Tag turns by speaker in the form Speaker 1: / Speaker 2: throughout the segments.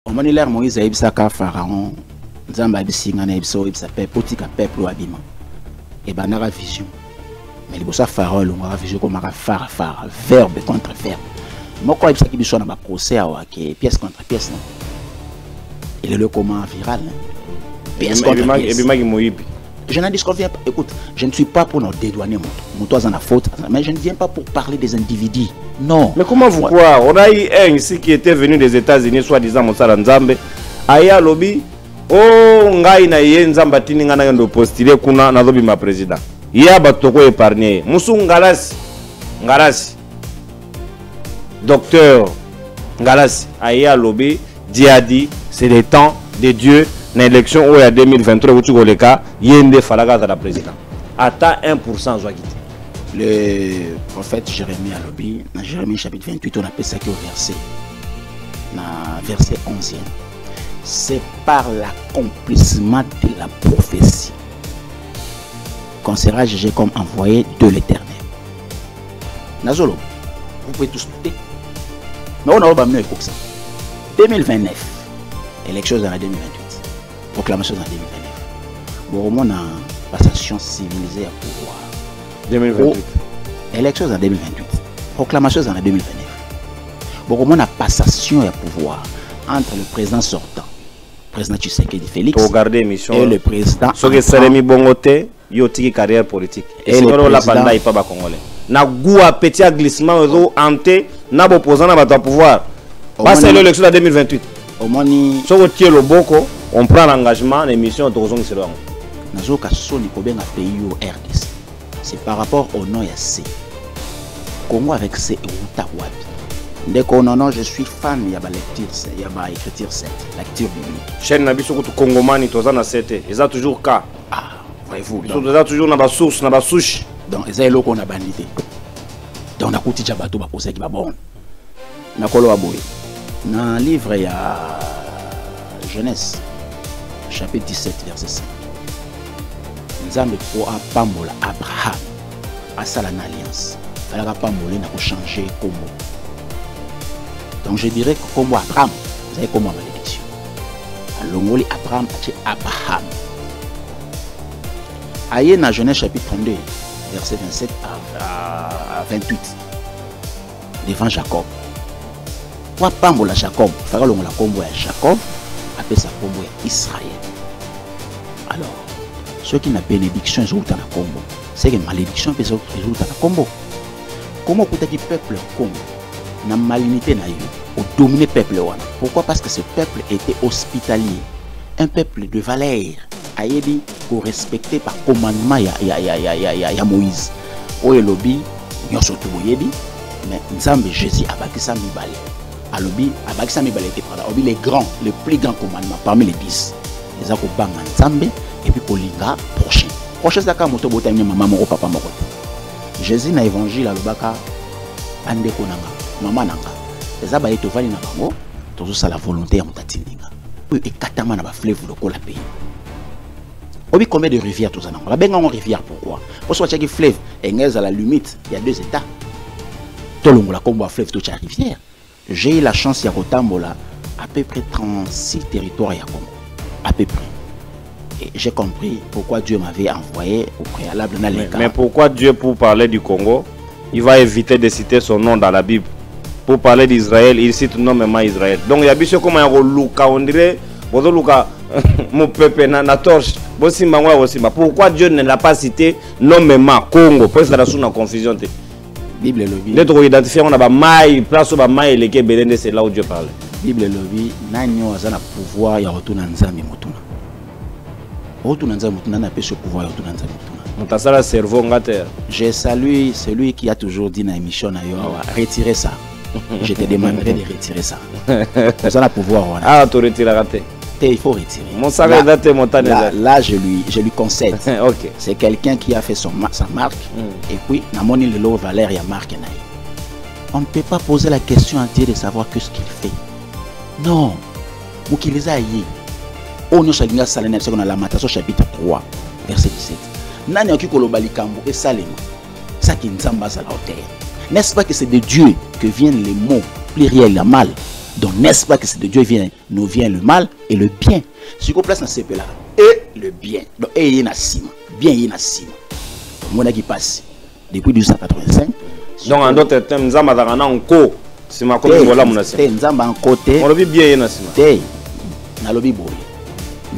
Speaker 1: Au moment où Moïse a eu sa pharaon, Nzamba a bisinga na biso il s'appelle potika peuple abima. Et ben na vision. Mais les bossa pharaon on a vision comme phare verbe contre verbe. Moi quoi il s'aki biso na ba procès à que pièce contre pièce non. Il est le comment viral. Pièce contre pièce. Je n'en disconviens pas. Écoute, je ne suis pas pour nous dédouaner mon toit en la faute, mais je ne viens pas pour parler des individus. Non.
Speaker 2: Mais comment vous croire? On a eu un ici qui était venu des États-Unis, soi-disant Moussala Nzambe. Aya lobby, oh, ngai na ye Nzamba tini ngana yendo postulé kuna na lobby ma président. Ya batoko épargné. Moussou Ngalasi, Ngalasi, docteur Ngalasi, aya lobby, Diadi, c'est le temps de Dieu. Dans l'élection où il y a 2023, où tu vois le cas, il y a une falaga à la présidente. Attends 1% Zouagit.
Speaker 1: Le prophète Jérémie à l'obbi, dans Jérémie chapitre 28, on appelle ça qui au verset. Dans verset 11e. C'est par l'accomplissement de la prophétie qu'on sera jugé comme envoyé de l'Éternel. Nazolo, vous pouvez tous noter. Mais on a pas mieux que ça. 2029, élection dans la 2028. Proclamation en 2029. Bon, on a passation civilisée à pouvoir.
Speaker 2: 2028.
Speaker 1: Élection en 2028. Proclamation en 2029. Bon, on a passation à pouvoir entre le président sortant, président Tshisekedi Félix, et le président.
Speaker 2: Ce que c'est mis bongoté, yotiki carrière politique. Et le la panda pas ba congolais. Na goua petit glissement au ante, na opposant na ba pouvoir. Passer l'élection en 2028.
Speaker 1: Au moni.
Speaker 2: Ce que le boko. On prend l'engagement, l'émission de Tozong Selong.
Speaker 1: Nazoka Soni Koben a pays au RDC. C'est par rapport au nom C. Congo avec C et Outawabi. Dès qu'on en a, je suis fan, il y a la lecture, il y a la écriture 7, la lecture biblique.
Speaker 2: Chaîne Nabiso Congomani, Tozana 7, ils ont toujours cas.
Speaker 1: Ah, voyez-vous.
Speaker 2: Ils ont toujours dans la source, dans la souche.
Speaker 1: Donc, ils ont qu'on a bandité. Donc, on a coûté Jabato, on a posé qui va bon. On a collé à boy. Dans le livre, il y a Genèse. Chapitre 17, verset 5. Nous avons pour Pambola Abraham à ça l'alliance. Il fallait Pambola n'a pas changé comme. Donc je dirais que comme Abraham, vous avez comme malédiction. Alors Abraham c'est Abraham. Aïe dans Genèse chapitre 32, verset 27 à 28. Devant Jacob. Pour Pambola Jacob, il fallait la combo à Jacob. Appelle sa combo Israël. Alors, ceux qui n'ont bénédiction, ils ont dans la combo. C'est que malédiction, ils ont dans la combo. Comment peut être peuple Congo n'a malignité na yo, au dominer peuple wana. Pourquoi? Parce que ce peuple était hospitalier, un peuple de valeur. Ayebi pour respecter par commandement ya Moïse. Oye lobi, nyoso tu boyebi, mais Nzambe Jésus a bâti ça mibale. Alobi abakisa mibale était prendre obi les grands, les plus grands commandements parmi les 10 les ako banga Nzambe et puis polinga prochain ça ka moto botanya maman moko papa moko Jésus na évangile alobaka ande konanga maman nanga les aba eto vali na bango tozo sala volonté ya mutatinga et katama na ba fleuve lokola pays obi combien de rivières tous ananga la benga en rivière pourquoi parce que chaque fleuve engez à la limite il y a 2 états tolongo la combo fleuve to cha rivière. J'ai eu la chance à Kotambola à peu près 36 territoires à Congo. À peu près. Et j'ai compris pourquoi Dieu m'avait envoyé au préalable dans les cas.
Speaker 2: Mais pourquoi Dieu, pour parler du Congo, il va éviter de citer son nom dans la Bible? Pour parler d'Israël, il cite nommément Israël. Donc il y a bien sûr comment on dirait, mon peuple na torche. Pourquoi Dieu ne l'a pas cité nommément Congo? Parce que c'est la confusion.
Speaker 1: Bible lobby.
Speaker 2: L'autre identifié on a ba maille place ba maille les que belende c'est là où Dieu parle.
Speaker 1: Bible lobby nanyo azana pouvoir ya retourner nzambe mutuna. Retourner nzambe mutuna na pe ce pouvoir ya retourner nzambe mutuna.
Speaker 2: Mutasala cerveau ngater.
Speaker 1: Je salue celui qui a toujours dit dans l'émission na yo retirer ça. Je te demanderai de retirer ça. Vous avez le pouvoir.
Speaker 2: Ah, tu retirer raté.
Speaker 1: Il faut retirer.
Speaker 2: Là,
Speaker 1: je lui concède.
Speaker 2: Okay.
Speaker 1: C'est quelqu'un qui a fait sa marque. Et puis, on a le valeur et la marque. On ne peut pas poser la question entière de savoir que ce qu'il fait. Non. Ou qu'il les a aillés. On a la matation chapitre 3, verset 17. Nani qui kolobali kambo et salema. Ça qui nous ambasse à la hauteur. N'est-ce pas que c'est de Dieu que viennent les mots pluriels, la mal. Donc n'est-ce pas que c'est de Dieu nous vient le mal et le bien. Si on place dans ce là et le bien. Donc et il y a sima, bien il y a sima. Mon qui passe depuis 1885.
Speaker 2: Donc en d'autres termes, nzamba zakana onko c'est ma comme voilà mon nation.
Speaker 1: Nzamba en côté.
Speaker 2: On le vit bien il y a sima.
Speaker 1: Té na lobi boy.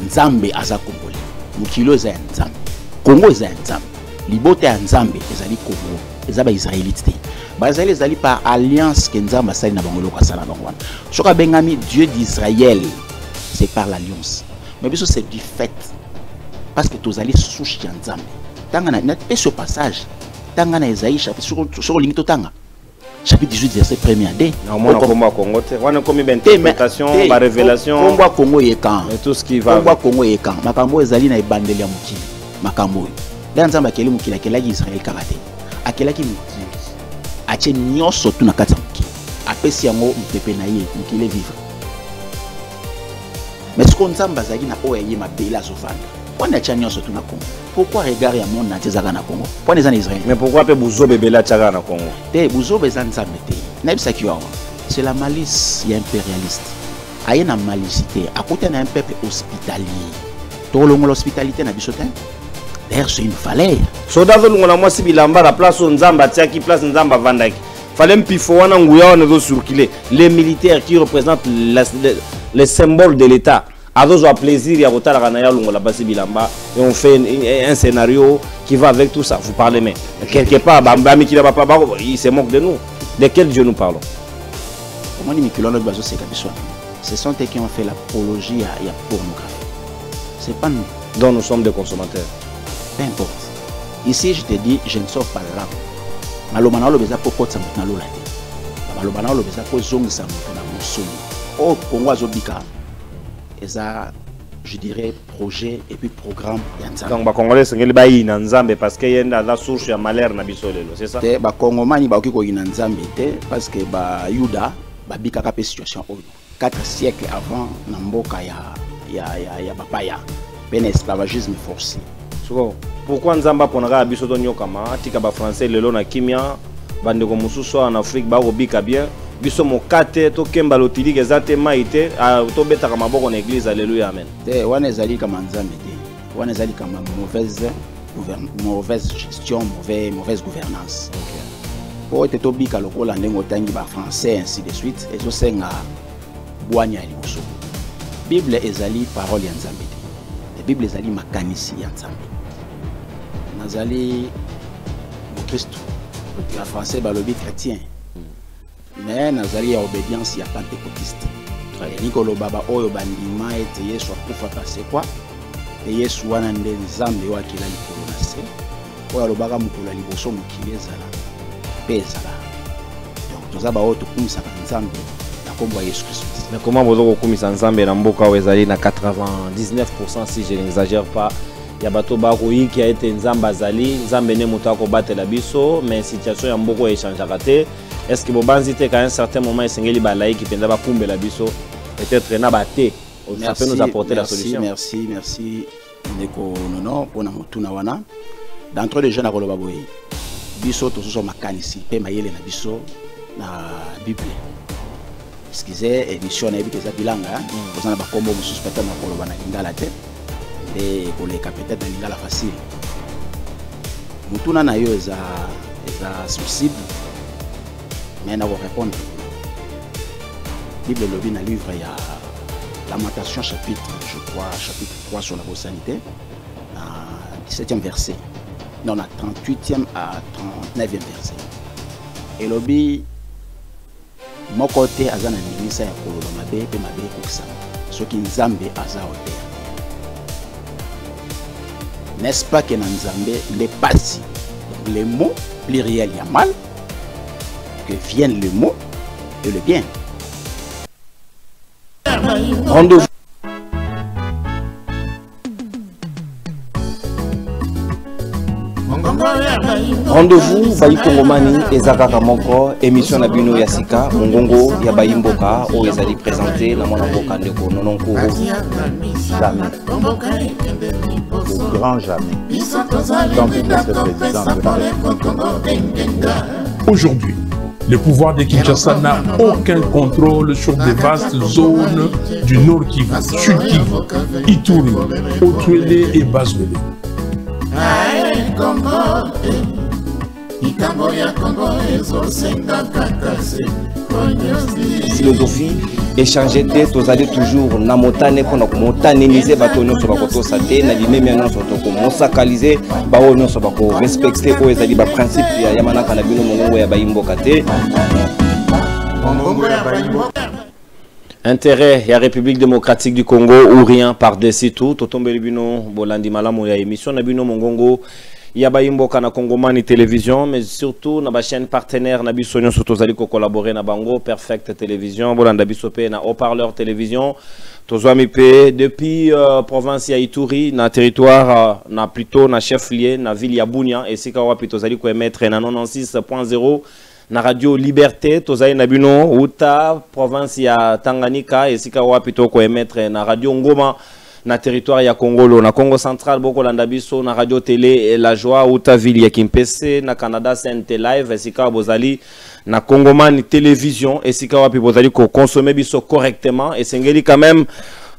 Speaker 1: Nzambe aza Congolais. Mukilo za nzambe. Congo za nzambe. Libote ya nzambe ezali Congo. Ezaba Israélite. Bazali ezali par alliance que nzamba sali na bangolo kwa sala bangwana. Soka bengami Dieu d'Israël, c'est par l'alliance. Mais biso c'est du fait parce que tous allez souche ya nzambe. Tanga na pe ce passage. Tanga na Isaïe chapitre sur limite tanga. Chapitre 18 verset 1er à 2.
Speaker 2: Non, moi combat Congo, on a commis interprétation, la révélation.
Speaker 1: Combat Congo yekan.
Speaker 2: Et tout ce qui va.
Speaker 1: Combat Congo yekan. Makambo ezali na ebandeli ya mukili. Makambo. La nzamba kele mukili akela Israël karate. Akela ki mukili. Ache nyonso tu na kati mukili. Apesi yango mpepe na ye mukili vivre. Mais ce qu'on nzamba zali na oye mabela zofanda. Pourquoi ache nyonso tu na Congo? Pourquoi regarder à mon naté zaka na Congo? Pourquoi les en Israël?
Speaker 2: Mais pourquoi pe buzo bebela tchaka na Congo?
Speaker 1: Te buzo bezan nzambe te. Na bisa kiwa. C'est la malice ya impérialiste. Aye na malicité, à côté na un peuple hospitalier. Tolongo l'hospitalité na bisotin. D'ailleurs c'est une valeur.
Speaker 2: Soda zolongo na mwasi bilamba la place nzamba tiaki place nzamba vandaki. Fallait mpifo wana nguya wana zo circuler. Les militaires qui représentent les symboles de l'État. Ados a plaisir ya kotala kanaya longo la base bilamba et on fait un scénario qui va avec tout ça. Vous parlez mais quelque part bambami qui papa il se moque de nous. De quel Dieu nous parlons?
Speaker 1: Comment dit Mikilon notre bazo c'est kabiswa. Ce sont eux qui ont fait l'apologie à la pornographie. C'est pas nous.
Speaker 2: Dont nous sommes des consommateurs.
Speaker 1: Peu importe. Ici je te dis je ne sors pas de là. Malomana lo beza pokotsa mutna lo la te. Malomana lo beza ko zongisa mutna musoni. Oh Congo azobika. Ça, je dirais projet et puis programme ya
Speaker 2: donc ba congolais sengeli ba ina nzambe parce que yenda la source ya malheur na biso lelo c'est ça
Speaker 1: te ba congomani ba okiko ina nzambe te parce que ba yuda ba bikaka pe situation oyo 4 siècles avant na mboka ya bapaya ben esclavagisme forcé.
Speaker 2: So pourquoi nzamba ponaka biso to nyokama tika ba français lelo na kimia bande ko mususu en Afrique ba obika bien biso mokate to kemba lotili kezate maite to betaka maboko na église alléluia amen
Speaker 1: te wana ezali kama nzambe te wana ezali kama mauvaise gestion mauvaise gouvernance. Po te to bika lokola ndengo tangi ba français ainsi de suite ezo senga bwanya ya liboso. Bible ezali parole ya nzambe te. Bible ezali makanisi ya nzambe. Nazali Christ ya français balobi chrétien. Mais nazali ya obédience ya pentecôtiste. Nikolo baba oyo bandima ete Yesu akufa parce quoi? Et Yesu wana nde nzambe wa kila likolo na se. Oyo alobaka mukolo liboso mokili ezala. Pezala. Donc tozaba oyo tokumisaka nzambe na kombo ya Yesu Christ.
Speaker 2: Mais comment vous okumisa nzambe na mboka oyo ezali na 99% si je n'exagère pas. Ya bato bako yiki a été nzamba azali, nzambe ne moto akobatela biso, mais situation ya mboko échangeaka te. Est-ce que Bobanzi te qu'à un certain moment esengeli balaï qui pendant kumbe la biso peut-être na baté ça peut nous apporter la solution.
Speaker 1: Merci ndeko nono pona mutuna wana d'entre les jeunes akoloba boye biso to so makanisi pe mayele na biso na Bible. Excusez émission na ebike za bilanga vous en ba kombo mususu peut-être na koloba na lingala te et pour les peut-être na lingala facile. Mutuna na yo eza sensible. Mais on va répondre. Bible lobby dans le livre il y a Lamentation chapitre, je crois, chapitre 3 sur la sanité, 17e verset. Non, on a 38e à 39e verset. Et lobby, mon côté, azana nimisa ya kololo mabe pe mabe koksa. Ce qui nzambe aza ote. N'est-ce pas que nzambe les passi. Les mots pluriels il y a mal. Que vienne le mot et le bien. Rendez-vous.
Speaker 2: Rendez-vous Bayi Kongomani ezakaka moko émission na bino ya sika mongongo ya Bayi Mboka o ezali présenté na mwana mboka ndeko nononkuru jamais
Speaker 3: le grand jamais tant que le président de la République. Aujourd'hui Le pouvoir de Kinshasa n'a aucun contrôle sur des vastes zones du Nord Kivu, Sud Kivu, Ituri, Otuele et Bazwele.
Speaker 4: Philosophie, échanger tête, vous allez toujours na motane pour nous motanéliser batono sur bakoto saté, na di même non sur toko monsacaliser, ba ono sur bako respecter o ezali ba principe ya yamana kana bino mongo ya bayimbo kate.
Speaker 2: Intérêt ya République démocratique du Congo ou rien par-dessus tout, totombe bino bolandi malamu ya émission na bino mongongo. Yaba Imboka na Congomani Télévision, mais surtout na ba chaîne partenaire na biso nyonso tozali ko collaborer na bango Perfect Télévision, bolanda biso pe na Haut-Parleur Télévision, tozwami pe depuis province ya Ituri na territoire na plutôt na chef-lieu na ville ya Bunia et sika wapi tozali ko émettre na 96.0 na Radio Liberté, tozali na bino uta province ya Tanganyika et sika wapi to ko émettre na Radio Ngoma na territoire ya Congolo, na Congo central boko landa biso na radio télé La Joie uta ville ya Kimpese na Canada CNT live esika bozali na Congomani télévision esika wapi bozali ko consommer biso correctement et sengeli quand même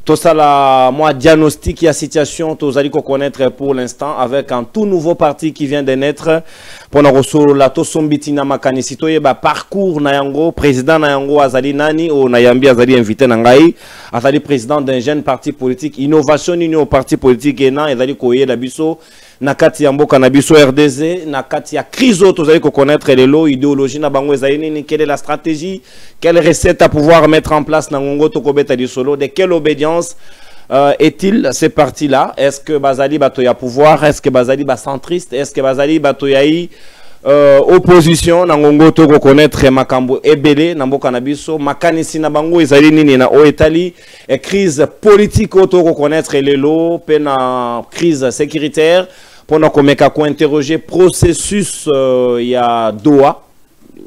Speaker 2: tout ça la moi diagnostic ya situation tozali ko connaître pour l'instant avec un tout nouveau parti qui vient de naître pour na rosolo la to sombiti na makanisi to yeba parcours na yango président na yango azali nani o na yambi azali invité na ngai azali président d'un jeune parti politique innovation union parti politique ena ezali ko yela biso na kati ya mboka na biso RDZ na kati ya crise tozali ko connaître lelo idéologie na bango ezali nini, quelle est la stratégie, quelle recette à pouvoir mettre en place na ngongo to kobeta di solo, de quelle obédience est-il ces partis-là? Est-ce que Bazali Batoya pouvoir? Est-ce que Bazali ba centriste? Est-ce que Bazali Batoya opposition? Nangongo to connaître makambo ebele na mboka na biso makanisi na bango ezali nini na oetali et crise politique to connaître lelo pe na crise sécuritaire pour na komeka ko interroger processus ya Doha.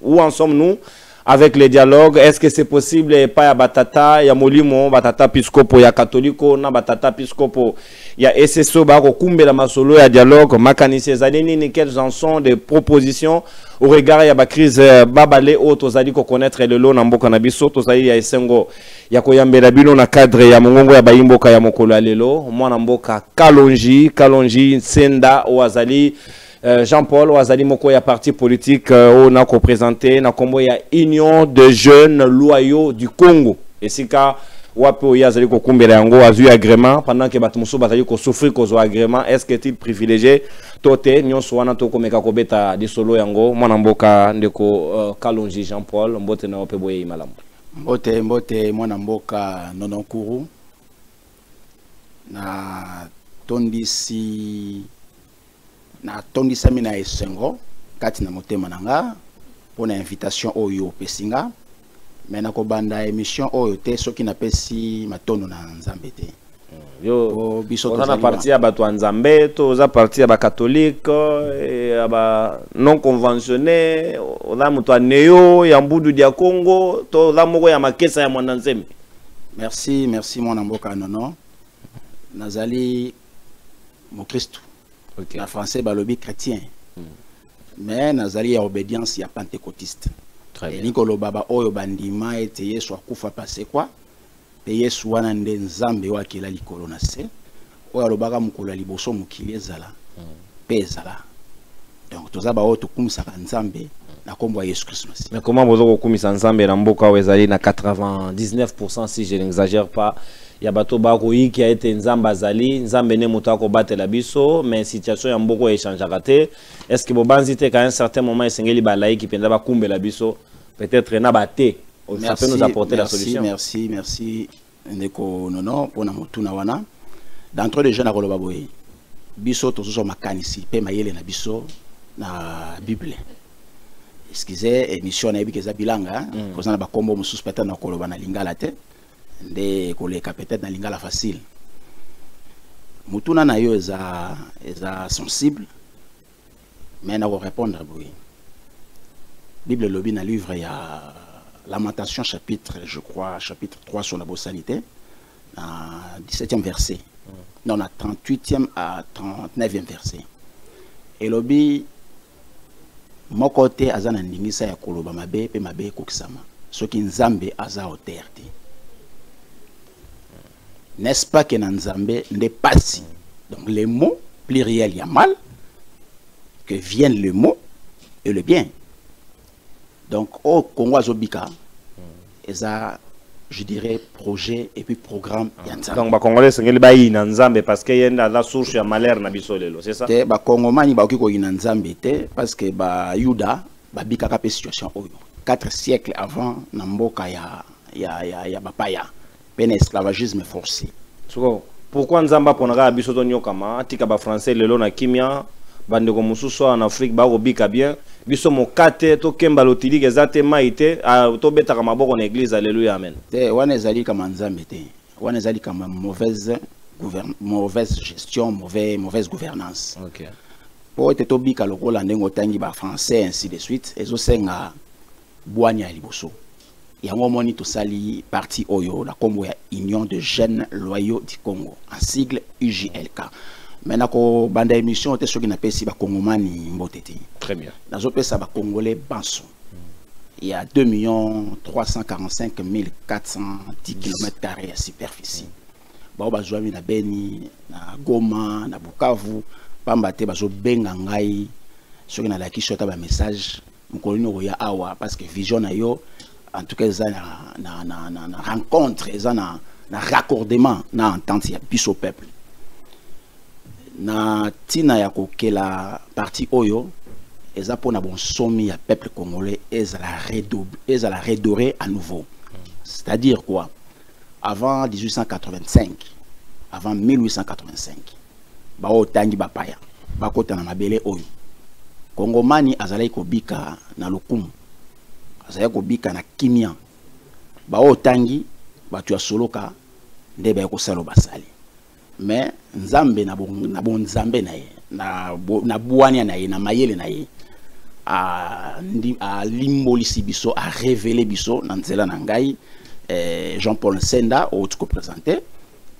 Speaker 2: Où en sommes-nous avec les dialogues? Est-ce que c'est possible et pas ya batata ya molimo batata piscopo ya catholico na batata piscopo ya SSO ba ko kumbela masolo ya dialogue makanisi ezali nini, quelles en sont des propositions au regard ya ba crise babale o tozali ko connaître le lo na mboka na biso tozali ya esengo ya koyambela bino na cadre ya mongongo ya bayimboka ya mokolo ya lelo mwana mboka Kalonji Senda o azali Jean-Paul Ouazali Moko ya parti politique on a représenté na kombo ya Union de jeunes loyaux du Congo et sika wapo ya zali ko kumbela yango azu agrément pendant que batumuso bazali ko souffrir ko zo agrément, est-ce que est-il privilégié tote nyonso wana to komeka ko beta di solo yango mwana mboka ndeko Kalonji Jean-Paul mbote na ope boye malamu
Speaker 1: mbote mwana mboka Nononkuru na tondisi na tondisa mina esengo kati na motema nanga pour invitation oyo pesinga mais na ko banda émission oyo te soki na pesi matondo na nzambe te
Speaker 2: yo biso na parti ya bato nzambe to za parti ya ba catholique ya ba non conventionné oza muto neo ya mbudu dia Congo to za moko ya makesa ya mwana nzembe.
Speaker 1: Merci mwana mboka nono nazali mo Christ. Okay. En français, balobi chrétien. Mais nazali ya obédience ya pentecôtiste. Très bien. Nikolo baba oyo bandima ete Yesu akufa pase kwa. Pe Yesu wana nde nzambe wa kila likolo na se. Oyo alobaka mukolo liboso mukili ezala. Pe ezala. Donc tozaba oyo tukumisaka nzambe na kombo ya Yesu Christ.
Speaker 2: Mais comment bozo kokumisa nzambe na mboka oyo ezali na 99% si je n'exagère pas. Ya bato bako yiki a été nzamba zali nzambe ne moto ko batela biso mais situation ya mboko échange raté. Est-ce que bobanzi te qu'à un certain moment esengeli ba laiki penda ba kumbela biso peut-être na baté ça peut nous apporter la solution.
Speaker 1: Merci ndeko nono pona motuna wana d'entre les jeunes akoloba boye biso tozo makanisi pe mayele na biso na Bible. Excusez émission na ebikeza bilanga kozana ba kombo mususu peut-être na koloba na lingala te de koleka peut-être na lingala facile mutuna na yo eza sensible mais na ko répondre boy Bible lobi na livre ya Lamentation chapitre je crois chapitre 3 sur la bosanité na 17e verset non na 38e à 39e verset et lobi mon côté azana ndingisa ya koloba mabe pe mabe kokisama soki nzambe aza autorité. N'est-ce pas que Nzambe n'est pas si. Donc les mots pluriels il y a mal que viennent le mot et le bien. Donc au Congo Azobika eza je dirais projet et puis programme ya Nzambe.
Speaker 2: Donc ba Congolais sengeli ba ina Nzambe parce que yenda la source ya malheur na biso lelo, c'est ça?
Speaker 1: Te ba Congomani ba oki ko ina Nzambe te parce que ba Yuda ba bika ka pe situation oyo 4 siècles avant na mboka ya bapaya ben esclavagisme forcé.
Speaker 2: Soko pourquoi Nzamba ponaka biso to nyokama tika ba français lelo na kimia bande ko mususu en Afrique ba ko bika bien biso mokate to kemba lotili ezate maite to betaka maboko na église alléluia amen.
Speaker 1: Te wana ezali kama Nzambe te. Wana ezali kama mauvaise gestion, mauvaise gouvernance.
Speaker 2: OK.
Speaker 1: Po te to bika lokola ndengo tangi ba français ainsi de suite ezo senga bwanya ya liboso. Yango moni to sali parti oyo la kombo ya Union de Jeunes Loyaux du Congo en sigle UJLK. Maintenant ko banda émission te soki na pesi ba Kongomani mbotete.
Speaker 2: Très bien.
Speaker 1: Nazo pesa ba Congolais banso. Il y a 2 345 410 km² ya superficie. Ba bazwami na Beni, na Goma, na Bukavu, pamba te bazo benga ngai soki na laki shota ba message mkolino ko ya awa parce que vision na yo en tout cas ça na rencontre ça na raccordement na entente ya biso peuple na tina ya kokela parti oyo eza pona bon somi ya peuple congolais ezala redorer à nouveau. C'est-à-dire quoi? Avant 1885, avant 1885 ba otangi bapaya bakota na mabele oyo Kongomani azalaki kobika na lokumu azalaki kobika na kimia ba otangi batu ya soloka nde ba kosalo basali mais Nzambe na bon Nzambe na ye na bwanya na ye na mayele na ye a limbolisi biso a révélé biso na nzela na ngai Jean-Paul Senda o tuko présenter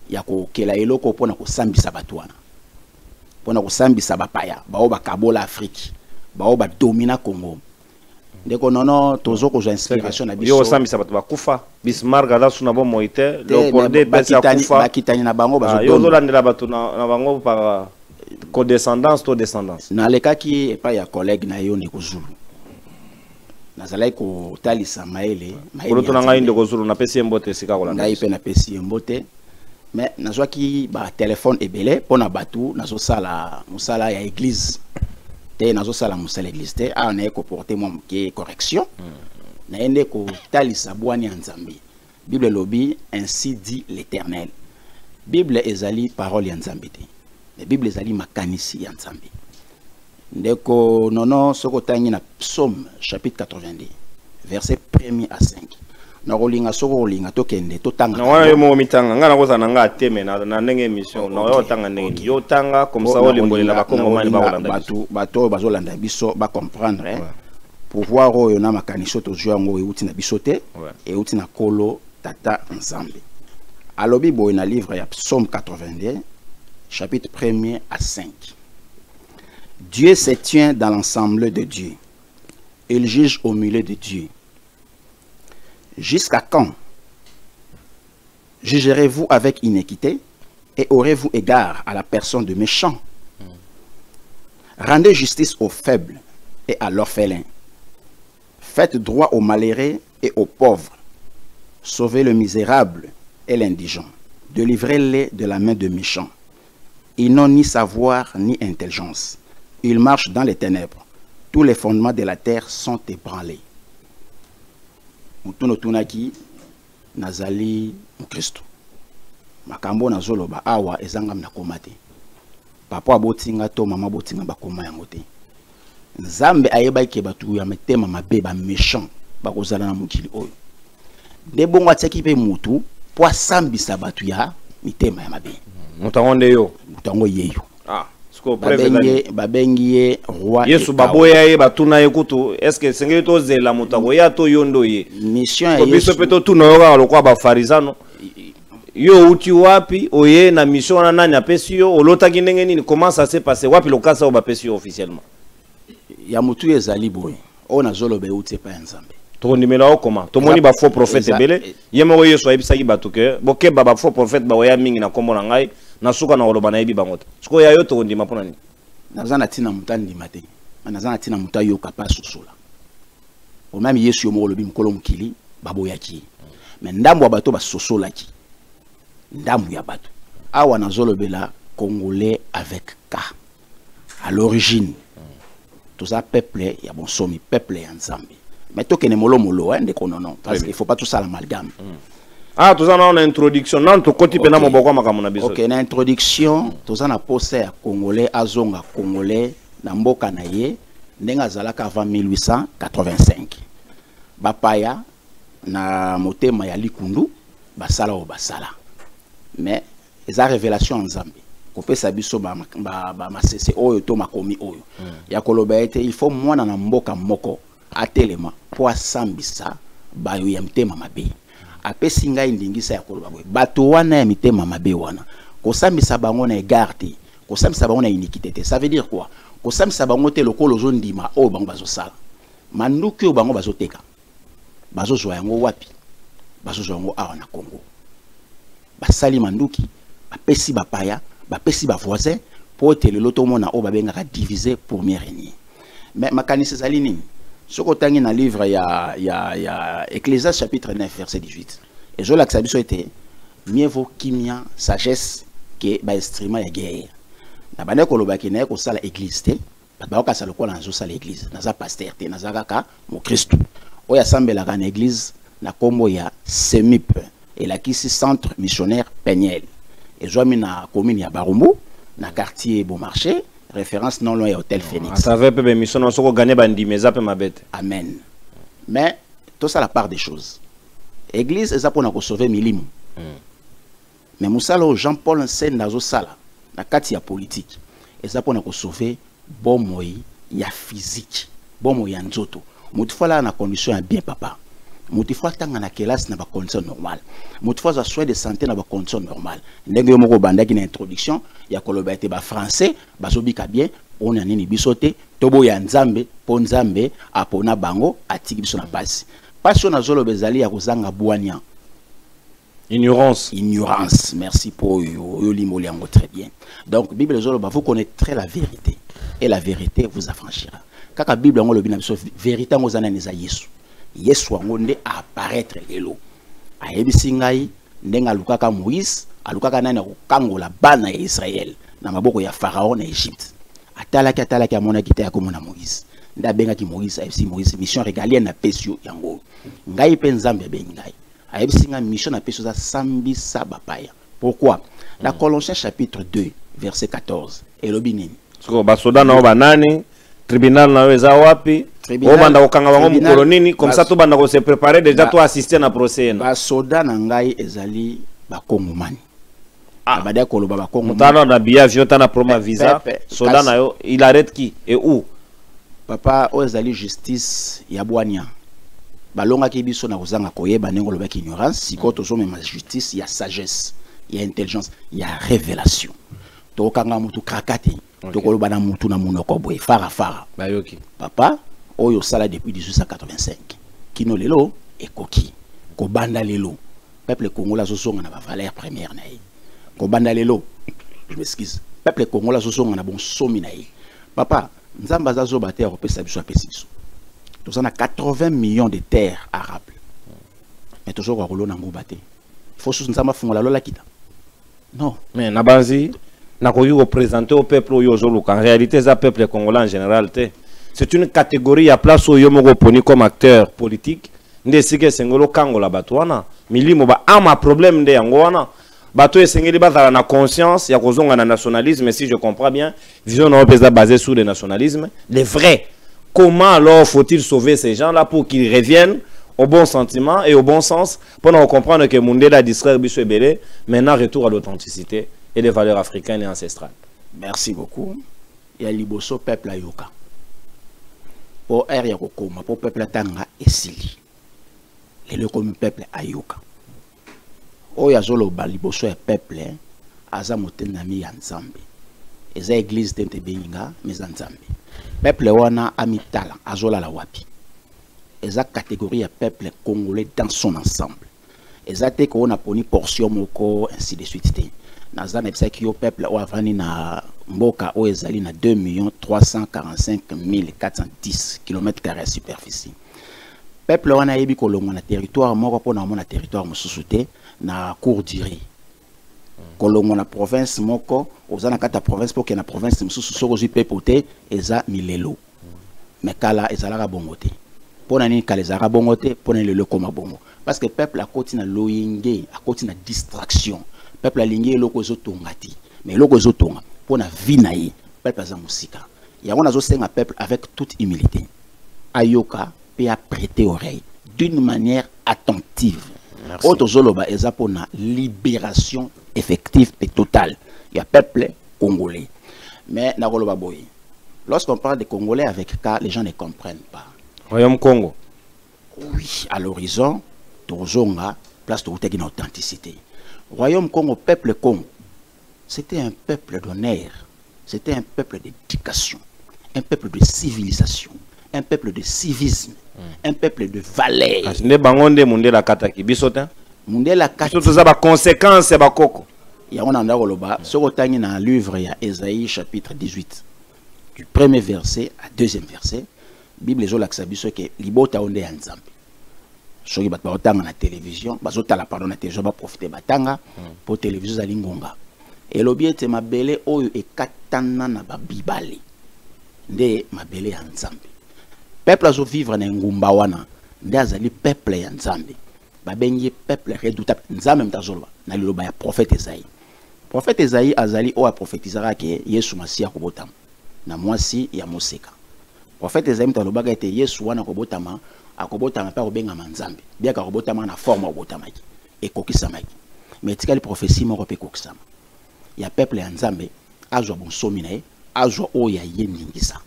Speaker 1: ya ko kela eloko pona ko sambisa batwana pona ko sambisa bapaya bao bakabola Afrique bao ba domina Congo ndeko nono tozo ko inspiration na biso
Speaker 2: yo sambisa batu bakufa Bismarck ala suna bo moite Leopold pesa kufa
Speaker 1: bakitani na bango bazo
Speaker 2: yo zolandela batu na bango par co-descendance to descendance
Speaker 1: na lekaki epa ya collègue na yo ndeko Zulu nazalai ko talisa maele
Speaker 2: ko na ngai ndeko Zulu na pesi mbote sika kolanda
Speaker 1: ngai pe na pesi mbote mais nazwaki ba téléphone ebele pona batu nazo sala musala ya église te nazo sala musala église te a na ko porter moi ke correction na ende ko talisa bwani Nzambe Bible lobi ainsi dit l'Éternel. Bible ezali parole ya Nzambe te. La Bible ezali makanisi ya Nzambe. Ndeko nono soko tangi na Psaume chapitre 82 verset 1er à 5. Na rolinga soko rolinga tokende totanga.
Speaker 2: Na wana yo mo mitanga ngana koza na nga teme na ndenge émission na yo tanga ndenge yo tanga comme ça olimbolela ba Kongomani ba kolanda
Speaker 1: bato bazolanda biso ba comprendre pouvoir oyo na makanisi to jwa ngo euti na biso te euti na kolo tata Nzambe. Alobi boy na livre ya Psaume 82 chapitre 1er à 5. Dieu se tient dans l'ensemble de Dieu. Il juge au milieu de Dieu. Jusqu'à quand jugerez-vous avec inéquité et aurez-vous égard à la personne de méchant? Rendez justice aux faibles et à l'orphelin. Faites droit aux malheureux et aux pauvres. Sauvez le misérable et l'indigent. Délivrez-les de la main de méchants. Ils n'ont ni savoir ni intelligence. Ils marchent dans les ténèbres. Tous les fondements de la terre sont ébranlés. Mutuno tunaki nazali Mkristo. Makambo nazoloba awa ezangam na komate. Papa abotinga to mama botinga bakoma yango te. Nzambe ayeba ke batu ya metema mabe ba méchant bakozala na mukili oyo. Debongo ataki pe mutu po sambisa batu ya mitema ya mabe.
Speaker 2: Mutangonde yo.
Speaker 1: Mutango yeyo.
Speaker 2: Ah.
Speaker 1: Babengie roi
Speaker 2: Yesu baboya ye batuna ye kutu est-ce que sengeli to zela mutako ya to yondo ye
Speaker 1: mission ya
Speaker 2: Yesu biso peto tuna yoga lokwa ba farisano yo uti wapi oye na mission na nani apesi yo olota kinenge nini comment ça s'est passé wapi lokasa o ba pesi officiellement
Speaker 1: ya mutu ezali boy on azolo be uti pa nzambe
Speaker 2: to ndimela okoma to moni ba faux prophète ebele yemo yeso ayebisaki bato ke bokeba ba faux prophète ba waya mingi na kombo na ngai na suka na oloba na yebi bango siko ya yo to ndima pona ni
Speaker 1: nazana tina mutandi mate nazana tina mutayo kapa susula o même yesu yo mo lobi mkolo mukili baboyaki mais ndambo ya bato basosolaki ndambo ya bato awa nazolobela congolais avec K à l'origine tout ça peuple ya bon somi peuple ya nzambe mais tokene molo molo hein de kononon parce qu'il faut pas tout ça l'amalgame.
Speaker 2: Ah tout ça na introduction non to koti pena moboko makamo na biso.
Speaker 1: OK na introduction tout ça na poser ya congolais azonga congolais na mboka na ye ndenga zalaka avant 1885 bapaya na motema ya likundu basala o basala mais eza révélation nzambe kopesa biso ba masese oyo to makomi oyo ya koloba ete il faut mwana na mboka moko atelema po asambisa bayo ya mtema mabe apesi ngai ndingisa ya koloba boy bato wana ya mitema mabe wana kosambisa bango na egarde kosambisa bango na iniquité te ça veut dire quoi kosambisa bango te lokolo zo ndima oyo bango bazosala manduki oyo bango bazoteka bazozwa yango wapi bazozwa yango awa na Congo basali manduki bapesi bapaya bapesi ba voisin po telelo to mona o babengaka diviser pour mieux régner mais makanisi ezali nini soko tangi na livre ya Ecclésiaste chapitre 9 verset 18 et je lakisa biso ete mieux vaut kimia sagesse que ba instrument ya guerre na bande ko lobaki na ko sala église te ba ka sala ko na zo sala église na za pasteur te na za kaka mo Christ oya sambelaka na église na kombo ya SEMIP et la kisi centre missionnaire Peniel et je mis na commune ya Barumbu na quartier Beaumarchais référence non loin ya hôtel Phoenix.
Speaker 2: Ça veut peu mission on soko gagner bandi mais ça peut mabete.
Speaker 1: Amen. Mais tout ça la part des choses. Église eza pona ko sauver milimu. Mais musalo Jean-Paul Nsene nazo sala na kati ya politique eza pona ko sauver bomoi ya physique, bomoi ya nzoto. Mutufala na condition ya bien papa. Motifwa tanga na classe na ba condition normale motifwa za soins de santé na ba condition normale ndenge yo moko bandaki na introduction ya koloba ete ba français bazobika bien on a nini bisote tobo ya nzambe po nzambe apona bango atiki biso na pasi passion na zolo bezali ya kozanga bwania ignorance merci pour yo limoli yango très bien donc bible zolo ba vous connaîtrez la vérité et la vérité vous affranchira kaka bible ngo lobi na biso vérité ngo zana neza Yesu Yesu wangonde apparaître lelo ayebisi ngai ndenga lukaka Moïse alukaka nani kokangola bana ya Israël na maboko ya Pharaon na Égypte atalaki amona kita ya komona Moïse nda bengaki Moïse ayebisi Moïse mission régalienne na pesio yango ngai pe nzambe bengi ngai ayebisi ngai mission na pesio za sambisa bapaya pourquoi la Colossiens chapitre 2 verset 14 elobi nini
Speaker 2: siko basoda na banani tribunal na weza wapi o banda kokanga bango mukolo nini comme ça to banda ko se préparer déjà to assister na procès
Speaker 1: ba soda na ngai ezali ba kongomani bada ko loba ba kongomani
Speaker 2: mutano na bia viota na proma visa soda na yo il arrête qui et où
Speaker 1: papa o ezali justice ya bwania balonga ki biso na kozanga koyeba nengo loba ki ignorance siko to so mema justice ya sagesse ya intelligence ya révélation to kanga mutu krakati to ko loba na mutu na munoko boy fara
Speaker 2: bayoki
Speaker 1: papa oyo sala depuis 1885 kino lelo ekoki ko banda lelo peuple congolais zosonga na ba valeur première na ye ko banda lelo je m'excuse peuple congolais zosonga na bon somi na ye papa nzamba zazo ba terre opesa biso apesi biso to sana 80 millions de terres arables mais toujours ko kolona nguba te faut sous nzamba fungola lola kita non
Speaker 2: mais na banzi na ko yo présenter au peuple yo zoluka en réalité ça peuple congolais en général te c'est une catégorie à place où yomo poni comme acteur politique ndesike sengolo kangola batwana milimo ba ama problème de yangoana bato esengeli bazala na conscience ya kozonga na nationalisme si je comprends bien vision na opesa basée sur le nationalisme les vrais comment alors faut-il sauver ces gens là pour qu'ils reviennent au bon sentiment et au bon sens pour nous comprendre que Mundela distraire biso ebele maintenant retour à l'authenticité et les valeurs africaines et ancestrales.
Speaker 1: Merci beaucoup. Ya liboso peuple ayoka pour area kokoma pour peuple tanga esili lelo comme peuple ayoka oya zolo ba liboso ya peuple aza motendami ya nzambe eza église tente benga mais nzambe peuple wana amitala azola la wapi eza catégorie ya peuple congolais dans son ensemble eza te ko na poni portion moko ainsi de suite te naza na bisa ki yo peuple o avani na mboka o ezali na 2 345 410 km² de superficie peuple wana yebi kolongwa na territoire moko pona mona territoire mosusu te na court durée kolongwa na province moko ozana kata province po ke na province mosusu soko zui peuple te eza milelo mais kala ezalaka bongo te pona nini kala ezalaka bongo te pona lelo koma bongo parce que peuple akoti na loyenge akoti na distraction peuple alingi eloko ezotonga ti mais eloko ezotonga pona vie na ye peuple aza mosika yango nazosenga peuple avec toute humilité ayoka pe a prêter oreille d'une manière attentive autre zoloba eza pona libération effective et totale il y a peuple congolais mais nakoloba boy lorsqu'on parle de congolais avec cas les gens ne comprennent pas
Speaker 2: Royaume Congo
Speaker 1: oui à l'horizon tozonga place de une authenticité Royaume Congo peuple Congo c'était un peuple d'honneur c'était un peuple d'éducation un peuple de civilisation un peuple de civisme un peuple de valeur
Speaker 2: ne bangonde mundela kataki bisotin
Speaker 1: mundela kataki
Speaker 2: surtout ça ba conséquences ba koko
Speaker 1: yango na ndako loba soko tangi na livre ya Esaïe chapitre 18 du premier verset à deuxième verset Bible ezolakisa biso ke libota onde ya nzambe soki bato baotanga na télévision bazotala pardon na télévision ba profiter batanga pour télévision zali ngonga elobi ete mabele oyo ekatana na babibale nde mabele ya nzambe peuple azo vivre na ngumba wana nde azali peuple ya nzambe babengi peuple redoutable nzambe mtazoloba na liloba ya prophète Esaïe prophète Esaïe azali oyo aprophétisaka ke Yesu Masiya kobotama na mwasi ya moseka prophète Esaïe mtalobaka ete Yesu wana kobotama akobotama pa kobengama nzambe biaka kobotama na forme obotamaki ekokisamaki mais tikali prophétie moko pe kokisama ya peuple ya nzambe azwa bonsomi na ye azwa oyo ya ye ningisa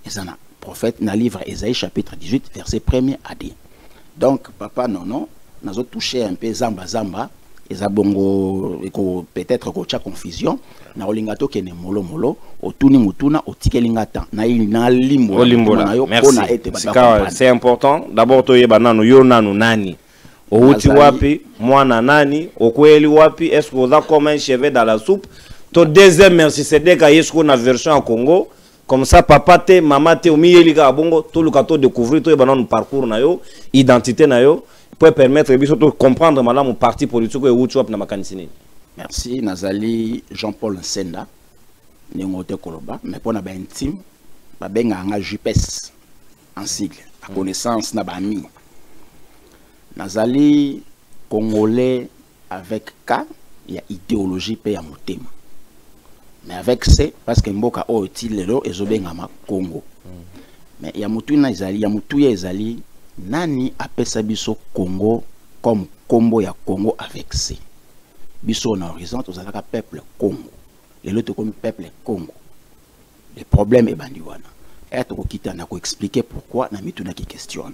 Speaker 1: ezana prophète na livre Esaïe chapitre 18 verset 1er à 10 donc papa non nazo toucher un peu zamba eza bongo eko peut-être ko cha confusion na olingato kene molo otuni mutuna otikelinga ta na limbo
Speaker 2: na yo pona ete baba c'est important d'abord to yeba nanu yo nanu nani outi wapi mwana nani okweli wapi est-ce que oza comme un cheveu dans la soupe to deuxième merci c'est de ka yesko na version en Congo comme ça papa te maman te omiyeli ka bongo to lukato découvrir to yeba nanu parcours na yo identité na yo pour permettre de comprendre mon parti politique et où na makanisini.
Speaker 1: Merci Nazali Jean-Paul Nsenda Nengote Koloba mais pour na ba intime ba benga nga JPS en sigle à connaissance na ba ami Nazali congolais avec cas il y a idéologie pe ya motema mais avec c'est parce que mboka o tilelo ezobenga ma Congo mais ya mutuna ezali ya mutuya ezali nani apesa biso Congo comme combo ya Congo avec C biso na horizon tozalaka peuple Congo lelo to comme peuple Congo le problème est bandi wana eto ko kitana ko expliquer pourquoi na mituna ki question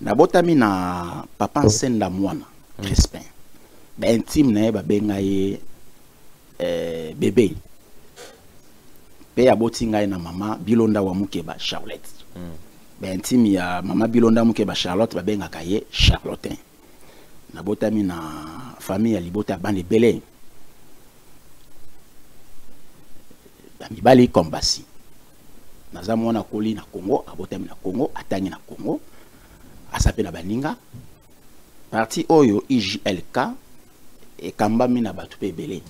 Speaker 1: na botami na papa Nsenda mwana Crispin ba intime na ba benga ye bébé pe aboti ngai na mama Bilonda wa Mukeba Charlotte ben intime ya mama Bilonda Mukeba Charlotte ba benga kaye Charlotin na botami na famille ya libota bande belé ba mibali kombasi naza mwana koli na Congo abotami na Congo atangi na Congo asape na baninga parti oyo IJLK et kambami na batu pe belé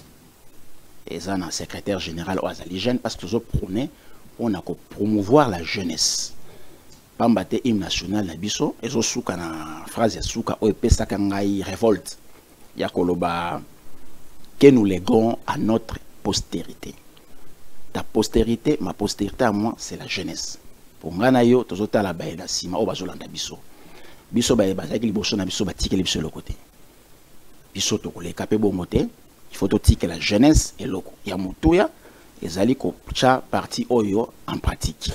Speaker 1: eza na secrétaire général o azali jeune parce que toujours prôner on a promouvoir la jeunesse pambate hymne national na biso ezo suka na phrase ya suka o epesaka ngai révolte ya koloba que nous léguons à notre postérité ta postérité ma postérité à moi c'est la jeunesse pour ngana yo tozota la baye na sima o bazolanda biso biso baye bazaki liboso na biso batikeli biso le côté biso to koleka pe bongo te il faut que la jeunesse et loko ya mutuya ezali ko cha parti oyo en pratique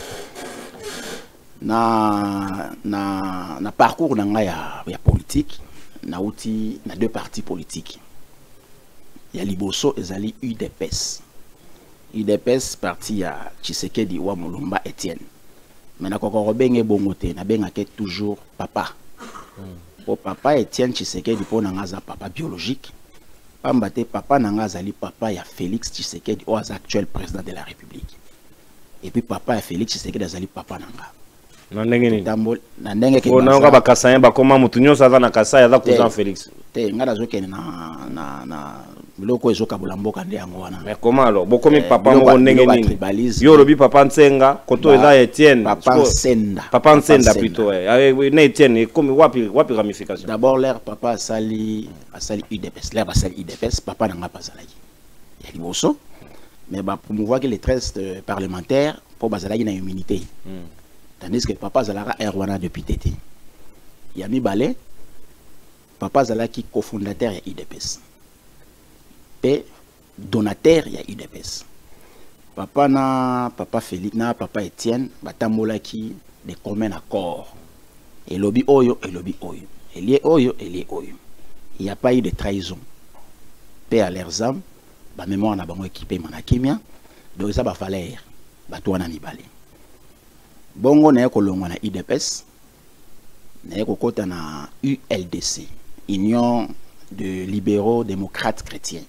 Speaker 1: na parcours na ya politique na outi na deux partis politiques ya liboso ezali UDPS UDPS parti à Tshisekedi wa Mulumba Etienne. Mais na kokoro benge bongote na benga ke toujours papa. Pour papa Etienne Tshisekedi pour nangaza papa biologique. Pambate papa nangazali papa ya Félix Tshisekedi ou actuel président de la République. Et puis papa ya Félix Tshisekedi azali papa nanga.
Speaker 2: Na ndenge nini?
Speaker 1: Na ndenge ke
Speaker 2: na nga bakasanya bakoma mutu nyonso aza na kasaya aza cousin Félix.
Speaker 1: Te ngala zokene na biloko ezoka bulamboka nde yango wana.
Speaker 2: Mais comment alors? Bokomi papa moko ndenge nini? Yo lobi papa Nsenga, koto eza Etienne.
Speaker 1: Papa Nsenda.
Speaker 2: Papa Nsenda plutôt ouais. Avec na Etienne comme wapi ramification.
Speaker 1: D'abord leur papa asali UDPS. Leur asali UDPS, papa nanga bazalaki. Ya liboso. Mais ba promouvoir que les 13 parlementaires pour bazalaki na immunité. Tandis que papa Zalara Erwana depuis Tété. Yami Balé, papa Zalaki cofondateur ya UDPS. Et donateur ya UDPS. Papa Félix, papa Etienne, batamolaki de commun accord. Et lobby oyo, et lobby oyo. Et lié oyo, et lié oyo. Il n'y a pas eu de trahison. Paix à leurs âmes, ba mémoire na bango équipé manakimia, donc ça va falloir, batouana mibale. Bongo na kolongwa na UDPS na kokota na ULDC, Union de libéraux démocrates chrétiens,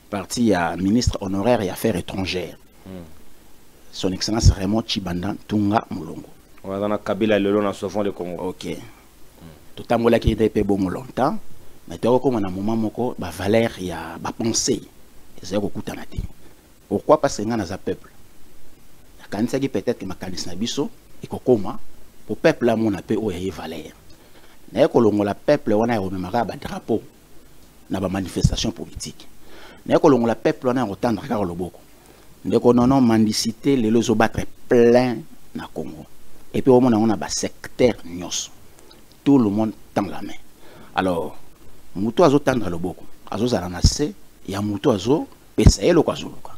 Speaker 1: parti à ministre honoraire et affaires étrangères. Son excellence Raymond Tshibanda Tunga Mulongo.
Speaker 2: On va dans Kabila lelo na sauvons le Congo.
Speaker 1: OK. Tout amola qui était pe bon longtemps, mais to ko na moment moko ba valeur ya ba pensée. Ezaya kokuta na te. Pourquoi parce que ngana za peuple. Kanisa qui peut-être que ma kanisa na biso et kokoma pour peuple la mon appel o ya valeur. Na kolongo la peuple wana ya rememara ba drapeau na ba manifestation politique. Na kolongo la peuple wana otandra ka loboko. Ndeko nono mendicité les lozo battre plein na Congo. Et puis au monde on a ba secteur nyos. Tout le monde tend la main. Alors muto azo tandra loboko. Azo zalana se ya muto azo pesa elo kwa zuluka.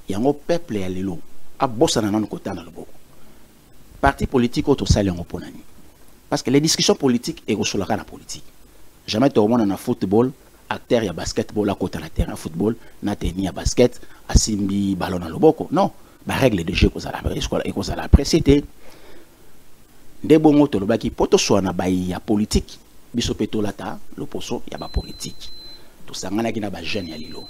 Speaker 1: Yango peuple ya lelo a bossa na nanu kotana loboko. Parti politique auto sali yango ponani. Parce que les discussions politiques et resolaka na politique. Jamais tout le monde na football, acteur ya basketball à côté na terrain football, na tennis ya basket, asimbi ballon na loboko. Non, ba règle de jeu ko za la précité. Nde bongo to lobaki poto so na bayi ya politique, biso peto lata loposo ya ba politique. To sangana ki na ba jeune ya lilo.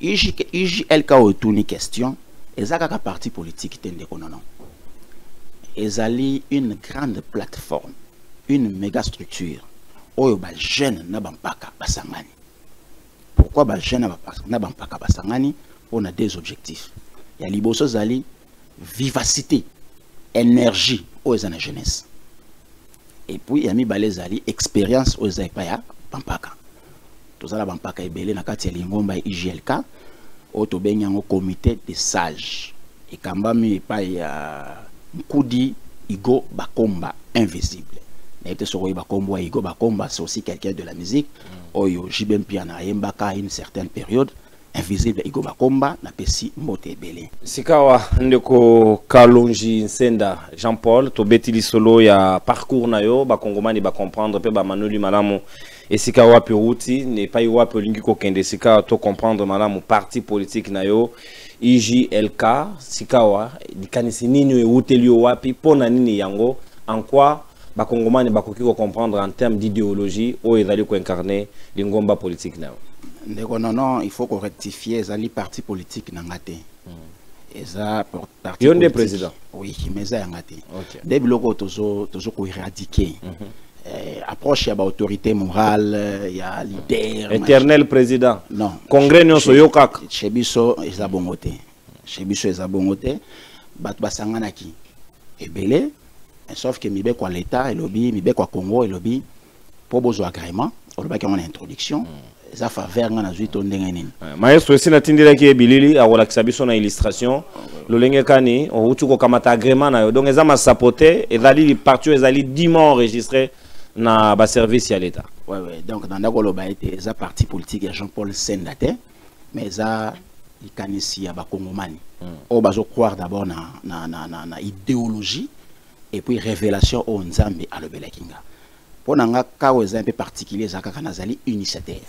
Speaker 1: IJLK autour ni question. Ezaka ka parti politique tende konono. Ezali une grande plateforme, une méga structure. Oyo ba jeune na bampaka basangani. Pourquoi ba jeune na bampaka basangani? On a des objectifs. Ya liboso zali vivacité, énergie oyo za na jeunesse. Et puis yami balezali expérience oyo za ya bampaka. Tozala bampaka ebele na kati ya lingomba IJLK. Auto benyango comité de sages et kambami pa ya Nkudi Igo Bakomba invisible. N'était sur Bakomba Igo Bakomba, c'est aussi quelqu'un de la musique. Oyo Jibem Piana Yembaka une certaine période invisible Igo Bakomba na pesi mbote belé.
Speaker 2: Sikawa ndeko Kalonji Nsenda Jean-Paul to betili solo ya parcours na yo ba kongomani ba comprendre pe ba manuli malamu. Et sika wapi routi n'est pas wapi lingi ko kende sika to comprendre malamu parti politique na yo IJLK sikawa dikanisi nini ewuteli wapi pona nini yango en quoi ba kongomani ba koki ko comprendre en termes d'idéologie ou ezali ko incarner lingomba politique na yo.
Speaker 1: Ndeko non, il faut qu'on rectifie ezali parti politique na ngate. Eza parti
Speaker 2: politique. Président.
Speaker 1: Oui, mais ça ngate. OK. Des biloko tozo ko éradiquer. Approche ya ba autorité morale ya leader
Speaker 2: éternel président
Speaker 1: non
Speaker 2: congrès nyonso yokaka
Speaker 1: chebiso eza bongote chebiso eza bongote bat basangana ki ebele sauf que mibe kwa l'état et lobby mibe kwa Congo et lobby pour besoin agrément on va qu'il y a une introduction eza faveur ngana zuito ndenge nini
Speaker 2: maestro sina tindira ki ebilili awola kisabiso na illustration lolenge kani on utuko kamata agrément na yo donc eza ma sapoter ezali parti ezali 10 mois enregistré na ba service à l'état.
Speaker 1: Ouais donc dans ndako loba été eza parti politique ya Jean-Paul Sendate mais eza ikanisi ya ba kongomani. O bazo croire d'abord na idéologie et puis révélation au Nzambe à l'obelakinga. Pour nanga kawo eza un peu particulier zaka kanazali initiateur.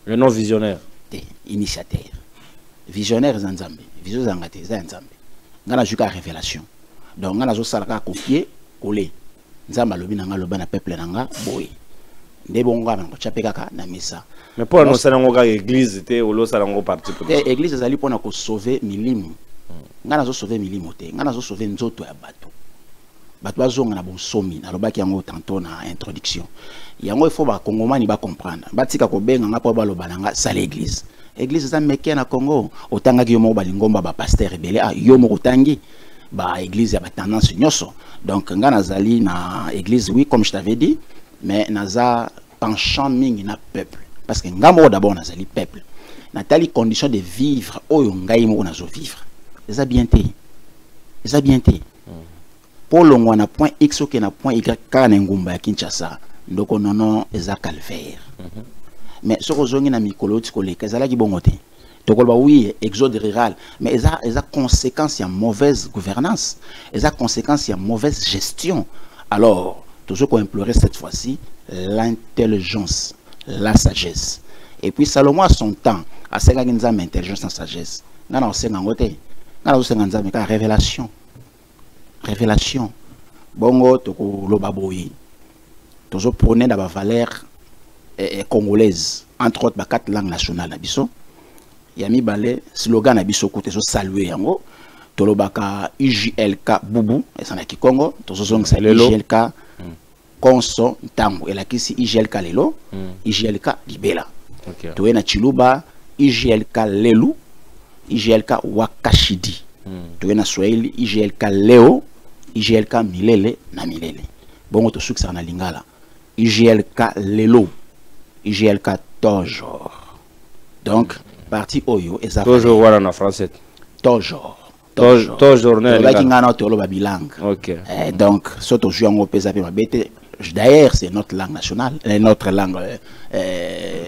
Speaker 2: Le non visionnaire.
Speaker 1: Initiateur. visionnaire za nzambe vision za ngate za nzambe ngana juka révélation donc ngana zo salaka copier coller nzamba lobi na ngaloba na peuple nanga boy nde bonga na chapeka ka na misa
Speaker 2: mais pour nous ça ngo ka église té ou lo ça ngo parti
Speaker 1: politique église ezali pona ko sauver milimo ngana zo sauver milimo te ngana zo sauver nzoto ya bato bato bazonga na bonsomi na lobaki yango tantôt na introduction yango il faut ba kongomani ba comprendre batika ko benga nga po ba loba nga ça l'église église za meke na Congo otanga ki yo mo ba lingomba ba pasteur rebelle yo mo kotangi ba église ya ba tendance nyoso donc ngana zali na église oui comme je t'avais dit mais naza penchant mingi na peuple parce que ngamo d'abord nazali peuple na tali condition de vivre oyo ngai mo nazo vivre ça bien té pour longwa na point x ok na point y ka na ngumba ya Kinshasa ndoko nono eza calvaire mais ce que na mikolo tikoleka ezala ki bongote tokoloba oui exode rural mais eza conséquence ya mauvaise gouvernance eza conséquence ya mauvaise gestion alors toujours qu'on implorer cette fois-ci l'intelligence la sagesse et puis Salomon a son temps à senga nzambe intelligence et sagesse ngana osenga ngote ngana osenga nzambe ka révélation bongo tokoloba boyi toujours prôner la valeur congolaise entre autres 4 langues nationales na biso yami balé slogan na biso côté so saluer yango tolobaka IJLK bubu esana ki Congo tozozongisa IJLK konso ntango elakisi IJLK lelo IJLK libela toye na Chiluba IJLK lelu IJLK wakashidi toye na Swahili IJLK leo IJLK milele na milele bongo to sukisa na lingala IJLK lelo IJLK toujours donc parti oyo eza
Speaker 2: toujours voilà en français
Speaker 1: toujours
Speaker 2: ngana
Speaker 1: tolo ba bilingue
Speaker 2: OK
Speaker 1: donc soto juango pesa pe mabete d'ailleurs c'est notre langue nationale notre langue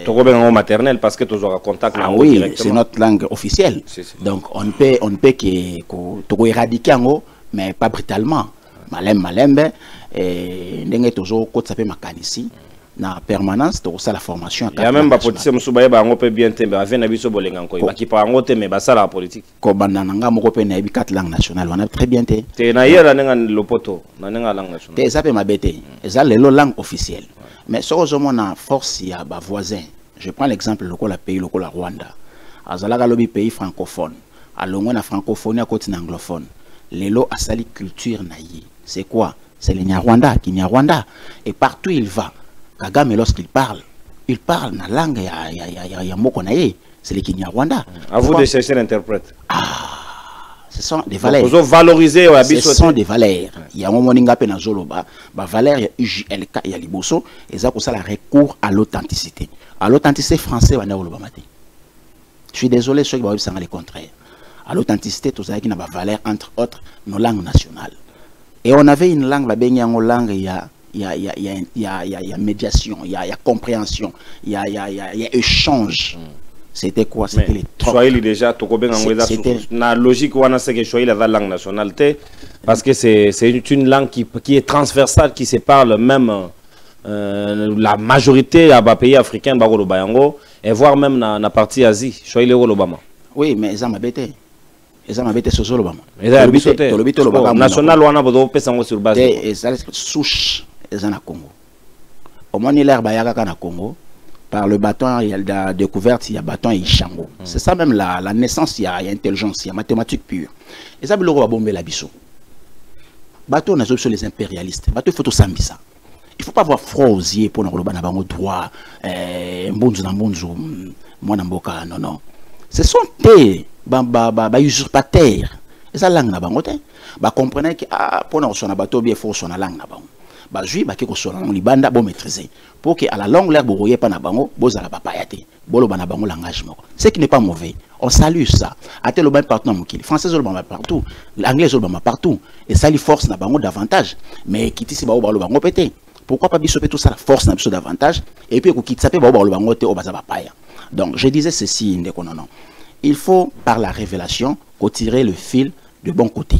Speaker 2: to maternelle parce que toujours en contact
Speaker 1: oui c'est notre langue officielle donc on ne peut que to éradiquer ngo mais pas brutalement malembe et ndenge toujours ko tsape makanisi na permanence to ça la formation
Speaker 2: ya même ba politique musuba ba ngo pe bien tembe avec na biso bolenga ko ba ki pa ngo te mais ba sala politique
Speaker 1: ko bandana nga moko pe na bi 4 langues nationales on a très bien te
Speaker 2: na yera nga lopoto na nga langue nationale
Speaker 1: te ça pe mabete eza lelo langue officielle mais so ozomona force ya ba voisin je prends l'exemple lokola pays lokola Rwanda azalaka lobi pays francophone alongo na francophonie à côté anglophone lelo asali culture na yi c'est quoi c'est le Nyarwanda qui Nyarwanda et partout il va Kagame lorsqu'il parle na langue ya moko na ye c'est le Kinyarwanda.
Speaker 2: À vous de chercher l'interprète.
Speaker 1: Ce sont des valeurs.
Speaker 2: Vous valoriser
Speaker 1: ce sont des valeurs. Il y a un moment pe na zoloba, ba valeur ya UJLK ya liboso, et ça pour ça la recours à l'authenticité. À l'authenticité français wana oloba mate. Je suis désolé ceux qui va dire le contraire. À l'authenticité tout ça qui na ba valeur entre autres nos langues nationales. Et on avait une langue la bengi en langue il y a médiation, il y a compréhension, il y a échange. C'était quoi? C'était les trocs.
Speaker 2: Swahili déjà, la logique où on a c'est que Swahili la langue nationale, parce que c'est une langue qui est transversale, qui se parle même la majorité à pays africains, et voire même dans la partie Asie, Swahili Obama.
Speaker 1: Oui, mais ça m'a bêté. Ça m'a bêté sur Obama.
Speaker 2: National, on a besoin sur base.
Speaker 1: Et ça souche. Na Congo. Au moins il a na Congo par le bâton il y a la découverte il y a bâton et Ishango. C'est ça même la naissance il y a intelligence il y a mathématiques pures. Et ça le roi bomber la biso. Bâton na sur les impérialistes. Bâton il faut tout sambisa. Il faut pas avoir froid aux yeux pour na loba na bango droit mbunzu na mbunzu mwana mboka non. Ce sont des usurpateurs. Et ça langue na bango te. Ba comprenez que pour na sona bateau bien faut sona langue na bango. Bah juif bah qui consola on libanda bon maîtriser pour que à la longue l'air bourroyer pas na bango bozala papayate bolo bana bango langage moko ce qui n'est pas mauvais on salue ça à tel ban partout mokili français zolba partout l'anglais zolba partout et ça lui force na bango davantage mais qui tisi ba balo bango pété pourquoi pas biso tout ça la force na biso davantage et puis ko kitsape ba balo bango te o baza papaya donc je disais ceci ndeko non il faut par la révélation tirer le fil de bon côté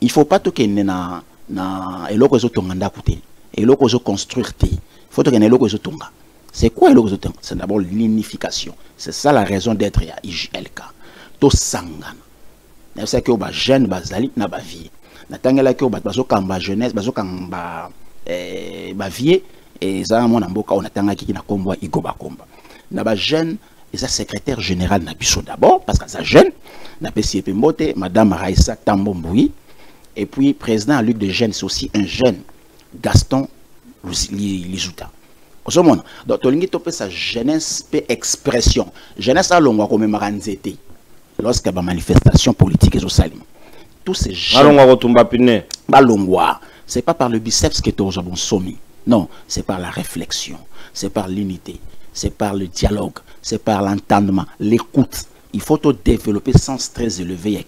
Speaker 1: il faut pas tout que na eloko ezotonga ndako te eloko ezoconstruire te faut que eloko ezotonga c'est quoi eloko ezotonga c'est d'abord l'unification c'est ça la raison d'être ya IJLK to sangana na ça que ba jeune bazali na ba vie na tangela que ba bazo kamba jeunesse bazo kamba ba vie et ça mona mboka on atanga ki na kombo Igo Bakomba na ba jeune et ça secrétaire général na biso d'abord parce que ça jeune na PCP Mbote madame Raissa Tambomboui et puis président Luc de Jeunes c'est aussi un jeune Gaston Lizuta. Donc, tu as sa jeunesse et expression. Jeunesse a l'ongwa comme maranzete. Lorsqu'il y a une manifestation politique et sociale. Tous ces jeunes. C'est pas par le biceps que tu as bon sommet. Non, c'est par la réflexion. C'est par l'unité. C'est par le dialogue. C'est par l'entendement. L'écoute. Il faut te développer sans stress élevé.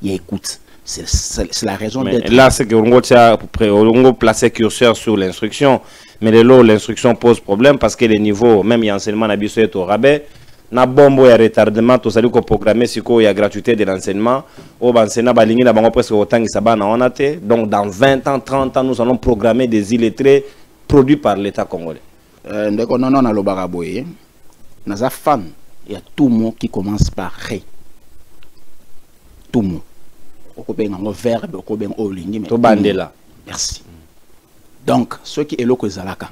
Speaker 1: Il y a écoute. C'est la raison d'être.
Speaker 2: Là, c'est qu'on a placé curseur sur l'instruction. Mais de là, l'instruction pose problème parce que les niveaux, même il y a enseignement est au rabais. Na bombo ya retardement, tout ça dit qu'on programme si il y a gratuité de l'enseignement. Au enseignant balingi na bango presque autant que ça va na onate. Donc dans 20 ans, 30 ans, nous allons programmer des illettrés produits par l'État congolais.
Speaker 1: Ndeko non na lobaraboye. Naza fan, il y a tout mot qui commence par ré. Tout mot. Verbe, merci. Donc, ceux qui est là, zalaka,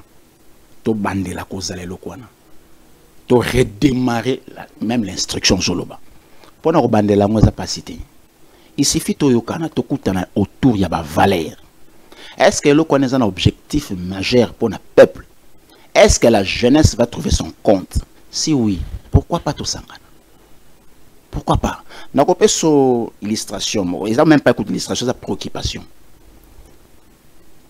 Speaker 1: to bandela ko zalelo kwana. To redémarrer même l'instruction zoloba. Pour nous bandela mo capacité. Il suffit to yokana to kutana autour ya ba valeur. Est-ce que le connaît un objectif majeur pour le peuple? Est-ce que la jeunesse va trouver son compte? Si oui, pourquoi pas tout sangana? Pourquoi pas? N'a pas sur illustration, ils n'ont même pas écouté l'illustration, c'est préoccupation.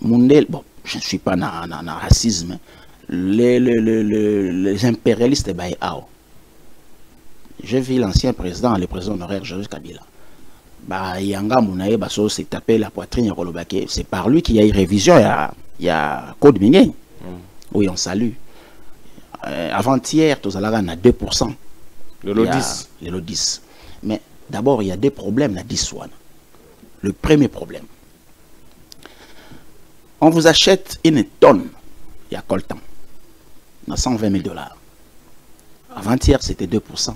Speaker 1: Mundel, bon, je ne suis pas dans le racisme. Les impérialistes de Baïao. J'ai vu l'ancien président, le président honoraire Joseph Kabila. Bah, Yanga Mounaye Basso s'est tapé la poitrine à Kolobake. C'est par lui qu'il y a eu révision. Il y a Code Minier. Oui, on salue. Avant-hier, tous à 2%. Le lot 10. Mais d'abord, il y a des problèmes à 10. Le premier problème. On vous achète une tonne, il y a coltan, dans 120 000 $. Avant-hier, c'était 2%.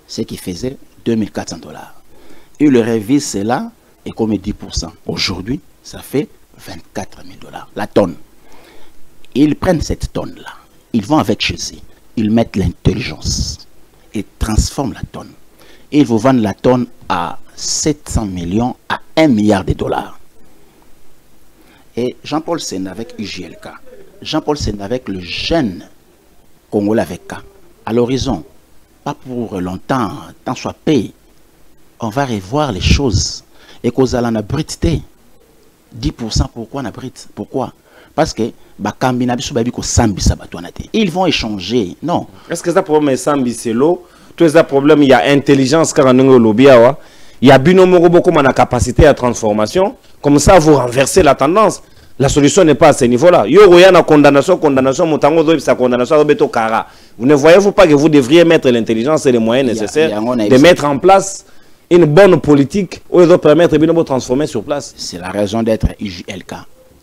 Speaker 1: Ce qui faisait 2400 $. Et le révise, c'est là, et comme 10%. Aujourd'hui, ça fait 24 000 $. La tonne. Ils prennent cette tonne-là. Ils vont avec chez eux. Ils mettent l'intelligence. Et transforment la tonne. Et ils vous vendent la tonne à 700 millions à 1 milliard de $. Et Jean-Paul Sène avec UJLK. Jean-Paul Sène avec le jeune Congolais avec K. À l'horizon, pas pour longtemps, tant soit payé. On va revoir les choses. Et qu'aux allons abriter. 10% pourquoi on abrite? Pourquoi? Parce que ils vont échanger. Non.
Speaker 2: Est-ce que ça problème Sambi c'est l'eau? Tout ça problème il y a intelligence car il y a binomoro beaucoup de capacité à transformation. Comme ça vous renversez la tendance. La solution n'est pas à ce niveau-là. Yo y a une condamnation motango sa condamnation au kara. Vous ne voyez-vous pas que vous devriez mettre l'intelligence et les moyens nécessaires de mettre en place une bonne politique où ils permettre de transformer sur place?
Speaker 1: C'est la raison d'être IJLK.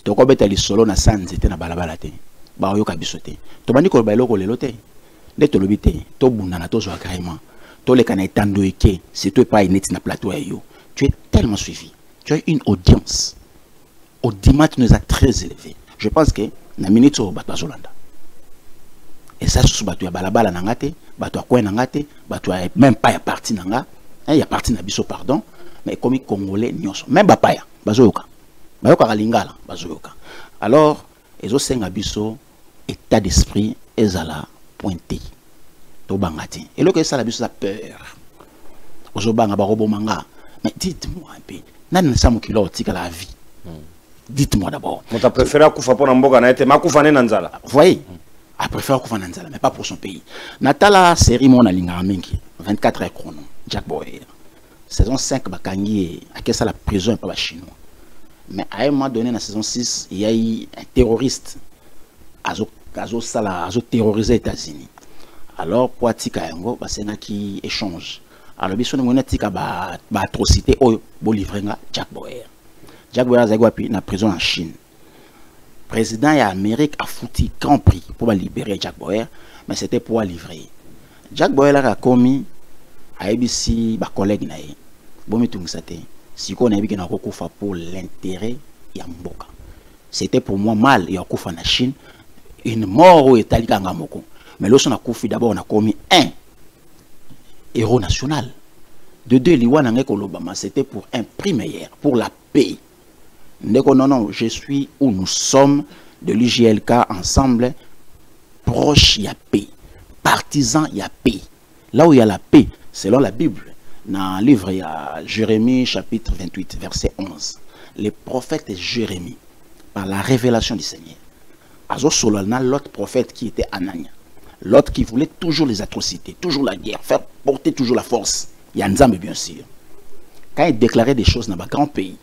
Speaker 1: To ko beta li solo na sanze te na balabala te ba yo kabisote to bandi ko ba loko lelo te de to lobite to bunda na to zo carrément to le kana etando eke c'est toi pas net na plateau yo tu es tellement suivi, tu as une audience audimat nous a très élevé. Je pense que na minute o bato azolanda et ça sous bato ya balabala na ngate bato akwe na ngate bato même pas ya parti na nga ya parti na biso pardon mais comme congolais nyonso même bapaya bazoyoka alors, ils ont un état d'esprit ezala pointé. Et là, ça a peur. Mais dites-moi un peu, nan samu kilo tika la vie. Dites-moi d'abord.
Speaker 2: On t'a préféré kufa pour Namboga na été makufa nanzala.
Speaker 1: Vous voyez, a préféré kufa nanzala, mais pas pour son pays. Natala série mon alinga mingi 24 heures chrono. Jack Boyer. Saison 5 bakangi a qu'est-ce la prison pas chinois. Mais à un moment donné, dans la saison 6, il y a eu un terroriste qui a terrorisé les États-Unis. Alors, pour Atika Yango, c'est un qui échange. Alors, il y a une atrocité pour livrer Jack Boyer. Jack Boyer a été dans la prison en Chine. Le président de l'Amérique a foutu grand prix pour libérer Jack Boyer, mais c'était pour livrer. Jack Boyer a commis aibisi ba collègue na ye bomi tungisa te siko na yebiki na kokufa pour l'intérêt ya mboka. C'était pour moi mal ya kokufa na Chine une mort etali kanga moko, mais lorsqu'on a koufi d'abord on a commis un héros national. De deux, l'Iwan Kolobama, c'était pour un prix meilleur, pour la paix. Non, je suis où nous sommes de l'IGLK ensemble, proche, il y a paix. Partisan, il y a paix. Là où il y a la paix, selon la Bible, dans le livre, il y a Jérémie chapitre 28, verset 11. Le prophète Jérémie, par la révélation du Seigneur, l'autre prophète qui était Anania, l'autre qui voulait toujours les atrocités, toujours la guerre, faire porter toujours la force. Il y a Nzambe bien sûr. Quand il déclarait des choses dans un grand pays,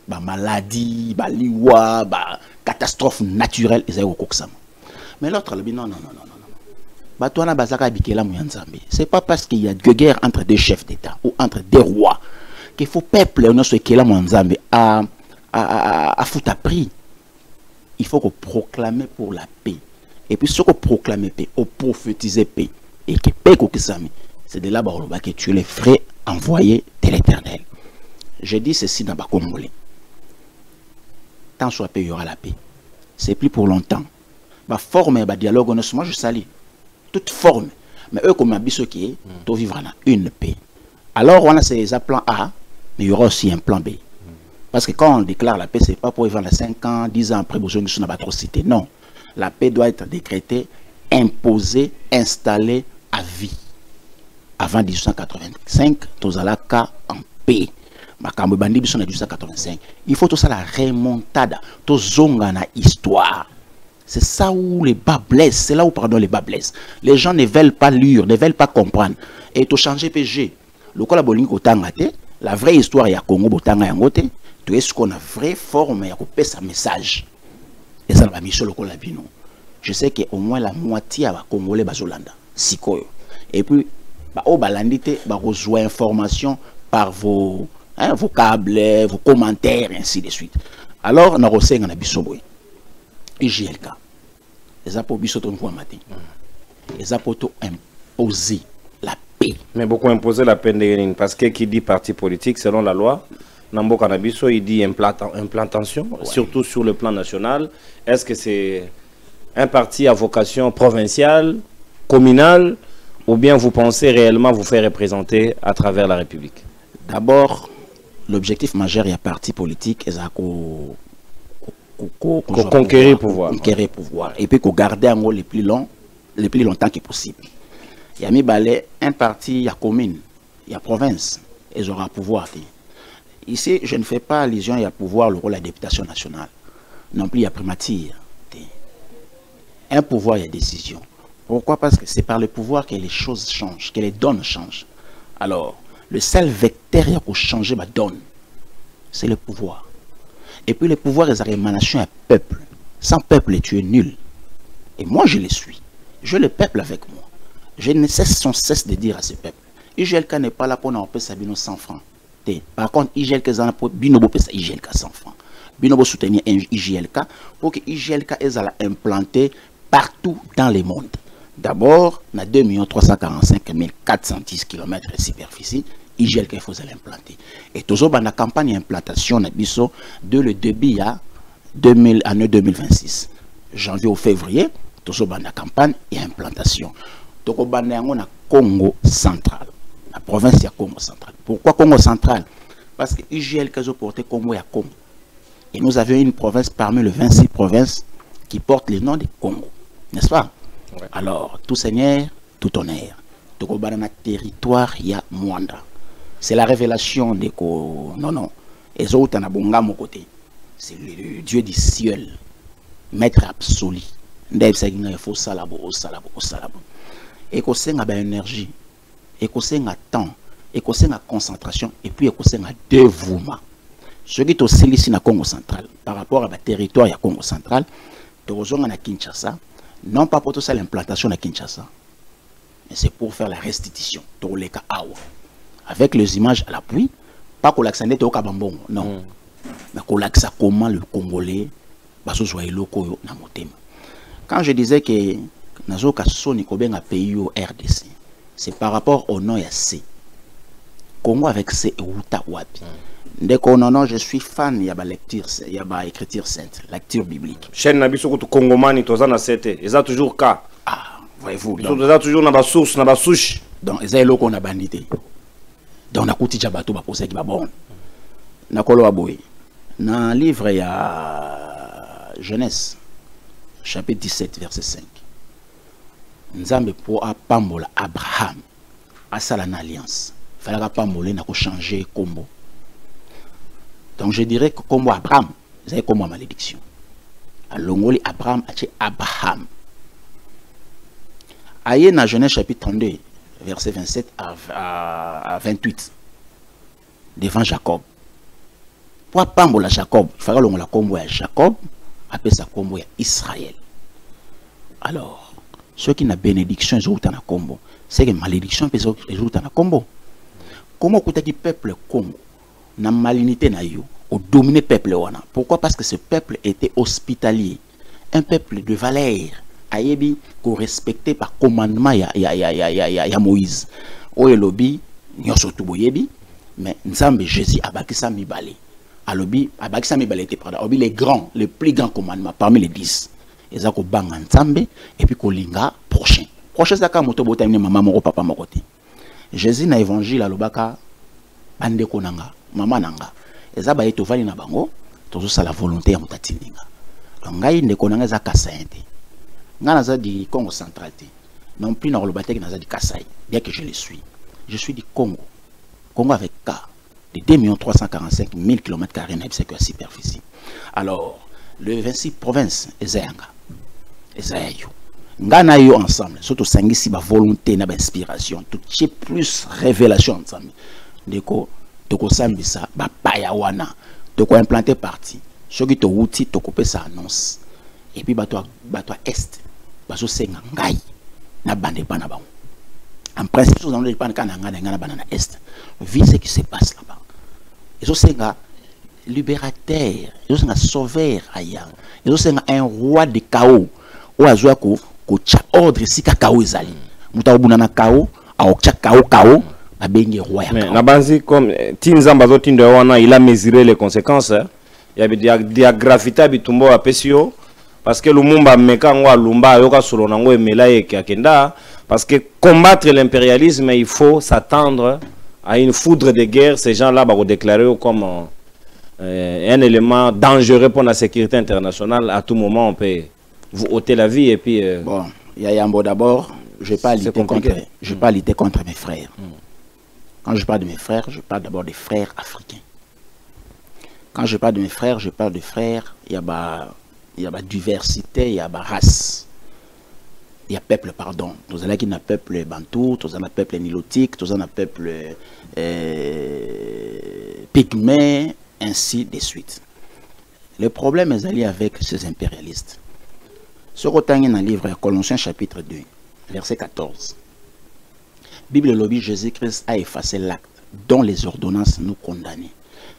Speaker 1: bah maladie, bah liwa, bah catastrophe naturelle, ils avaient au coxam. Mais l'autre, non. Bah toi na bazaka bikela mu Nzambe. C'est pas parce qu'il y a deux guerres entre deux chefs d'État ou entre deux rois qu'il faut peuple on se kela mu Nzambe à foutre à prix. Il faut qu'on proclame pour la paix. Et puis ce qu'on proclame paix, on prophétise paix et que paix kokisami. C'est de là que tu es les frais envoyés de l'Éternel. Je dis ceci dans Bakomolé. Tant soit paix, il y aura la paix. C'est plus pour longtemps. Ma forme et dialogue, moi je salue. Toute forme. Mais eux, comme ceux qui est, tu vivre dans une paix. Alors, on a ces plans A, mais il y aura aussi un plan B. Parce que quand on déclare la paix, ce n'est pas pour vivre dans 5 ans, 10 ans après, besoin de son atrocité. Non. La paix doit être décrétée, imposée, installée à vie. Avant 1885, Tozalaka en paix. Makambo bandi biso na 1885. Il faut tout ça la remontada, Tozonga na histoire. C'est ça où les bas blessent, c'est là où pardon les bas blessent. Les gens ne veulent pas lire, ne veulent pas comprendre. Et to changer PG. Le kola bolingi kotanga te, la vraie histoire ya Congo botanga yango te, tu es ce qu'on a vraie forme ya kopesa sa message. Et ça va mission le kola bino. Je sais que au moins la moitié va congolais bazolanda. Sikoyo. Et puis au balandité, reçoit information par vos câbles, vos commentaires, ainsi de suite. Alors, on a reçu un abisoboy. IGLK. Les apôtres sont matin. Les apôtres imposer la paix.
Speaker 2: Mais beaucoup imposer la paix de parce que qui dit parti politique, selon la loi, Nambo Canabiso, il dit implantation, ouais. Surtout sur le plan national. Est-ce que c'est un parti à vocation provinciale, communale, ou bien vous pensez réellement vous faire représenter à travers la République?
Speaker 1: D'abord, l'objectif majeur du parti politique est
Speaker 2: conquérir le pouvoir.
Speaker 1: Conquérir le pouvoir. Et puis qu'on garder en haut le plus longtemps que possible. Il y a mis balai un parti, il y a commune, il y a province, et ils auront pouvoir. Ici, je ne fais pas allusion, il y a pouvoir le rôle de la députation nationale. Non plus, il y a primature. Un pouvoir, il y a décision. Pourquoi? Parce que c'est par le pouvoir que les choses changent, que les donnes changent. Alors, le seul vecteur pour changer ma donne, c'est le pouvoir. Et puis le pouvoir est une émanation à peuple. Sans peuple, tu es nul. Et moi, je le suis. Je le peuple avec moi. Je ne cesse sans cesse de dire à ce peuple, IGLK n'est pas là pour nous payer 100 francs. Par contre, IGLK est là pour nous payer IGLK 100 francs. Nous devons soutenir IGLK pour que IGLK soit implanté partout dans le monde. D'abord, on a 2 345 410 km de superficie. IGLK faut l'implanter. Et toujours dans la campagne d'implantation de le début à 2026. Janvier au février, toujours dans la campagne et implantation. Toujours dans le Congo central. La province de Congo central. Pourquoi Congo central? Parce que IGLK a porté Congo et Congo. Et nous avions une province parmi les 26 provinces qui portent le nom de Congo. N'est-ce pas? Ouais. Alors, tout seigneur, tout honneur. Tout territoire, il y a Mwanda. C'est la révélation de ko. Non. Et autres en abonga mon côté. C'est le Dieu du ciel, maître absolu. Ndeb sagina il faut salabo. Et qu'on senga ba énergie, et qu'on senga temps, et qu'on senga concentration, et puis qu'on senga dévouement. Ce qui est aussi ici na Congo central, par rapport à la territoire ya Congo central, de rejoindre à Kinshasa, non pas pour tout ça l'implantation à Kinshasa, mais c'est pour faire la restitution. Avec les images à l'appui, pas qu'on l'accède au Kabambon, non. Mais qu'on l'accède comment le Congolais va se jouer locaux na motem. Quand je disais que Nazoka Soni Kobenga pays au RDC, c'est par rapport au nom C. Congo avec ses Outa Wapi. Dès qu'on non, je suis fan, il y a ba lecture, il y a ba écriture sainte, lecture biblique.
Speaker 2: Chaîne Nabiso Kutu Congomani, Tozana Sete, ils ont toujours cas.
Speaker 1: Ah, voyez-vous.
Speaker 2: Ils ont toujours na source, na souche.
Speaker 1: Donc, ils ont qu'on a bandité. Donc, on a coûté Jabato, pour ça qui va bon. Nakolo Aboy. Dans le livre, il y a Genèse, chapitre 17, verset 5. Nzambe pour apambola Abraham, à ça l'alliance. Il fallait apamboler, n'a changer combo. Donc je dirais que comme Abraham, vous avez comme malédiction. Alors Abraham a dit Abraham. Aïe dans Genèse chapitre 32, verset 27 à 28. Devant Jacob. Pour pambola Jacob, il fallait la combo à Jacob, après sa combo à Israël. Alors, ceux qui n'ont bénédiction, ils ont un combo. C'est que malédiction, ils ont un combo. Comment écouter le peuple Congo? Na malinité na yo au dominer peuple wana. Pourquoi? Parce que ce peuple était hospitalier, un peuple de valeur, ayebi ko respecté par commandement ya Moïse. Oye lobi nyoso tuboyebi, mais nzambe Jésus abakisa mibale. Alobi abakisa mibale était pardon. Obi les grands, les plus grands commandements parmi les 10. Ezako banga nzambe et puis ko linga prochain. Prochain zaka moto botamine maman moko papa moko te. Jésus na évangile alobaka ande konanga maman nanga eza ba eto vali na bango tozo sala volonté ya mutatininga donc ngai ndeko nanga za Kasai te nga naza di Congo central te non plus na lobate naza di Kasai bien que je le suis, je suis du Congo avec K de 2 345 000 km² na biseko ya superficie. Alors le 26 provinces ezayanga ezayo nga na yo ensemble surtout sangisi ba volonté na ba inspiration tout plus révélation ensemble ndeko toko sambisa ba paya wana toko implanter parti soki to wuti toko pesa annonce et puis bato est baso senga ngai na bande bana bango en principe nous allons dépendre kana ngana ngana bana na est vu ce qui se passe là-bas et so senga libérateur et so senga sauveur aya et so senga un roi de chaos o azwa ko cha ordre sika chaos ezali muta obuna na chaos au cha chaos mais
Speaker 2: la base comme Tinzamba Zotindo wana il a mesuré les conséquences. Il y a des gravité bitumbo a pesio parce que Lumumba meka ngwa lumba yoka solo nango emela ekakenda parce que combattre l'impérialisme il faut s'attendre à une foudre de guerre. Ces gens-là vont déclarer comme un élément dangereux pour la sécurité internationale. À tout moment on peut vous ôter la vie et puis
Speaker 1: bon, Yayambo d'abord, je vais pas lutter contre mes frères. Quand je parle de mes frères, je parle d'abord des frères africains. Quand je parle de mes frères, je parle de frères, il y a diversité, il y a race. Il y a peuple, pardon. Tous les qui n'a peuple bantou, tous les peuple nilotique, tous les peuple pygmée, ainsi de suite. Le problème est allé avec ces impérialistes. Ce qu'on dans le livre Colossiens chapitre 2, verset 14. Bible lobby, Jésus-Christ a effacé l'acte dont les ordonnances nous condamnaient.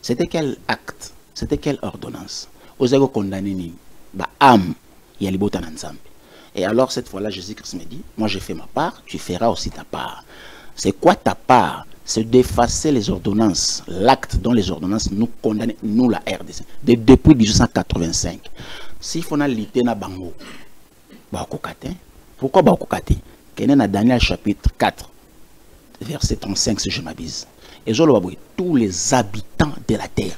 Speaker 1: C'était quel acte? C'était quelle ordonnance? Aux égaux condamnés ni ba âme y a les botan ensemble. Et alors cette fois-là, Jésus-Christ me dit, moi j'ai fait ma part, tu feras aussi ta part. C'est quoi ta part? C'est d'effacer les ordonnances, l'acte dont les ordonnances nous condamnaient, nous la RDC, depuis 1885. S'il faut lutter na bango, ba kokate. Pourquoi ba kokate? Kenen na Daniel chapitre 4. Verset 35 si je m'abuse. Et tous les habitants de la terre,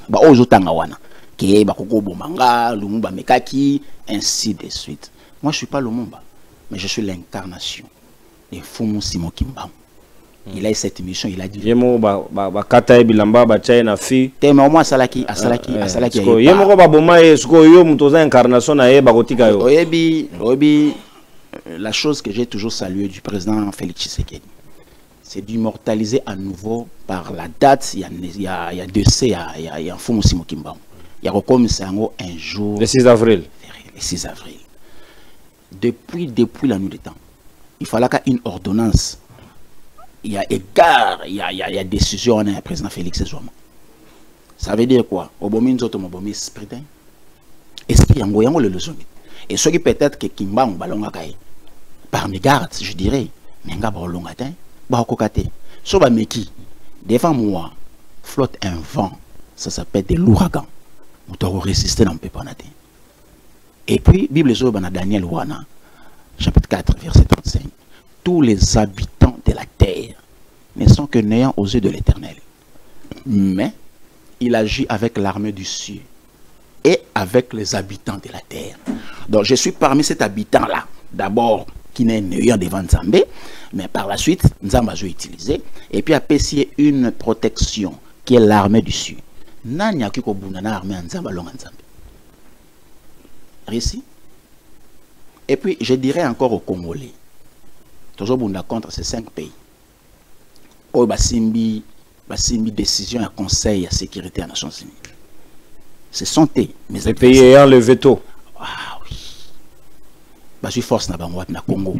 Speaker 1: ainsi de suite. Moi je suis pas Lumumba, mais je suis l'incarnation de Fumu Simon Kimba. Il a eu cette mission, il a dit.
Speaker 2: Yemo ba kata bilamba ba china fi.
Speaker 1: Tema moi asalaki.
Speaker 2: Yemo ba boma esko yo mutoza incarnation na ye ba kotika yo.
Speaker 1: Oyebi la chose que j'ai toujours salué du président Félix Tshisekedi, c'est d'immortaliser à nouveau par la date, il y a 2 C, il y a un Fumu Simon Kimba. Il y a comme ça un jour.
Speaker 2: Le 6 avril.
Speaker 1: Le 6 avril. Depuis la nuit des temps, il fallait qu'une ordonnance. Il y a égard, il y a décision du président Félix Tshisekedi. Ça veut dire quoi? Obomi nzoto mobomi esprit. Esprit yango le leçon. Et ce qui peut-être que Kimba on balonga kai. Par mégarde, je dirais, menga balonga tin, ba kokate. So ba meki, Devant moi, flotte un vent, ça s'appelle de l'ouragan. Nous devons résister dans le peuple. Et puis, Bible est Daniel Wana, chapitre 4, verset 35. Tous les habitants de la terre ne sont que néants aux yeux de l'Éternel. Mais il agit avec l'armée du ciel et avec les habitants de la terre. Donc je suis parmi cet habitant-là, d'abord qui n'est néant devant Nzambé, mais par la suite, Nzamba a utilisé, et puis a payé une protection qui est l'armée du ciel. Nani a kiko bunana armée Nzamba longa Nzambé. Récit. Et puis je dirais encore aux Congolais, toujours bunda contre ces 5 pays. Oh basimbi décision à Conseil à sécurité des Nations Unies. Ce sont
Speaker 2: les pays ayant le veto.
Speaker 1: Ah oui. Je suis force na bangwat na Congo.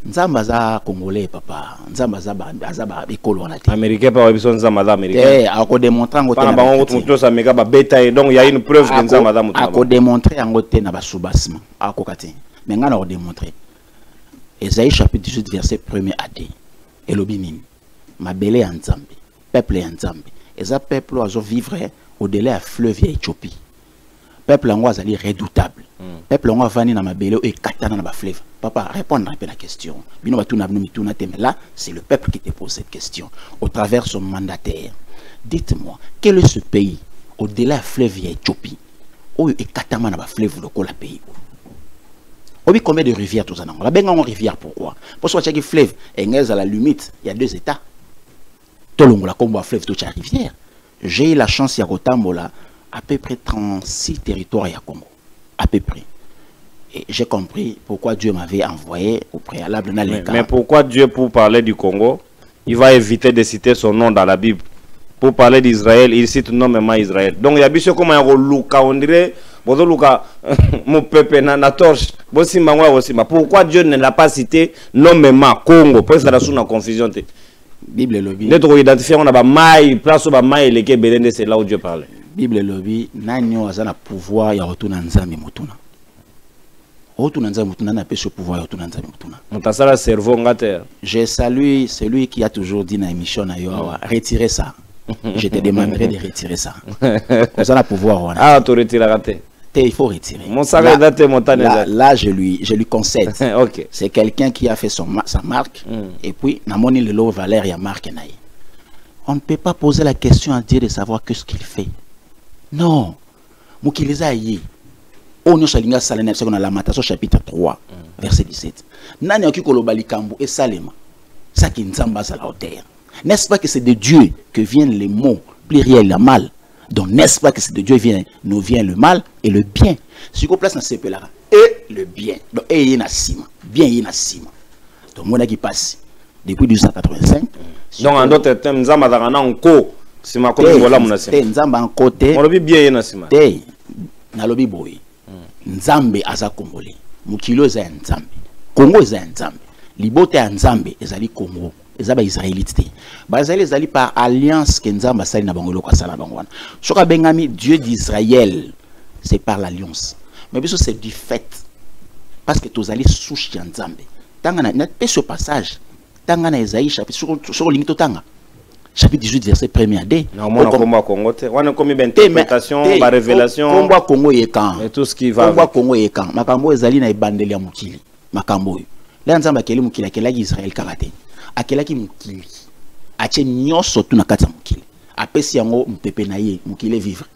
Speaker 1: Nzamba za Congolais papa. Nzamba za ba école on a été.
Speaker 2: Américain par besoin Nzamba za américain.
Speaker 1: Eh, à ko démontrer ngote.
Speaker 2: Pas bango muto sa mega ba beta donc il y a une preuve que Nzamba za muto.
Speaker 1: À ko démontrer ngote na ba soubassement. À ko kati. Mais ngana ko démontrer. Ésaïe chapitre 18 verset 1er à 2. Elobinini. Mabele en Nzambe. Peuple en Nzambe. Et ça peuple oiseau vivre au-delà à fleuve et Éthiopie. Peuple en oiseau redoutable. Peuple en oiseau vani na mabele et katana na ba fleuve. Papa, répondre à la question. Bino ba tuna bino mituna te, mais là, c'est le peuple qui te pose cette question. Au travers son mandataire. Dites-moi, quel est ce pays au-delà à fleuve et Éthiopie? Où et katana na ba fleuve le la pays. Obi combien de rivières tous en ont? La benga en rivière pourquoi? Parce que chaque fleuve est à la limite, il y a 2 états. Tolongola kombo fleuve toute la rivière. J'ai eu la chance ya kotambola à peu près 36 territoires à Congo. À peu près. Et j'ai compris pourquoi Dieu m'avait envoyé au préalable dans les cas.
Speaker 2: Mais pourquoi Dieu, pour parler du Congo, il va éviter de citer son nom dans la Bible? Pour parler d'Israël, il cite nommément Israël. Donc il y a bien sûr comment il y a Luka, on dirait, Luka, mon peuple na torche. Pourquoi Dieu ne l'a pas cité nommément Congo? Pour ça, il y a une confusion.
Speaker 1: Bible lobby.
Speaker 2: Notre identifié, on a ba maille, place au ba maille, les Kébélènes, c'est là où Dieu parlait.
Speaker 1: Bible lobby, nanyo azana pouvoir ya retourner nzambe mutuna. Retourner nzambe mutuna na pêche pouvoir ya retourner nzambe mutuna.
Speaker 2: Montasala cerveau ngater.
Speaker 1: Je salue celui qui a toujours dit dans l'émission na yo retirer ça. Je te demanderai de retirer ça. Vous avez pouvoir.
Speaker 2: Ah, tu retireras raté.
Speaker 1: Il faut retirer. Là, je lui concède.
Speaker 2: Okay.
Speaker 1: C'est quelqu'un qui a fait sa marque. Et puis, Namoni Lelo Valère, il y a marque. On ne peut pas poser la question à Dieu de savoir que ce qu'il fait. Non. Moukiliza yi. On salinga salene c'est qu'on a Lamentation chapitre 3 verset 17. Nani okikolo balikambu et salema. Ça qui nzamba à la hauteur. N'est-ce pas que c'est de Dieu que viennent les mots pluriels, le mal? Donc n'est-ce pas que c'est de Dieu nous vient le mal et le bien? Si on place dans ce là et le bien. Donc et il y a sima, bien il y a sima. Donc mon qui passe depuis 1885.
Speaker 2: Donc en d'autres termes, nzamba dans un co, c'est ma commune voilà mon asima.
Speaker 1: Nzamba en côté.
Speaker 2: On le bien il y a sima.
Speaker 1: Té na lobi boy. Nzambe aza Congolais. Mukilo za nzambe. Congo za nzambe. Libote ya nzambe ezali Congo. Les Israélites. Les Israélites par alliance que Nzamba sali na bangolo kwa sala bangwana. Soka bengami Dieu d'Israël, c'est par l'alliance. Mais bien sûr c'est du fait parce que tous allez souche Nzambe. Tanga na pe ce passage. Tanga na Isaïe chapitre sur limite tanga. Chapitre 18 verset 1er à 2.
Speaker 2: Non, on combat Congo. On a commis d'interprétation, la révélation.
Speaker 1: Combat Congo yekan.
Speaker 2: Et tout ce qui va.
Speaker 1: Combat Congo yekan. Makambo ezali na ebandeli ya mukili. Makambo. Là Nzamba keli mukili akelaki Israël karaté. Akelaki mukili ache nyonso tu na kati ya mukili apesi yango mpepe na ye mukili vivre.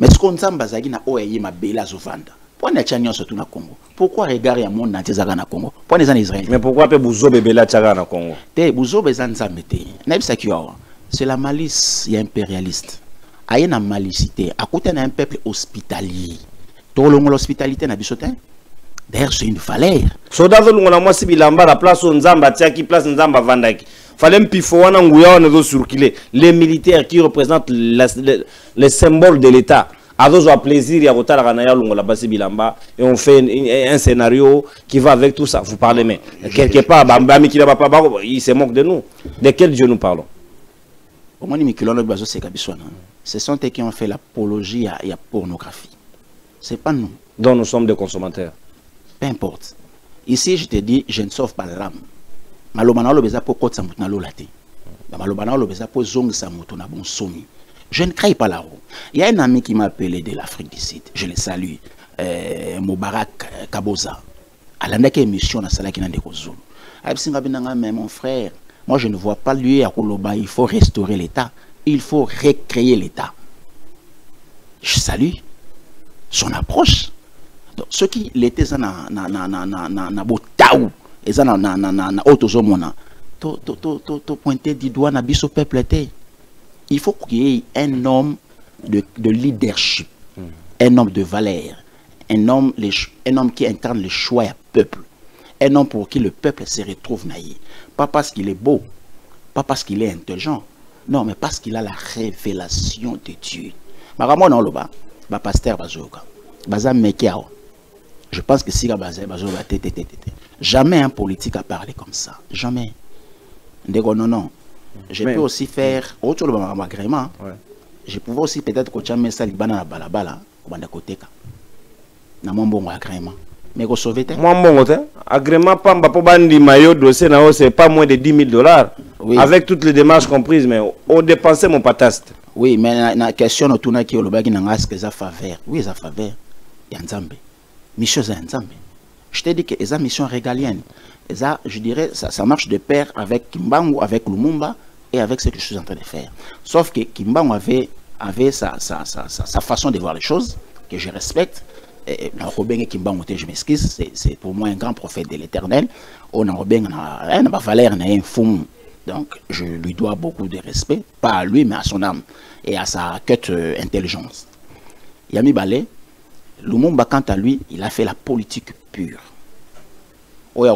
Speaker 1: Mais ce qu'on Nzamba zaki na oye mabele azovanda pona ache nyonso tu na Congo. Pourquoi regard ya monde entier zaka na Congo? Pona za na Israël.
Speaker 2: Mais pourquoi pe buzo bebela tchaka na Congo?
Speaker 1: Te buzo beza Nzambe te. Na bisa kiwa. C'est la malice ya impérialiste. Aye na malicité, akoute na un peuple hospitalier. Tolongo l'hospitalité na bisotin. D'ailleurs, c'est une valeur.
Speaker 2: Soda volungola moi si bilamba la place où Nzamba tiaki place Nzamba vandaki. Fallait mpifo wana nguya wana zo circuler. Les militaires qui représentent les symboles de l'État. Adozo a plaisir ya kotala kanaya lungola basi bilamba et on fait un scénario qui va avec tout ça. Vous parlez mais quelque part bamba mikila papa il se moque de nous. De quel Dieu nous parlons?
Speaker 1: Au moins mikilolo bazo c'est kabiswana. Ce sont eux qui ont fait l'apologie à la pornographie. C'est pas nous.
Speaker 2: Donc nous sommes des consommateurs.
Speaker 1: Peu importe. Ici, je te dis, je ne sauve pas l'âme. malobana lo beza po kotsa mutu na lolate. Malobana lo beza po zong sa mutu na bon somi. Je ne crains pas la roue. Il y a un ami qui m'a appelé de l'Afrique du Sud. Je le salue. Moubarak Kaboza. À la émission na sala qui n'a mais mon frère, moi je ne vois pas lui à Koloba, il faut restaurer l'État. Il faut recréer l'État. Je salue son approche. Donc, ceux qui l'étaient na botaou et ça na autozomona to pointer du doigt na biso peuple était. Il faut qu'il y ait un homme de leadership, un homme de valeur, un homme qui incarne le choix à peuple, un homme pour qui le peuple se retrouve naïf. Pas parce qu'il est beau, pas parce qu'il est intelligent, non, mais parce qu'il a la révélation de Dieu. Pasteur Bazoka, je pense que si la jamais un politique a parlé comme ça, jamais. Non. Je peux aussi faire autre chose agrément. Je pouvais aussi peut-être coacher mes salles banana balabala banda koteka. Na mon bon agrément. Mais go sauver te. Moi bon
Speaker 2: agrément pamba po bandi maillot dossier na c'est pas moins de $10,000. Oui. Avec toutes les démarches comprises mais on dépensait mon pataste.
Speaker 1: Oui, mais la question autour qui olobaki na ngaske za faveur. Oui, za faveur. Ya Nzambe. Mission za Nzambe. Je t'ai dit que les missions régaliennes. Et ça, je dirais, ça marche de pair avec Kimbangu, avec Lumumba et avec ce que je suis en train de faire. Sauf que Kimbangu avait sa façon de voir les choses, que je respecte. Je m'excuse, c'est pour moi un grand prophète de l'éternel. On a valeur, un fou. Donc, je lui dois beaucoup de respect, pas à lui, mais à son âme et à sa quête intelligence. Yami Balé, Lumumba, quant à lui, il a fait la politique pure. Mais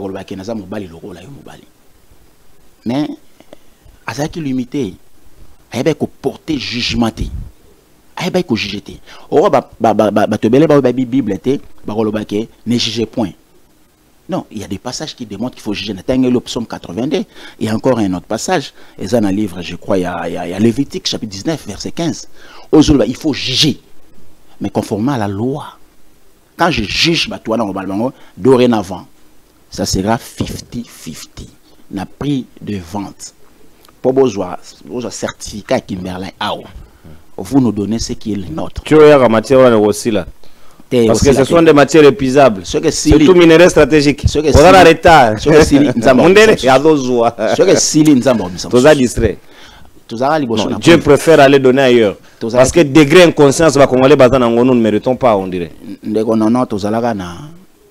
Speaker 1: à qui limité il y a porter jugement il y a juger Bible ne jugez point. Non, il y a des passages qui démontrent qu'il faut juger. Le psaume 82, il y a encore un autre passage et dans un livre, je crois, il y a Lévitique chapitre 19 verset 15. Il faut juger mais conformément à la loi. Quand je juge dorénavant ça sera 50-50. Na prix de vente. Pour besoin certificat qui Merlin vous nous donnez ce qui est le nôtre.
Speaker 2: Tu as la matière aussi là. Parce que ce sont des matières épuisables. C'est tout minerai stratégique. On a l'arrêté. Dieu préfère aller donner ailleurs. Parce que degré inconscience va congolais bazana nous ne méritons pas on dirait.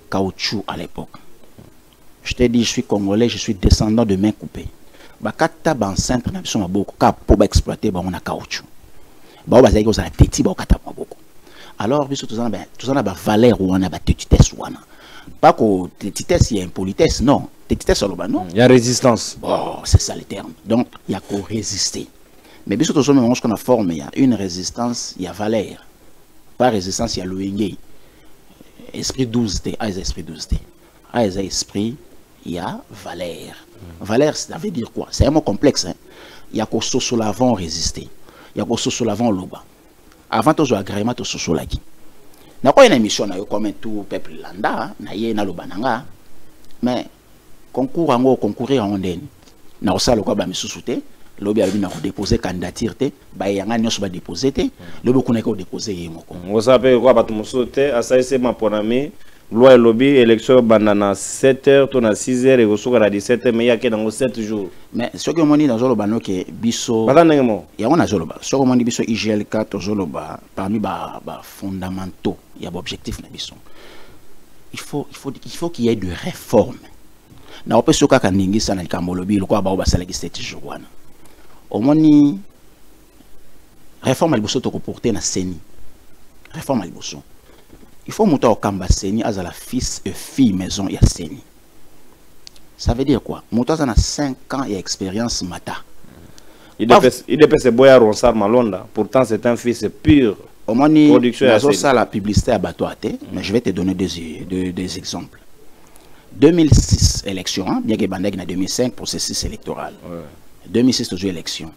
Speaker 1: Caoutchouc à l'époque. Je t'ai dit, je suis congolais, je suis descendant de main coupée. Bakata enceinte na biso maboko ka pour exploiter ba on a caoutchouc. Ba ba zaiko za teti ba kata maboko. Alors biso tous on a ba valeur ou on a ba tetitesse wana. Pas que tetitesse il y a impolitesse non, tetitesse solo non.
Speaker 2: Il y a résistance.
Speaker 1: Oh, c'est ça le terme. Donc il y a qu'à résister. Mais biso tous on qu'on a formé, il y a une résistance, il y a valeur. Pas résistance, il y a loingé. Esprit 12T, esprit 12T. Esprit, il y a valeur. Valeur, ça veut dire quoi? C'est un mot complexe. Hein? Il y a qu'au sosolavant résister. Il y a qu'au sosolavant loba. Avant tout, agrément, tout sosolaki. N'a pas une émission comme tout peuple landa, na ye na lobananga. Mais concours en concourir en ondine. Na osala quoi ba misusute. Lobi a bina déposer candidature te, ba yanga nyos ba déposer te. Lobi kuna ko déposer yemoko.
Speaker 2: On s'appelle quoi ba tumusote, asa c'est ma ponami. Loi et lobby, élection banana 7h, ton à 6h et au soir à 17h, mais il y a que dans 7 jours.
Speaker 1: Mais ce que on dit dans Zoloba, que Bisso. Il y a un Zoloba. Ce que on dit Bisso IGL4 Zoloba, parmi les fondamentaux, il y a un objectif dans Bisso. Il faut qu'il y ait de réformes. Na ope soka kaningi sana likamolobi lokwa ba obasala ki 7 jours. Au moins réforme à Bisso to porter na seni. Réforme à Bisso. Il faut monter au Kamba Seni à la fils et fille maison ya Seni. Ça veut dire quoi? Monter à 5 ans et expérience mata.
Speaker 2: Il dépêche ses boyards Ronsar Malonda. Pourtant c'est un fils pur.
Speaker 1: Au moins ça la publicité à bateau mais je vais te donner des exemples. 2006 élection, hein? Bien que Bandeg en 2005 processus électoral. Ouais. 2006 toujours élection.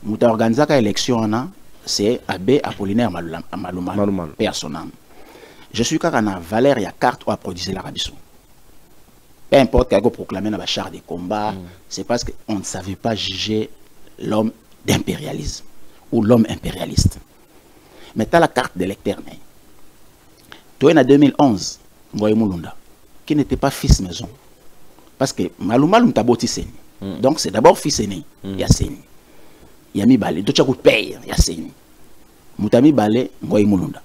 Speaker 1: Monter organiser l'élection c'est Abbé Apollinaire Maluma. Personnel. Je suis car en valeur, il y a carte ou à produire l'Arabie. peu importe qu'on proclamait dans la char de combat, c'est parce qu'on ne savait pas juger l'homme d'impérialisme ou l'homme impérialiste. Mais tu as la carte d'électeur. Toi, en 2011, Ngoye Mulunda, qui n'était pas fils maison. Parce que Malum Taboti Seni. Donc c'est d'abord fils aîné, il y a Seni. Il y a mis balé, tout le paye, il y a Seni. Moutami balé, Ngoye Mulunda.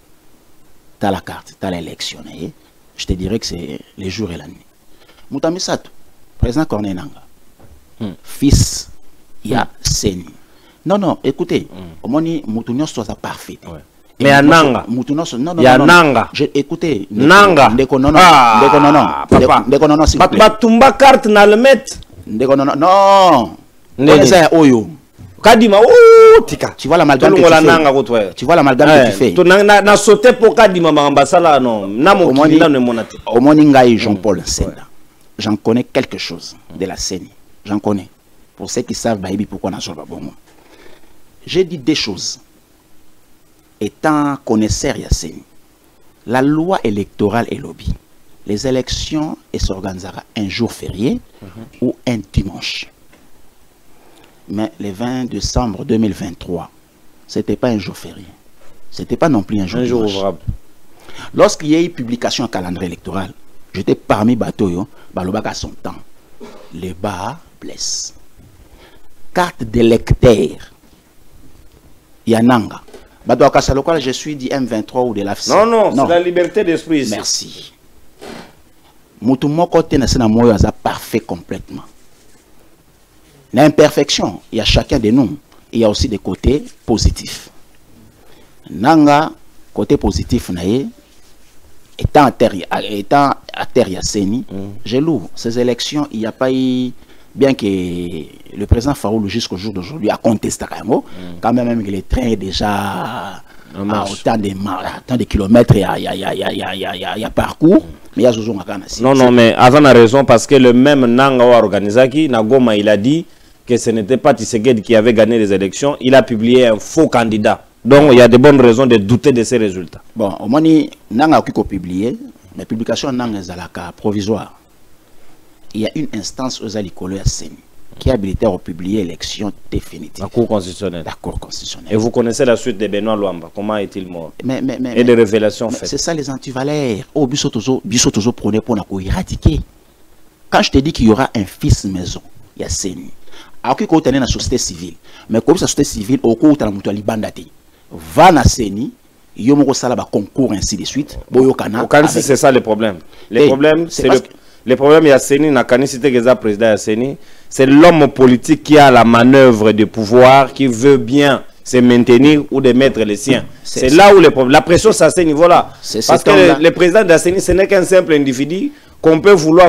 Speaker 1: Tu as la carte, tu as l'élection. Je te dirais que c'est les jours et la nuit. Moutami Sato, président Corneille Nanga, fils, il y a Seni. Non, non, écoutez, au moins, Moutounios soit parfait.
Speaker 2: Mais à Nanga,
Speaker 1: non,
Speaker 2: il y a Nanga.
Speaker 1: Écoutez,
Speaker 2: Nanga.
Speaker 1: Ndeko non,
Speaker 2: papa.
Speaker 1: Ndeko non, s'il vous plaît.
Speaker 2: Batumba carte na le met.
Speaker 1: Ndeko non, non. Oyo.
Speaker 2: Kadima, tika.
Speaker 1: Tu vois l'amalgame que tu fais. Tu vois l'amalgame que tu fais.
Speaker 2: Na sauté pour Kadima Mambasala, non. Na mon kila ne monate.
Speaker 1: Au Moningaï Jean-Paul Senda. J'en connais quelque chose de la scène. J'en connais. Pour ceux qui savent, Baïbi, pourquoi on a joué bon. J'ai dit des choses. Étant connaisseur Yasseni, la loi électorale est lobby. Les élections s'organisera un jour férié ou un dimanche. Mais le 20 décembre 2023, ce n'était pas un jour férié. Ce n'était pas non plus un jour ouvrable. Lorsqu'il y a eu publication en calendrier électoral, j'étais parmi Batoyo, Balobaka à son temps. Les bas blessent. Carte d'électeur. Yananga. Je suis dit M23 ou de l'AFC.
Speaker 2: Non, non, c'est la liberté d'esprit.
Speaker 1: Merci. Moutoumou côté na moyo aza parfait complètement. L'imperfection, il y a chacun de nous. Il y a aussi des côtés positifs. Nanga, côté positif, étant à terre Yasseni, j'ai lourd. Ces élections, il n'y a pas eu. Bien que le président Faroulou jusqu'au jour d'aujourd'hui a contesté quand même que le train est déjà à autant de kilomètres, il y a parcours, mais il y a Zouzou Makanasi.
Speaker 2: Non, non, mais Azan a raison parce que le même Nanga Organizaki, Nagoma, il a dit que ce n'était pas Tshisekedi qui avait gagné les élections, il a publié un faux candidat. Donc il y a de bonnes raisons de douter de ces résultats.
Speaker 1: Bon, au moins, Nanga a publié, mais publication Nanga est provisoire. Il y a une instance aux Alikolo Yasseni qui a habilité à publier l'élection définitive.
Speaker 2: La Cour constitutionnelle.
Speaker 1: La Cour constitutionnelle.
Speaker 2: Et vous connaissez la suite de Benoît Luamba. Comment est-il mort?
Speaker 1: Et
Speaker 2: des révélations faites.
Speaker 1: C'est ça les antivalaires. Oh, Bissotozo prenait pour nous éradiquer. Quand je te dis qu'il y aura un fils maison, Yasseni, alors qu'il y a une société civile, mais comme la société civile, au cours de la mutuelle Libandati, va na Seni, il y a un concours ainsi de suite.
Speaker 2: C'est ça le problème. Le problème, c'est le problème, Yasseni, c'est l'homme politique qui a la manœuvre de pouvoir, qui veut bien se maintenir ou de mettre les siens. C'est là où le problème. La pression, c'est à ce niveau-là. Parce que le président d'Asseni, ce n'est qu'un simple individu qu'on peut vouloir.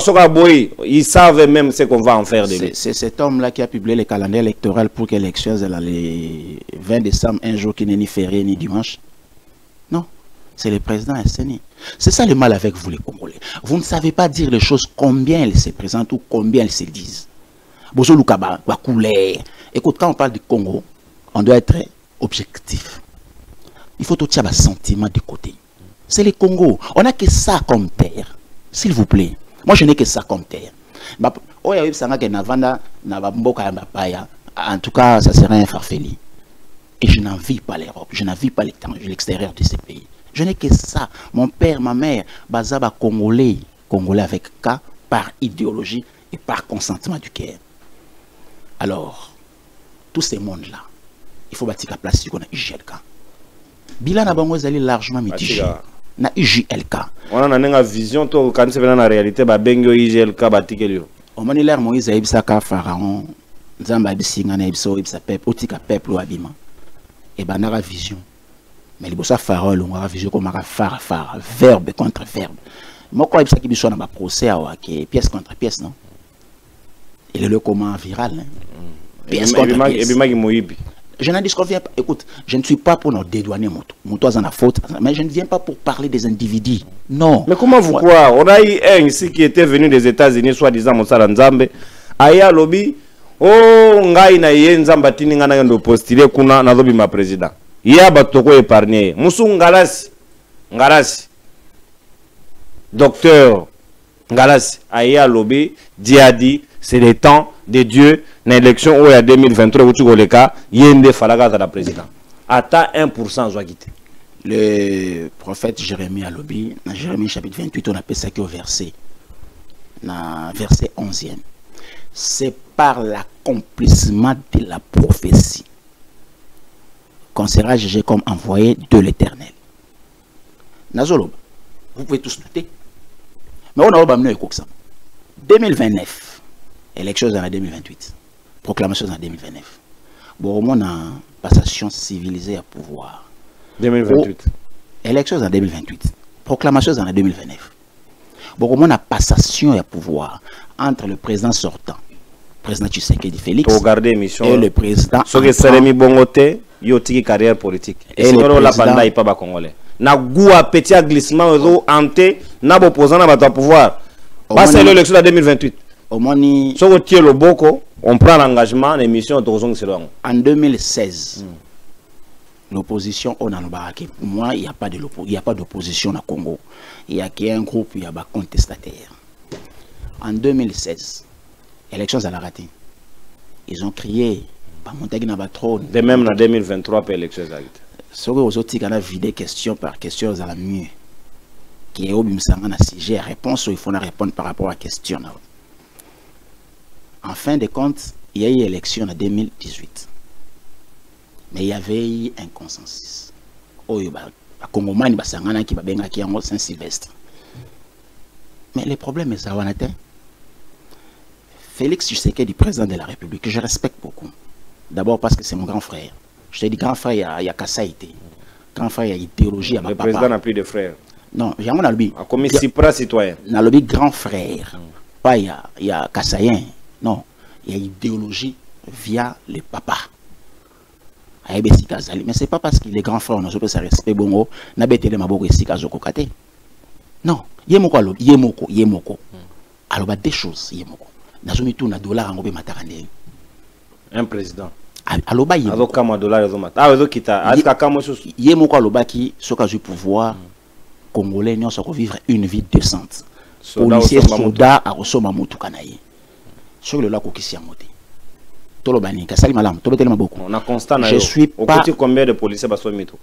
Speaker 2: Ils savent même ce qu'on va en faire de lui.
Speaker 1: C'est cet homme-là qui a publié le calendrier électoral pour que l'élection soit le 20 décembre, un jour qui n'est ni férié ni dimanche. Non. C'est le président Yasseni. C'est ça le mal avec vous les Congolais. Vous ne savez pas dire les choses combien elles se présentent ou combien elles se disent. Écoute, quand on parle du Congo, on doit être objectif. Il faut tout un sentiment de côté. C'est le Congo. On n'a que ça comme terre. S'il vous plaît. Moi, je n'ai que ça comme terre. En tout cas, ça serait un farfeli. Et je n'envie pas l'Europe. Je n'envie pas l'extérieur de ces pays. Je n'ai que ça. Mon père, ma mère, Bazaba Congolais. Congolais avec K, par idéologie et par consentement du cœur. Alors, tous ces mondes-là, il faut bâtir la place qu'on a IGLK. Bilan Nabango est largement mitigé. Na IGLK.
Speaker 2: On a une vision, quand c'est dans la réalité, Bengo IGLK Batikelio.
Speaker 1: On m'a dit l'air Moïse Aïbsaka Pharaon, Zamba Bissinga Naïbso, Ibsa Pep, Otika Pep, Loabima. Et ben, on a vision. Mais les bossa Pharaon, on a vision comme un phare, verbe contre verbe. Moi, quand il y a un procès, pièce contre pièce, non? Et le comment viral. Pièce contre pièce. Je n'en disconviens pas. Écoute, je ne suis pas pour nous dédouaner mon toit en a faute, mais je ne viens pas pour parler des individus. Non.
Speaker 2: Mais comment vous croyez? On a eu un ici qui était venu des États-Unis, soi-disant Moussala Nzambe. Aya lobby. Oh, ngai na yenzamba tininga na yondo postile kuna na lobby ma président. Ya batoko épargné. Moussou Ngalasi. Docteur Ngalas, Aya Lobby, Diadi, c'est le temps de Dieu, dans l'élection où il y a 2023, où tu vois le cas, Yende Falaga à la présidente. Ata 1% Zouagite.
Speaker 1: Le prophète Jérémie à Lobby, dans Jérémie chapitre 28, on appelle ça qui est au verset. Dans verset 11e. C'est par l'accomplissement de la prophétie qu'on sera jugé comme envoyé de l'Éternel. Nazolob, vous pouvez tous douter. Mais on a obamné comme ça. 2029, élection en 2028, proclamation en 2029. Bon, on a passation civilisée à pouvoir.
Speaker 2: 2028.
Speaker 1: Élection en 2028, proclamation en 2029. Bon, on a passation à pouvoir entre le président sortant, le président Tshisekedi Félix, et le président.
Speaker 2: Ce que c'est mis bongoté, yoti carrière politique. Et c'est là la banda ipa ba congolais. Na goua petit glissement ante na opposant na ba pouvoir. Passer l'élection en 2028.
Speaker 1: Au moni.
Speaker 2: So que le boko, on prend l'engagement l'émission
Speaker 1: en 2016. L'opposition on a le baraki. Pour moi, il n'y a pas d'opposition au Congo. Il y a qu'un groupe, il y a des contestataires. En 2016, élections à la raté. Ils ont crié, pas monter dans la trône.
Speaker 2: De même en 2023, pour l'élection à la raté.
Speaker 1: Ce que vous avez dit, on a vidé question par question à la mieux. Qui est au bimsanga na sujet réponse, il faut répondre par rapport à la question. En fin de compte, il y a eu élection en 2018. Mais il y avait eu un consensus. À Congomani, Basangana qui va bien qui en Saint-Sylvestre. Mais le problème est ça, Félix Tshisekedi, président de la République, que je respecte beaucoup. D'abord parce que c'est mon grand frère. Je te dis, grand frère, il y a Kassaïté. Grand frère, il y a idéologie à ma papa.
Speaker 2: Le président n'a plus de frères.
Speaker 1: Non, j'ai un lobby.
Speaker 2: Comme Cypra citoyen.
Speaker 1: Dans le lobby grand frère. Pas il y a Kassaïen. Non, il y a idéologie via les papas. Mais c'est pas parce qu'il est grand frère, on a ce respect bongo, n'a pas été de maboko ici à Zokokate. Non, yemoko alo, yemoko. Alors bah des choses, yemoko. Nazomi tout na dollar en gobe matarande.
Speaker 2: Un président.
Speaker 1: Alors bah yemoko.
Speaker 2: Azo kama dollar azo mat. Ah azo kita. Aska kama chose.
Speaker 1: Yemoko alo ba ki soka du pouvoir congolais n'y ont vivre une vie décente. Policier soldat a resoma mutu kanaye. Sur le lac okisi amote.
Speaker 2: On a constat.
Speaker 1: Je suis pas.
Speaker 2: Combien de policiers baso mito?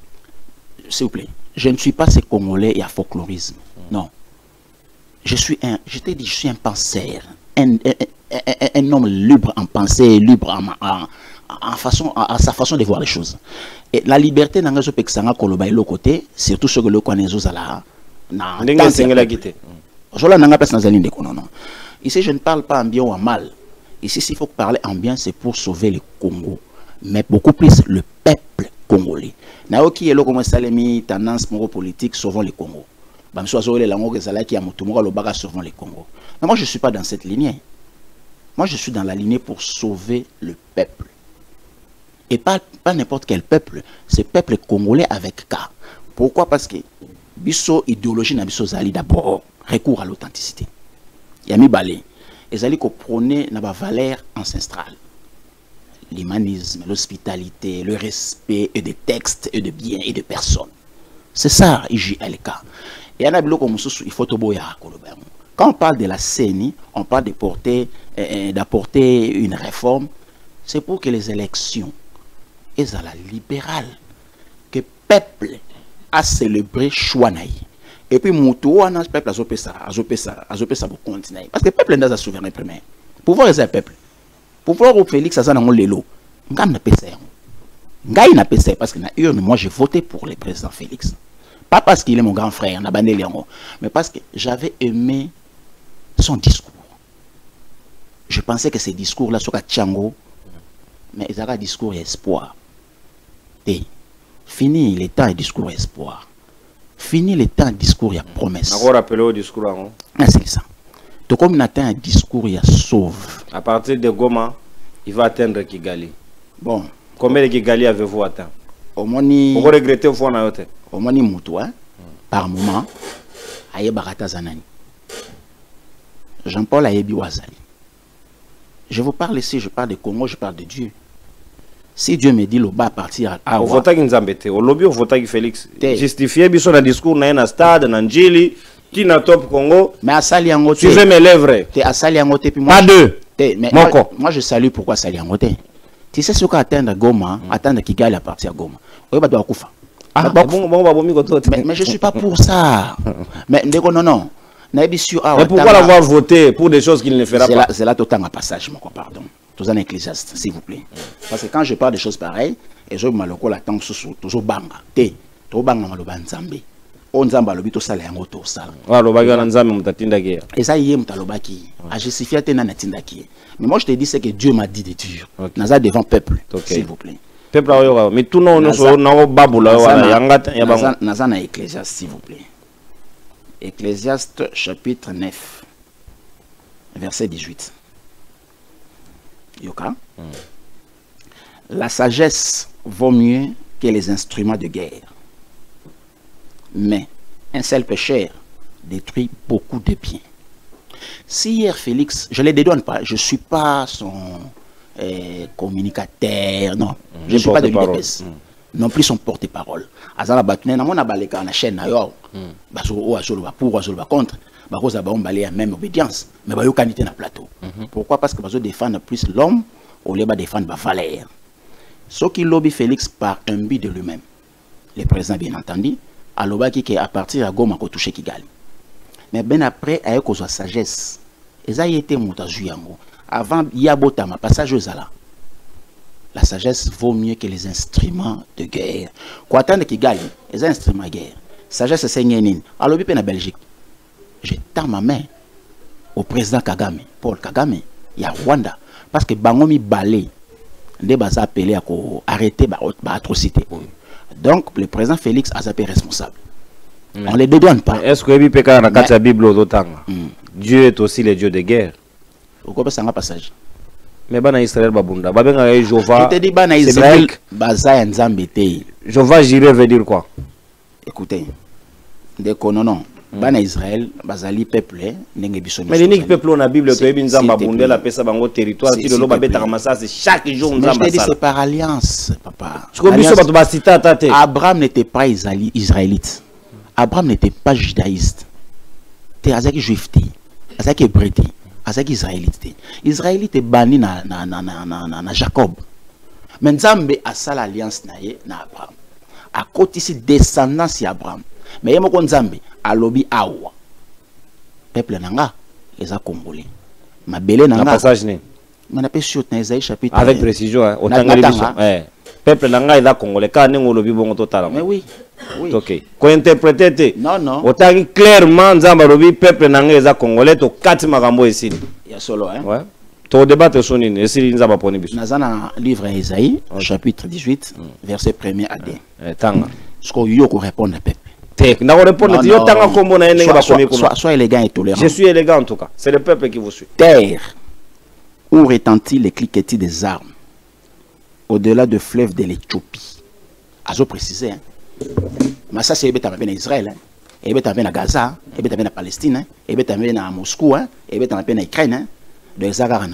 Speaker 1: S'il vous plaît, je ne suis pas ce Congolais et à folklorisme. Non. Je t'ai dit, je suis un penseur, un homme libre en pensée, libre à sa façon de voir les choses. Et la liberté n'a pas de koloba et côté, surtout ce que le connaissons à la. Ici, je ne parle pas en bien ou en mal. Ici, s'il faut parler en bien, c'est pour sauver le Congo. Mais beaucoup plus le peuple congolais. Naoki est là comme ça, les tendances politique sauvant le Congo. Sauvant le Congo. Mais moi, je ne suis pas dans cette lignée. Moi, je suis dans la lignée pour sauver le peuple. Et pas n'importe quel peuple. C'est peuple congolais avec K. Pourquoi? Parce que biso idéologie na biso zali d'abord recours à l'authenticité. Yami balé. Ils allaient prôner la valeur ancestrale. L'humanisme, l'hospitalité, le respect et des textes et de biens et de personnes. C'est ça, IJLK. Et il faut quand on parle de la CENI, on parle d'apporter une réforme. C'est pour que les élections, et à la libérale, que le peuple a célébré Chouanaï. Et puis, le peuple a fait ça pour continuer. Parce que le peuple n'a pas souverain premier. Pouvoir est un peuple. Pouvoir au Félix, ça n'a pas de l'eau. Nga n'a pas ça. Nga n'a pas ça parce que moi j'ai voté pour le président Félix. Pas parce qu'il est mon grand frère, mais parce que j'avais aimé son discours. Je pensais que ces discours-là sont à Tchango, mais ils ont un discours et espoir. Et fini le temps et discours et espoir. Fini le temps, discours, il y a promesse.
Speaker 2: Encore rappelé au discours.
Speaker 1: C'est ça. Donc, comme on atteint un discours, il y a sauve.
Speaker 2: À partir de Goma, il va atteindre Kigali.
Speaker 1: Bon.
Speaker 2: Combien de Kigali avez-vous atteint?
Speaker 1: Au moni.
Speaker 2: Vous regrettez au fond de la
Speaker 1: au moni Moutou, par moment, Aye Barata Zanani. Jean-Paul Ayebi Wazali. Je vous parle ici, je parle de Congo, je parle de Dieu. Si Dieu me dit le bas partir à
Speaker 2: voter qui nous embête, au lobby au voter qui Félix justifier biso na discours na stade na njili Tina Top Congo.
Speaker 1: Mais à Saliangote.
Speaker 2: Suivez mes lèvres.
Speaker 1: T'es à Saliangote puis moi.
Speaker 2: Pas deux.
Speaker 1: Mais moi je salue pourquoi Saliangote. Tu sais ce qu'atteindre Goma, atteindre Kigali à partir de Goma. Oui, bah doit Koufa.
Speaker 2: Ah bon
Speaker 1: mais je suis pas pour ça. Mais non. Mais
Speaker 2: pourquoi l'avoir voté pour des choses qu'il ne fera pas?
Speaker 1: C'est là tout un passage, mon pardon. Tout un ecclésiaste, s'il vous plaît. Parce que quand je parle de choses pareilles, et je me le attends toujours banga. Té, to banga maloba nzambe. On nzamba lobi to sala yango to sala.
Speaker 2: Wa loba ga nzambe mutatinda ki.
Speaker 1: Et ça yé mutalobaki. A justifier té na natinda ki. Mais moi je te dis c'est que Dieu m'a dit de dire. Naza devant peuple, s'il vous plaît.
Speaker 2: Peuple ayo mais tout non so na babula wala yangata ya bango.
Speaker 1: Naza na Ecclésiaste, s'il vous plaît. Ecclésiaste chapitre 9 verset 18. Yoka. La sagesse vaut mieux que les instruments de guerre. Mais un seul pécheur détruit beaucoup de biens. Si hier Félix, je ne les dédouane pas, je ne suis pas son communicateur, non. Je ne suis pas de l'UDPS. Non plus son porte-parole. Azala batune na mona baleka na chaîne na yo. Baso o azolo ba pour azolo ba contre. Ba koza ba on balé la même obédience, mais ba yo kanité na plateau. Pourquoi? Parce que baso défendre plus l'homme au lieu de défendre ba valeur. Ce qui lobby Félix par un but de lui-même. Le président bien entendu, a lobaki qui à partir à Goma ko toucher Kigali. Mais ben après a eu sa sagesse. Et ça y était moutazu yango. Avant yabota ma passage aux ala. La sagesse vaut mieux que les instruments de guerre. Quoi attendre Kigali, les instruments de guerre. Sagesse c'est nini. A lobby pe na Belgique. Je tends ma main au président Kagame, Paul Kagame, il y a Rwanda parce que bangomi balé des bas appelé à arrêter atrocité. Donc le président Félix a été responsable. On ne les dédouane pas.
Speaker 2: Est-ce que la Bible Dieu est aussi le Dieu de guerre?
Speaker 1: Pourquoi ça un passage?
Speaker 2: Mais bana Israël babunda. Babenga Jova.
Speaker 1: Je te dis bana Israël baza nzambete.
Speaker 2: Jova Jireh veut dire quoi?
Speaker 1: Écoutez. Non. Bana Israël bazali peuple ndenge biso.
Speaker 2: Mais l'unique peuple on a Bible to ebi nzamba bundela pesa bango territoire ti lo babeta kamasa c'est chaque jour nzamba ça.
Speaker 1: C'est par alliance papa.
Speaker 2: Abraham
Speaker 1: n'était pas israélite. Abraham n'était pas judaïste. T'es azaki juif té. Azaki hébreu té. Azaki israélite té. Israélite est banni na Jacob. Mais nzambe a sal alliance na Abraham. À côté ici descendance ya Abraham. Mais yemo konzambe alobi awa peuple nanga les a congolais mabele nanga
Speaker 2: passage ne
Speaker 1: mana pe sur na Isaïe chapitre
Speaker 2: avec précision au tangeli biso peuple nanga les a congolais ka nengo lobi bongo total.
Speaker 1: Mais oui
Speaker 2: OK ko interpréter
Speaker 1: non
Speaker 2: autant clairement nzamba lobi peuple nanga les a congolais to kati makambo esili
Speaker 1: ya solo
Speaker 2: ouais to débattre sonine esili nzamba poni biso
Speaker 1: nazana livre Isaïe chapitre 18 verset 1er à 2
Speaker 2: tanga
Speaker 1: ce qu'on yo ko répondre peuple.
Speaker 2: Sois
Speaker 1: élégant et tolérant.
Speaker 2: Je suis élégant en tout cas. C'est le peuple qui vous suit.
Speaker 1: Terre où retentit les cliquetis des armes au-delà du fleuve de l'Éthiopie. Azo précisé. Mais ça c'est en Israël, et en Gaza, et en Palestine, et en Moscou, et en Ukraine. De Zagara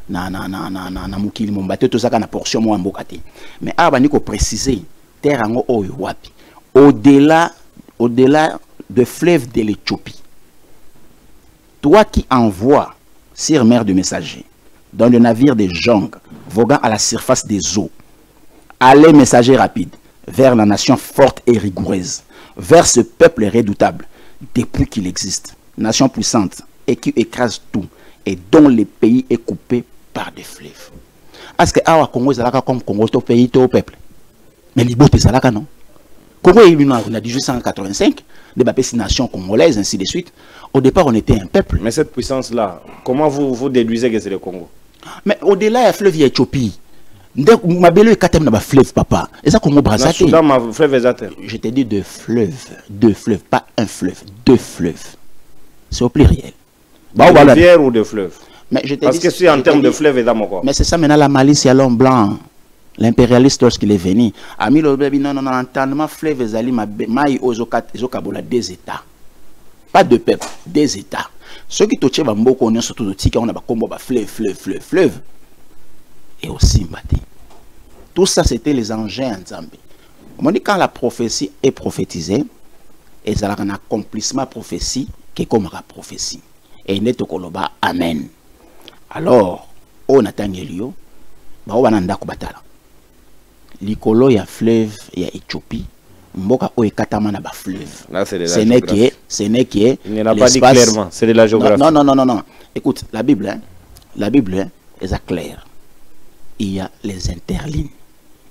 Speaker 1: na mukili mombate to zaka na portion mo mbokati. Mais abani ko préciser terre ngo oyo wapi. Au-delà de fleuve de l'Éthiopie. Toi qui envoies sur mer de messagers, dans le navire des jonques, voguant à la surface des eaux, allez messager rapide vers la nation forte et rigoureuse, vers ce peuple redoutable, depuis qu'il existe, nation puissante et qui écrase tout, et dont le pays est coupé par des fleuves. Est-ce que Awa Congo est comme Congo, tout pays, tout peuple? Mais Libo, c'est là, non? Congo est élu en 1885, des nations congolaises, ainsi de suite. Au départ, on était un peuple.
Speaker 2: Mais cette puissance-là, comment vous déduisez que c'est le Congo?
Speaker 1: Mais au-delà, il y a fleuve Éthiopie. Mabelo est katem na fleuve, papa. Et ça, Congo Brazzaville.
Speaker 2: Soudan, ma fleuve est.
Speaker 1: Je t'ai dit deux fleuves, pas un fleuve, deux fleuves. C'est au pluriel.
Speaker 2: De rivière ou de fleuve?
Speaker 1: Mais je
Speaker 2: parce que si en termes de fleuve,
Speaker 1: mais c'est ça maintenant la malice, il y a l'homme blanc. L'impérialiste, lorsqu'il est venu, a mis le bébé, non, entendement, fleuve, zali, maï, ozokabola, des États. Pas de peuple, des États. Ceux qui touchent Bambo, on est surtout de Tika, on a combo, fleuve. Et aussi, Mbati. Tout ça, c'était les engins en Zambie. On dit quand la prophétie est prophétisée, et ça a un accomplissement prophétie qui est comme la prophétie. Et net koloba amen. Alors, on attend Elio, on va nanda kubatala. Likolo ya fleuve ya Éthiopie, mboka o ekatama na ba fleuve.
Speaker 2: Là c'est de la
Speaker 1: géographie. Ce n'est que
Speaker 2: il n'a pas dit clairement, c'est de la géographie.
Speaker 1: Non. Écoute, la Bible, est claire. Il y a les interlignes.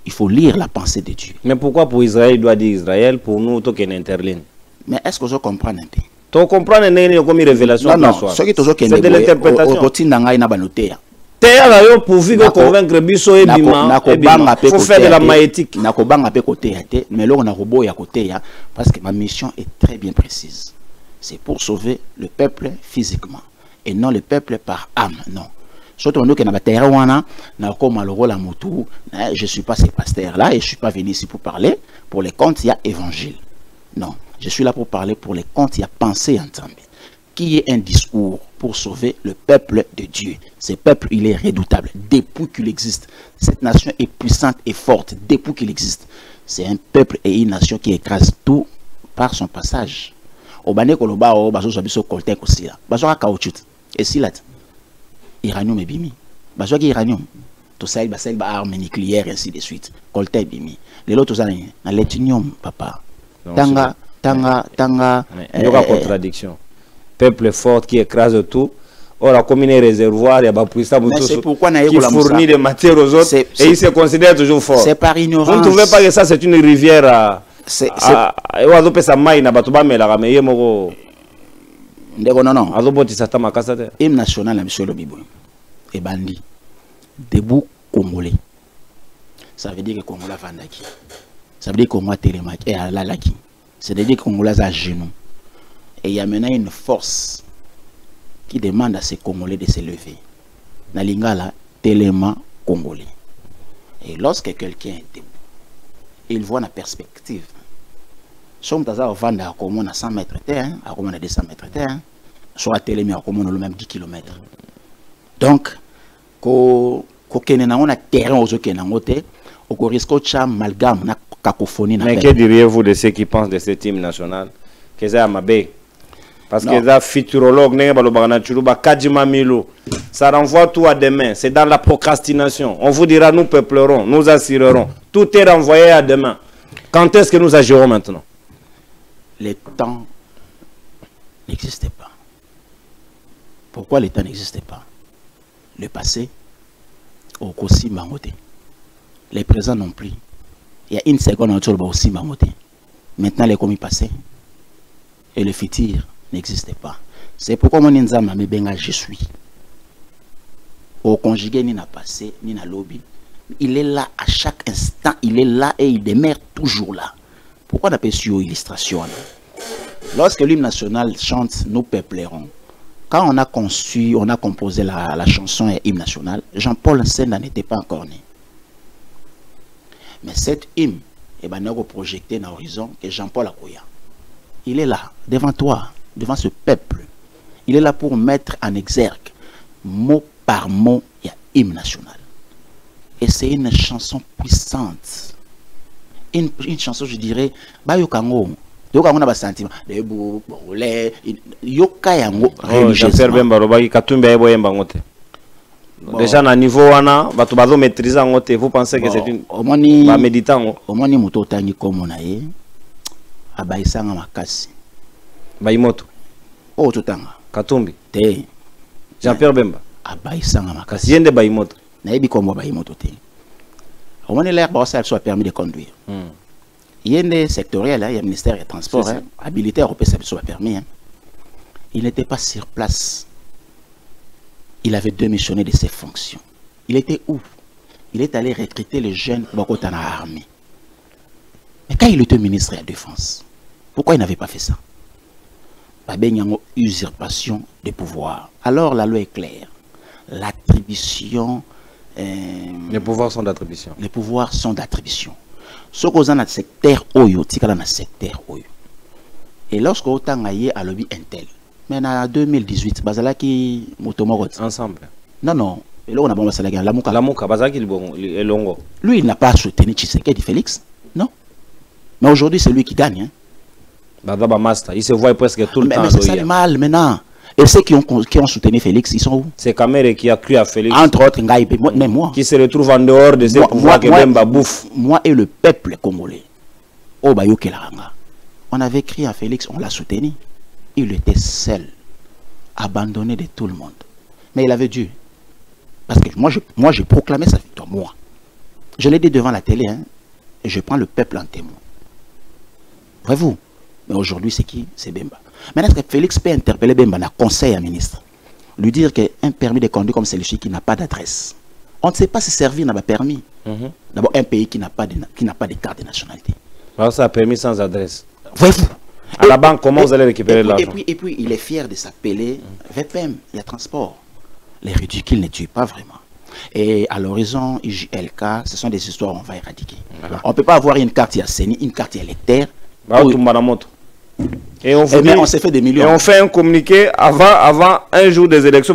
Speaker 1: Il faut lire la pensée de Dieu.
Speaker 2: Mais pourquoi pour Israël, il doit dire Israël, pour nous, il y a une interligne?
Speaker 1: Mais est-ce que je comprends un peu?
Speaker 2: Tu comprends comme une révélation?
Speaker 1: Non, c'est
Speaker 2: de l'interprétation. Pourvu de convaincre Bisso et Bima, il faut faire de la maïétique.
Speaker 1: Mais là, on a robot à côté, parce que ma mission est très bien précise. C'est pour sauver le peuple physiquement et non le peuple par âme, non. Surtout nous qui n'avons pas je ne suis pas ce pasteur-là et je ne suis pas venu ici pour parler. Pour les contes, il y a évangile. Non, je suis là pour parler pour les contes, il y a pensée ensemble. Qui est un discours pour sauver le peuple de Dieu. Ce peuple, il est redoutable depuis qu'il existe. Cette nation est puissante et forte depuis qu'il existe. C'est un peuple et une nation qui écrase tout par son passage. Obane koloba o baso sabiso koltek aussi là. Baso ka caoutchouc. Et si là Iranium et bimi. Baso ki iranium. Tout ça il ba arme nucléaire ainsi de suite. Koltek bimi. Les autres ça na létinium papa. Tanga.
Speaker 2: Il y aura contradiction. Peuple fort qui écrase tout. Or la commune réservoir, il y a pas puissance qui fournit des matières aux autres et il se considère toujours fort.
Speaker 1: C'est par ignorance.
Speaker 2: Vous ne trouvez pas que ça c'est une rivière à
Speaker 1: hymne national, monsieur le Bibo. Et bandi. Debout Congolais. Ça veut dire que Congolais Vandaki. Ça veut dire que Congolais Télémaki et Alalaki. C'est-à-dire que Congolais à genoux. Et il y a maintenant une force qui demande à ces Congolais de se lever. Nalingala, Téléma Congolais. Et lorsque quelqu'un est debout, il voit la perspective. Somme d'ailleurs vendre à commune à 100 mètres de terre, à commune à 200 mètres de terre, soit à Télémé à commune le même 10 km. Donc, quand on a terrain aux autres, on risque de amalgame, na cacophonie.
Speaker 2: Mais que diriez-vous de ceux qui pensent de ce team national? Que ça m'a bé. Parce que les futurologues, ça renvoie tout à demain. C'est dans la procrastination. On vous dira, nous peuplerons, nous assurerons. Tout est renvoyé à demain. Quand est-ce que nous agirons maintenant?
Speaker 1: Le temps n'existait pas. Pourquoi le temps n'existait pas? Le passé, au aussi marmoté. Les présents non plus. Il y a une seconde autour aussi marmoté. Maintenant, les commis passés. Et le futur n'existait pas. C'est pourquoi mon inzama me benga je suis. Au conjugué ni na passé, ni na lobby. Il est là à chaque instant, il est là et il demeure toujours là. Pourquoi on appelle ça une illustration? Lorsque l'hymne national chante Nous peuplerons, quand on a conçu, on a composé la chanson et hymne national, Jean-Paul Senda n'était pas encore né. Mais cette hymne, on a projeté dans l'horizon que Jean-Paul Akoya. Il est là, devant toi, devant ce peuple. Il est là pour mettre en exergue, mot par mot, il y a hymne national. Et c'est une chanson puissante. Une chanson, je dirais, Bayokango. Yokango na ba sentiment. Yokayango religieusement.
Speaker 2: Déjà, à niveau wana, batu maîtriser en ngote. Vous pensez que c'est une méditant?
Speaker 1: Omoni muto tangi komo na ye. Abaisanga makasi.
Speaker 2: Baimoto.
Speaker 1: Oh totanga.
Speaker 2: Katumbi.
Speaker 1: Te.
Speaker 2: Jean-Pierre Bemba.
Speaker 1: Abaisanga makasi.
Speaker 2: Yende Baimoto.
Speaker 1: Nayebi kombo Baimoto te. Omoni l'air bossa soit permis de conduire. Yende sectoriel, il y a le ministère des Transports, habilité européen, ça soit permis. Il n'était pas sur place. Il avait démissionné de ses fonctions. Il était où? Il est allé recruter les jeunes pour dans l'armée. Mais quand il était ministre de la Défense, pourquoi il n'avait pas fait ça? Il y a une usurpation de pouvoir. Alors la loi est claire. L'attribution...
Speaker 2: les pouvoirs sont d'attribution.
Speaker 1: Les pouvoirs sont d'attribution. Ce qu'on a dans le secteur Oyo, c'est dans le secteur Oyo. Et lorsque on a à lobby Intel, mais en 2018, Bazalaki Motomorot.
Speaker 2: Ensemble.
Speaker 1: Non. Et là, on a bon Bazalaki, Lamouka.
Speaker 2: Lamouka, Bazalaki le Longo.
Speaker 1: Lui, il n'a pas soutenu Tshisekedi Félix. Non. Mais aujourd'hui, c'est lui qui gagne. Hein.
Speaker 2: Il se voit presque tout le temps.
Speaker 1: Mais c'est ça le mal maintenant. Et ceux qui ont soutenu Félix, ils sont où?
Speaker 2: C'est Kamere qui a cru à Félix.
Speaker 1: Entre autres, même moi.
Speaker 2: Qui se retrouve en dehors de ces pouvoirs que Bemba bouffe.
Speaker 1: Moi et le peuple congolais. Oh, on avait crié à Félix, on l'a soutenu. Il était seul, abandonné de tout le monde. Mais il avait Dieu. Parce que moi, j'ai proclamé sa victoire, moi. Je l'ai dit devant la télé, hein, et je prends le peuple en témoin. Voyez-vous? Mais aujourd'hui, c'est qui? C'est Bemba. Maintenant, est-ce que Félix peut interpeller Bemba dans le conseil à ministre? Lui dire qu'un permis de conduire comme celui-ci qui n'a pas d'adresse. On ne sait pas se servir dans le permis. D'abord, un pays qui n'a pas de carte de nationalité.
Speaker 2: Alors, ça a permis sans adresse.
Speaker 1: Voyez-vous?
Speaker 2: À la banque, comment vous allez récupérer l'argent?
Speaker 1: Et puis, il est fier de s'appeler VPM, il y a transport. Les ridicules ne tuent pas vraiment. Et à l'horizon, IJLK, ce sont des histoires qu'on va éradiquer. Voilà. On ne peut pas avoir une carte CENI, une carte électeur.
Speaker 2: Et on
Speaker 1: s'est fait des millions.
Speaker 2: Et on fait un communiqué avant un jour des élections.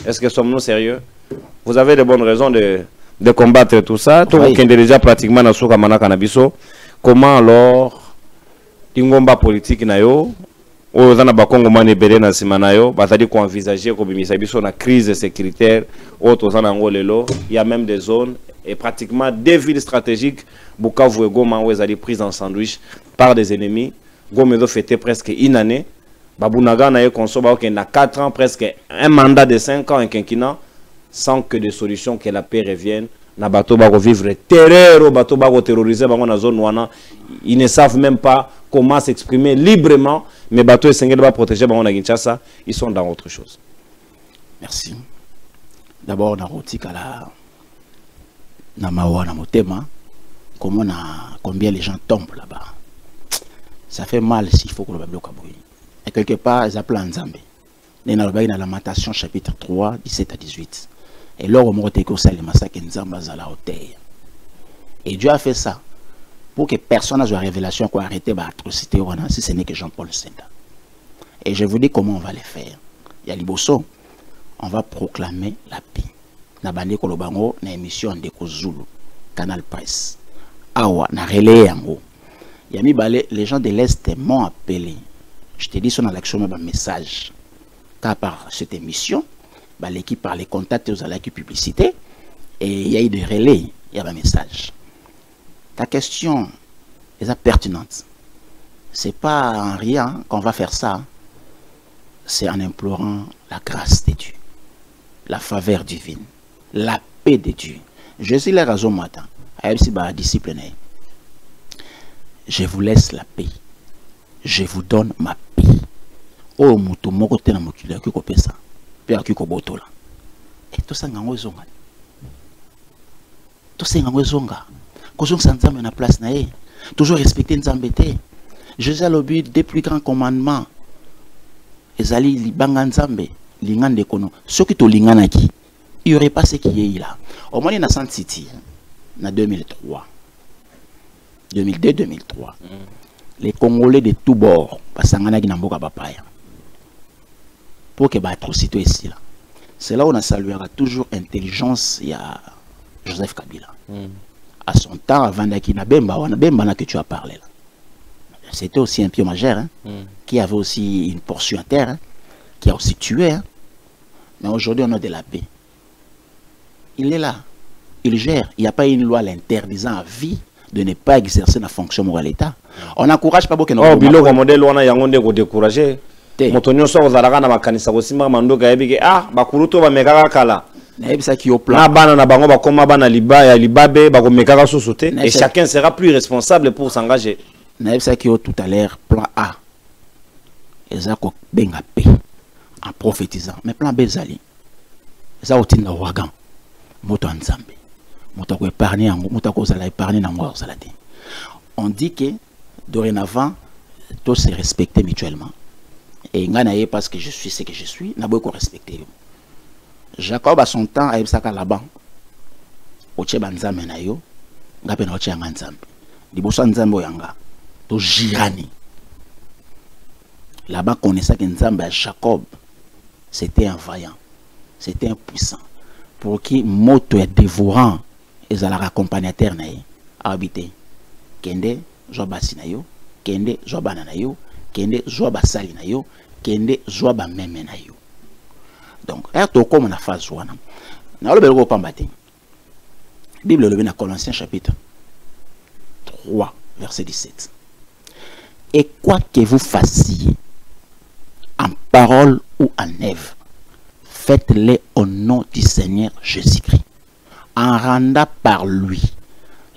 Speaker 2: Est-ce que sommes-nous sérieux? Vous avez de bonnes raisons de combattre tout ça. Tout le monde est déjà pratiquement dans ce canabiso. Comment alors l'ingomba politique nayo aux Anabakongomane Bélé na Simanayo, batadi qu'on envisager comme Misabiso na crise sécuritaire, autres en Angolelo, il y a même des zones et pratiquement des villes stratégiques, Bukavu et Goma, où ils ont été prises en sandwich par des ennemis. Gomedo fêtait presque une année. Babunaga na Konsoba qui a 4 ans, presque un mandat de 5 ans, un quinquennat, sans que des solutions que la paix revienne. Na bateau bako vivre terreur, bateau bako terroriser dans la zone wana. Ils ne savent même pas comment s'exprimer librement. Mais bateau et Sengel va protéger dans Kinshasa, ils sont dans autre chose.
Speaker 1: Merci. D'abord, dans Rotikala, dans Mawa, dans Motema, combien les gens tombent là-bas. Ça fait mal s'il faut que le bloque à brûler. Et quelque part, ils appellent Nzambe. Dans la Lamentation, chapitre 3, 17 à 18. Et là, on m'a dit que c'est le massacre Nzamba à la hauteur. Et Dieu a fait ça pour que personne n'ait la révélation qu'on arrêter l'atrocité si ce n'est que Jean-Paul Senda. Et je vous dis comment on va le faire. Il y a Liboso, on va proclamer la paix. Nabandi Kolobango, na émission de Kozulu, Canal Presse. Awa, na relais yango. Yami Balé, les gens de l'Est m'ont appelé. Je te dis ça dans l'action de message. Car par cette émission, l'équipe par les contacts aux la publicité, et il y a eu des relais, il y a un message. Ta question est pertinente. C'est pas en rien qu'on va faire ça. C'est en implorant la grâce de Dieu, la faveur divine, la paix de Dieu. Je suis la raison matin. Je vous laisse la paix. Je vous donne ma paix. Oh, mutu moko te na mokili ki ko pesa. Pe ki ko botola. Et to sanga ngozonga. To sanga ngozonga. Kozong sanzambe na place na ye. Toujours respecter nzambe te. Jésus a le but des plus grands commandements. Ezali libanga nzambe, lingande kono. Ce qui to lingana ki, il y aurait pas ce qui est là. Au moins na Sand City, na 2003. 2002-2003. Les Congolais de tous bords, pasangana ki na mboka bapaya. Pour que atrocité ici là. C'est là où on a salué toujours intelligence, il y a Joseph Kabila. À son temps, avant d'Akina Bemba, on a Bemba que tu as parlé là. C'était aussi un pion majeur, hein, qui avait aussi une portion à terre, hein, qui a aussi tué. Hein. Mais aujourd'hui, on a de la paix. Il est là. Il gère. Il n'y a pas une loi l'interdisant à vie de ne pas exercer la fonction morale l'État. On n'encourage pas beaucoup de
Speaker 2: gens. Bilo comme modèle, on a yangonde découragé. Motonio so ozalaka na makanisa kosimba mandoka yebike bakuruto ba mekaka kala.
Speaker 1: Na ki au plan.
Speaker 2: Na bana na bango bakoma bana libaya libabe bakomekaka sosote et chacun sera plus responsable pour s'engager.
Speaker 1: Na ki au tout à l'heure plan A. Ezako benga paix en prophétisant. Mais plan B zali. Eza otinda wagan. Moto nzambe. Moto ko épargner ngo, moto ko zala épargner na ngo zala te. On dit que dorénavant tous se respecter mutuellement. Et nganaye parce que je suis ce que je suis, n'a pas respecté. Jacob à son temps a eu ça là-bas. Oche banzambe na yo, ngape na oche yanga nzambe. Liboso nzambe yanga, to jirani. Là-bas connaissait que nzambe à Jacob, c'était un vaillant, c'était un puissant. Pour qui moto est dévorant, et ça la accompagnateur na a habité. kende zwa basi na yo, kende zwa bana na yo, kende zwa basali na yo, kende zwa ba meme na yo. Donc to comme na phase wana na lo belo pamba te. Bible le na Colossiens chapitre 3 verset 17. Et quoi que vous fassiez en parole ou en œuvre, faites-les au nom du Seigneur Jésus-Christ, en rendant par lui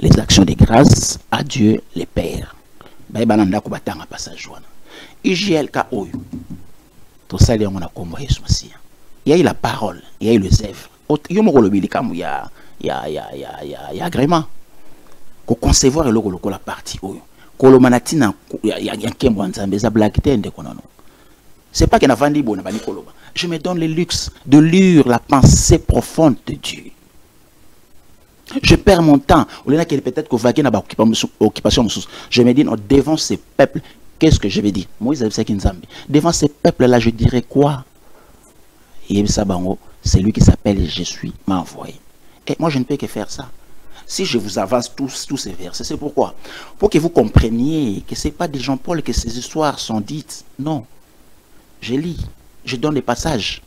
Speaker 1: les actions de grâce à Dieu le Père. Baïbananda kubatanga passage wana. IGLK oyo. To sali on a combo Yesu Masia. Il y a eu la parole, il y a eu les œuvres. Yo mo lo bilikamu ya agrément. Ko concevoir le ko la partie oyo. Ko lo manatina ya nkembo nzambe za blague tende konono. C'est pas que na vandi bona bani koloba. Je me donne le luxe de lire la pensée profonde de Dieu. Je perds mon temps. Peut-être que occupation. Je me dis, devant ces peuples, qu'est-ce que je vais dire? Devant ces peuples-là, je dirais quoi? C'est lui qui s'appelle Je suis m'a envoyé. Et moi, je ne peux que faire ça. Si je vous avance tous ces versets, c'est pourquoi? Pour que vous compreniez que ce n'est pas de Jean-Paul que ces histoires sont dites. Non. Je lis. Je donne des passages.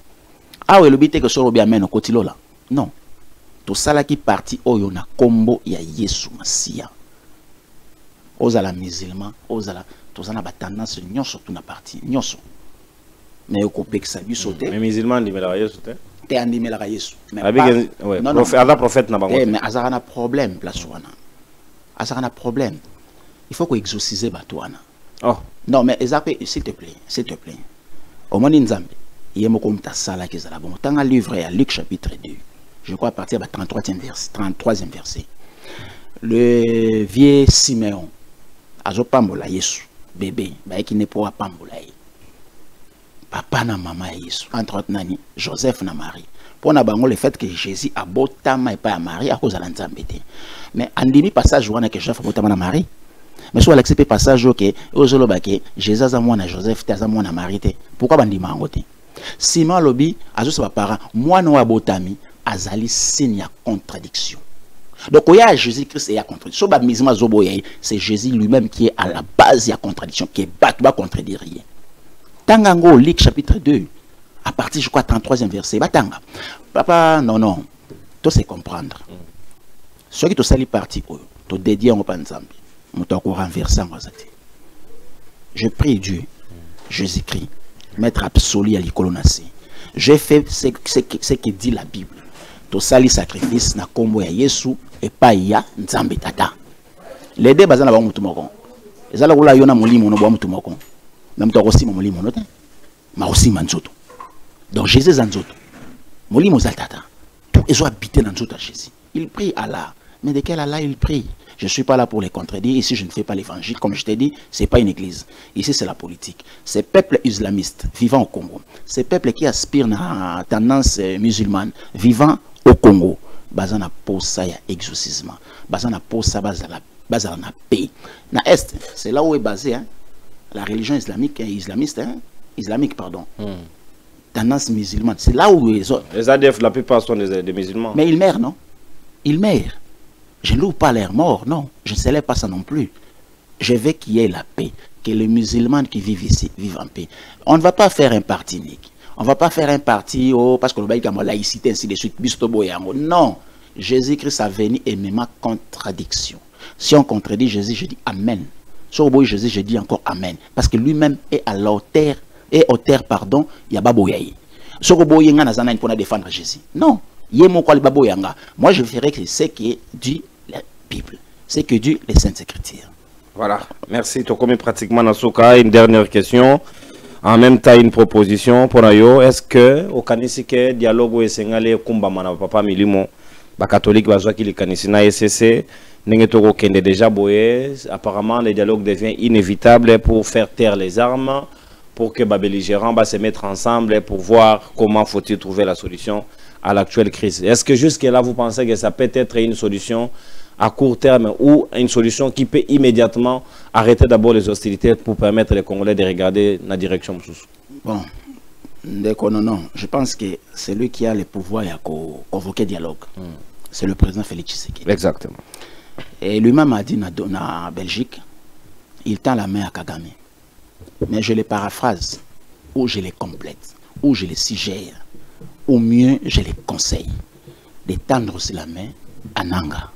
Speaker 1: Ah oui, le but est que ce soit bien au côté là. Non. Tout ça qui parti oyo na kombo ya Yesu Masia. Ozala musulman, ozala tout ça na ba tendance nyonso tout na parti nyonso. Mais ko peksa biso te.
Speaker 2: Mais musulman di mela Yesu te.
Speaker 1: Te andi mela Yesu. Mais
Speaker 2: ouais, prophète na bango.
Speaker 1: Mais azara na problème place wana. Azara na problème. Il faut ko exorciser batwana.
Speaker 2: Oh.
Speaker 1: Non mais ezapé s'il te plaît. Au moins Nzambe, yemo ko mta sala ke zala bon. Tanga livre ya Luc chapitre 2. Je crois à partir du 33e verset. Le vieux Siméon, azo pambola Yesu, bébé, qui n'est pas pambola. Papa na maman Yesu, entre nani, Joseph na Marie. Pour na bango le fait que Jésus a botama et pas à Marie à cause de l'anzambete. Mais andimi passage wana que Joseph a botama na Marie. Mais soit l'accepter passage que ozolo bake Jésus a mwana Joseph te a mwana Marie te. Pourquoi bandima ngote? Simon lobi azo sa parent moi no abotami azali signe ya contradiction. Donc il y a Jésus-Christ et il y a contradiction. C'est Jésus lui-même qui est à la base de la contradiction, qui est battu à contredire rien. Tangango, Luc chapitre 2, à partir je crois 33e verset. Batanga. Papa, non. Tout c'est comprendre. Ce qui te sali parti, te dédié en Panzambi. Je prie Dieu, Jésus-Christ, maître absolu à l'Icolonacé. J'ai fait ce que dit la Bible. To sali sacrifice na kombo ya Yesu et pas ya Nzambe tata. Les deux bazana ba mutu moko. Ezala kula yona molimo no ba mutu moko. Na mutu akosima molimo no te. Ma osima nzoto. Donc Jésus nzoto. Molimo za tata. Tout est habité dans nzoto à Jésus. Il prie Allah. Mais de quel Allah il prie? Je ne suis pas là pour les contredire. Ici, je ne fais pas l'évangile. Comme je t'ai dit, ce n'est pas une église. Ici, c'est la politique. Ces peuples islamistes vivant au Congo, ces peuples qui aspirent à la tendance musulmane vivant au Congo, bazana posa ya exorcisme, bazana posa bazana paix. Na est, c'est là où est basée la religion islamique islamique pardon. Tendance musulmane, c'est là où
Speaker 2: les ADF la plupart sont des musulmans.
Speaker 1: Mais ils meurent, non? Ils meurent. Je ne loue pas l'air mort, non. Je ne célèbre pas ça non plus. Je veux qu'il y ait la paix, que les musulmans qui vivent ici vivent en paix. On ne va pas faire un parti unique. On ne va pas faire un parti parce que le bail comme laïcité ainsi de suite. Non. Jésus-Christ a venu et même ma contradiction. Si on contredit Jésus, je dis Amen. Sur Jésus, je dis encore Amen. Parce que lui-même est à l'auteur, pardon, il y a Baboyaï. Sur Boyenga Nazana pour défendre Jésus. Non. Moi, je ferai que c'est qui dit la Bible. C'est que dit les Saintes Écritures.
Speaker 2: Voilà. Merci. Tu as pratiquement Nasuka. Une dernière question. En même temps, une proposition pour Ayo. Est-ce que au Kanisike dialogue ou Sengale Kumbamana Papa Milimo, ba catholique bazoa qui le Kanisina SCC, Nengetoko Kende déjà boye. Apparemment, le dialogue devient inévitable pour faire taire les armes, pour que les belligérants se mettre ensemble pour voir comment faut-il trouver la solution à l'actuelle crise. Est-ce que jusque-là, vous pensez que ça peut être une solution à court terme ou une solution qui peut immédiatement arrêter d'abord les hostilités pour permettre les Congolais de regarder la direction?
Speaker 1: Bon, non. Je pense que celui qui a le pouvoir à convoquer dialogue, c'est le président Félix Tshisekedi.
Speaker 2: Exactement.
Speaker 1: Et lui-même m'a dit na Belgique, il tend la main à Kagame. Mais je les paraphrase, ou je les complète, ou je les suggère, au mieux je les conseille de tendre aussi la main à Nanga,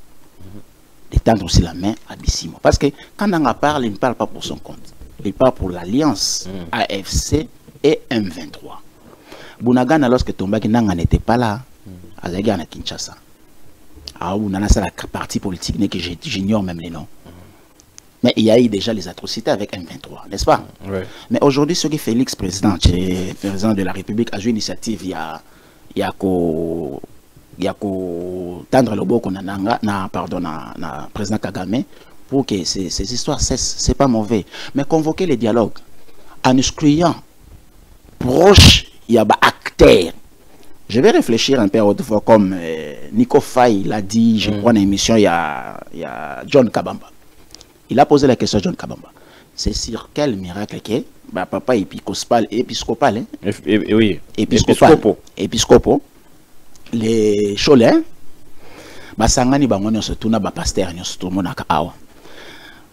Speaker 1: de tendre aussi la main à Bissimo. Parce que quand Nanga parle, il ne parle pas pour son compte. Il parle pour l'alliance AFC et M23. Bunagana, lorsque Tombaki Nanga n'était pas là, à Kinshasa. Ah, on a la partie politique que j'ignore même les noms. Mais il y a eu déjà les atrocités avec M23, n'est-ce pas? Mais aujourd'hui, ce que Félix, président de la République, a joué l'initiative, il y a tendre le boko na président Kagame pour que ces histoires cessent. C'est pas mauvais. Mais convoquer les dialogues en excluant proche, il y a des acteurs. Je vais réfléchir un peu autrefois comme Nico Faye l'a dit, je crois, dans l'émission, il y a John Kabamba. Il a posé la question à John Kabamba. C'est sur quel miracle que papa épiscopal, hein?
Speaker 2: Oui,
Speaker 1: épiscopo, les cholins, basangani bangono surtout na pasteur surtout monaka awa.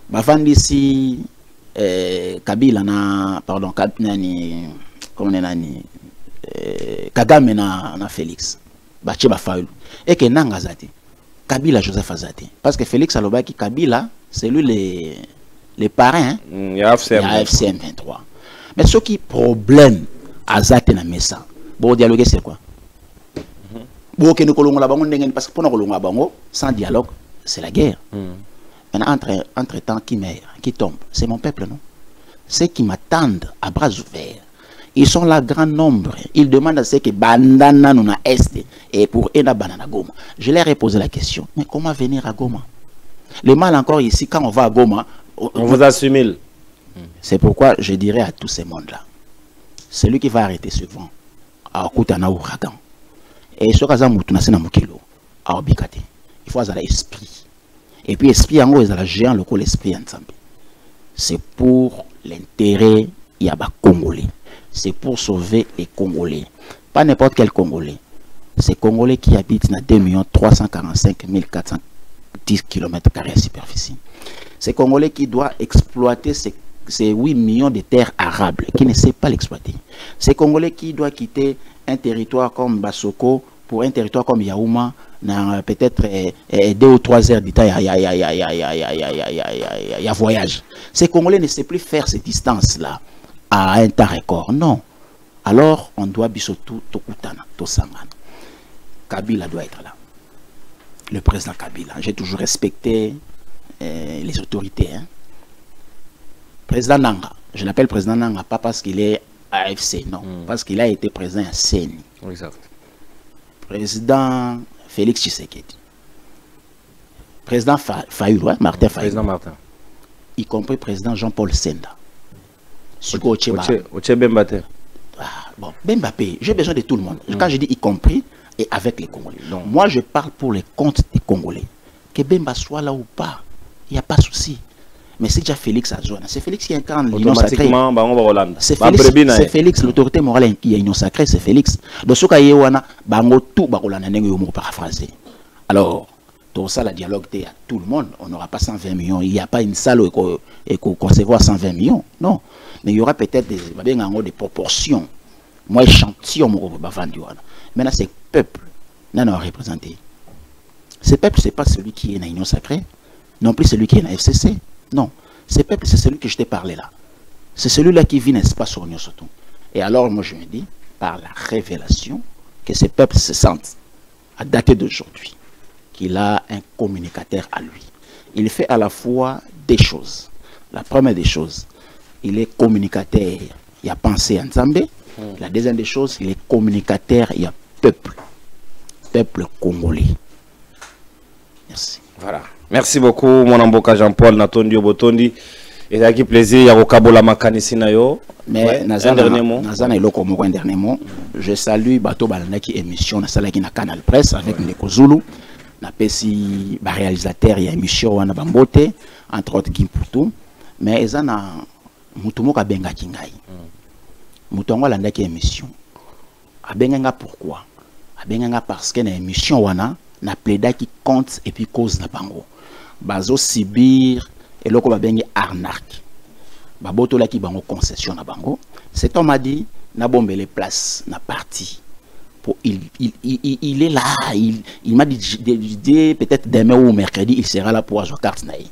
Speaker 1: Bafandisi Kabila na pardon nani comment nani Kagame na Félix bache bafaulu et que nanga zate Kabila Joseph Azate parce que Félix alobaki Kabila c'est lui les parrains
Speaker 2: il y a
Speaker 1: FCM 23 mais ce qui problème Azate na mesa bon dialoguer c'est quoi bon que nous kolongola bango ndenge parce que pour kolongola bango sans dialogue c'est la guerre. Maintenant entre temps qui meurt qui tombe c'est mon peuple non ceux qui m'attendent à bras ouverts. Ils sont là grand nombre. Ils demandent à ce que bandana nous na est et pour ena banana Goma. Je leur ai posé la question. Mais comment venir à Goma? Le mal encore ici quand on va à Goma,
Speaker 2: on vous assimile.
Speaker 1: C'est pourquoi je dirais à tous ces mondes là, celui qui va arrêter ce vent, à Okutana ouragan. Et ce cas mutu na sena mukilo, à Obikate. Il faut avoir l'esprit. Et puis esprit en gros, ils ont la géant le l'esprit ensemble. C'est pour l'intérêt yaba congolais. C'est pour sauver les Congolais. Pas n'importe quel Congolais. Ces Congolais qui habitent dans 2 345 410 km² de superficie. Ces Congolais qui doivent exploiter ces 8 millions de terres arables, qui ne savent pas l'exploiter. Ces Congolais qui doivent quitter un territoire comme Basoko pour un territoire comme Yaouma, dans peut-être 2 ou 3 heures du temps, il y a voyage. Ces Congolais ne savent plus faire ces distances-là à un temps record. Non. Alors, on doit bisotou tokutana, tosangana. Kabila doit être là. Le président Kabila. J'ai toujours respecté les autorités. Hein. Président Nanga. Je l'appelle président Nanga, pas parce qu'il est AFC, non. Parce qu'il a été président à CENI.
Speaker 2: Exact.
Speaker 1: Président Félix Tshisekedi. Président Fayulu, hein, Martin Fayulu.
Speaker 2: Président Martin.
Speaker 1: Y compris président Jean-Paul Senda. Bon, Bembappé, j'ai besoin de tout le monde. Quand je dis y compris et avec les Congolais. Donc, moi, je parle pour les comptes des Congolais. Que Bemba soit là ou pas, il n'y a pas de souci. Mais c'est déjà Félix Azouana. C'est Félix qui incarne l'union sacrée. C'est Félix, l'autorité morale qui est l'union sacrée, c'est Félix. Donc, ce qu'il y a, tout paraphrasé. Alors, tout ça, le dialogue est à tout le monde. On n'aura pas 120 millions. Il n'y a pas une salle où il faut concevoir 120 millions. Non. Mais il y aura peut-être des proportions. Moi, échantillon, maintenant, c'est peuple. Non, non, représenté. Ce peuple, ce n'est pas celui qui est dans l'union sacrée. Non plus celui qui est dans la FCC. Non. Ce peuple, c'est celui que je t'ai parlé là. C'est celui-là qui vit, n'est-ce pas, sur l'union surtout. Et alors, moi, je me dis, par la révélation, que ce peuple se sente, à dater d'aujourd'hui, qu'il a un communicateur à lui. Il fait à la fois des choses. La première des choses, il est communicateur, il y a pensée en Zambé. La deuxième des choses, il est communicateur, il y a peuple. Peuple congolais. Merci.
Speaker 2: Voilà. Merci beaucoup, mon amboka Jean-Paul Natondi Obotondi. Et là, qui plaisir, il y a Okabola Makanisi Nayo.
Speaker 1: Mais
Speaker 2: un dernier mot.
Speaker 1: Un dernier mot. Je salue Bato Balandaki émission na salaki na Canal Presse avec Ndeko Zulu. Na pesi ba réalisateur il y a émission wana bambote entre autres Kimputu. Mais eza na mutumo ka benga kingai. Mutongo landaki émission. Abenganga pourquoi? Abenganga parce que na émission wana na plaida qui compte et puis cause na bango. bazo subir et loko ba bengi arnaque. Ba botola ki bango concession na bango. Cet homme a dit na bombe les places na parti. Il est là, il m'a dit peut-être demain ou mercredi il sera là pour jouer carte naï.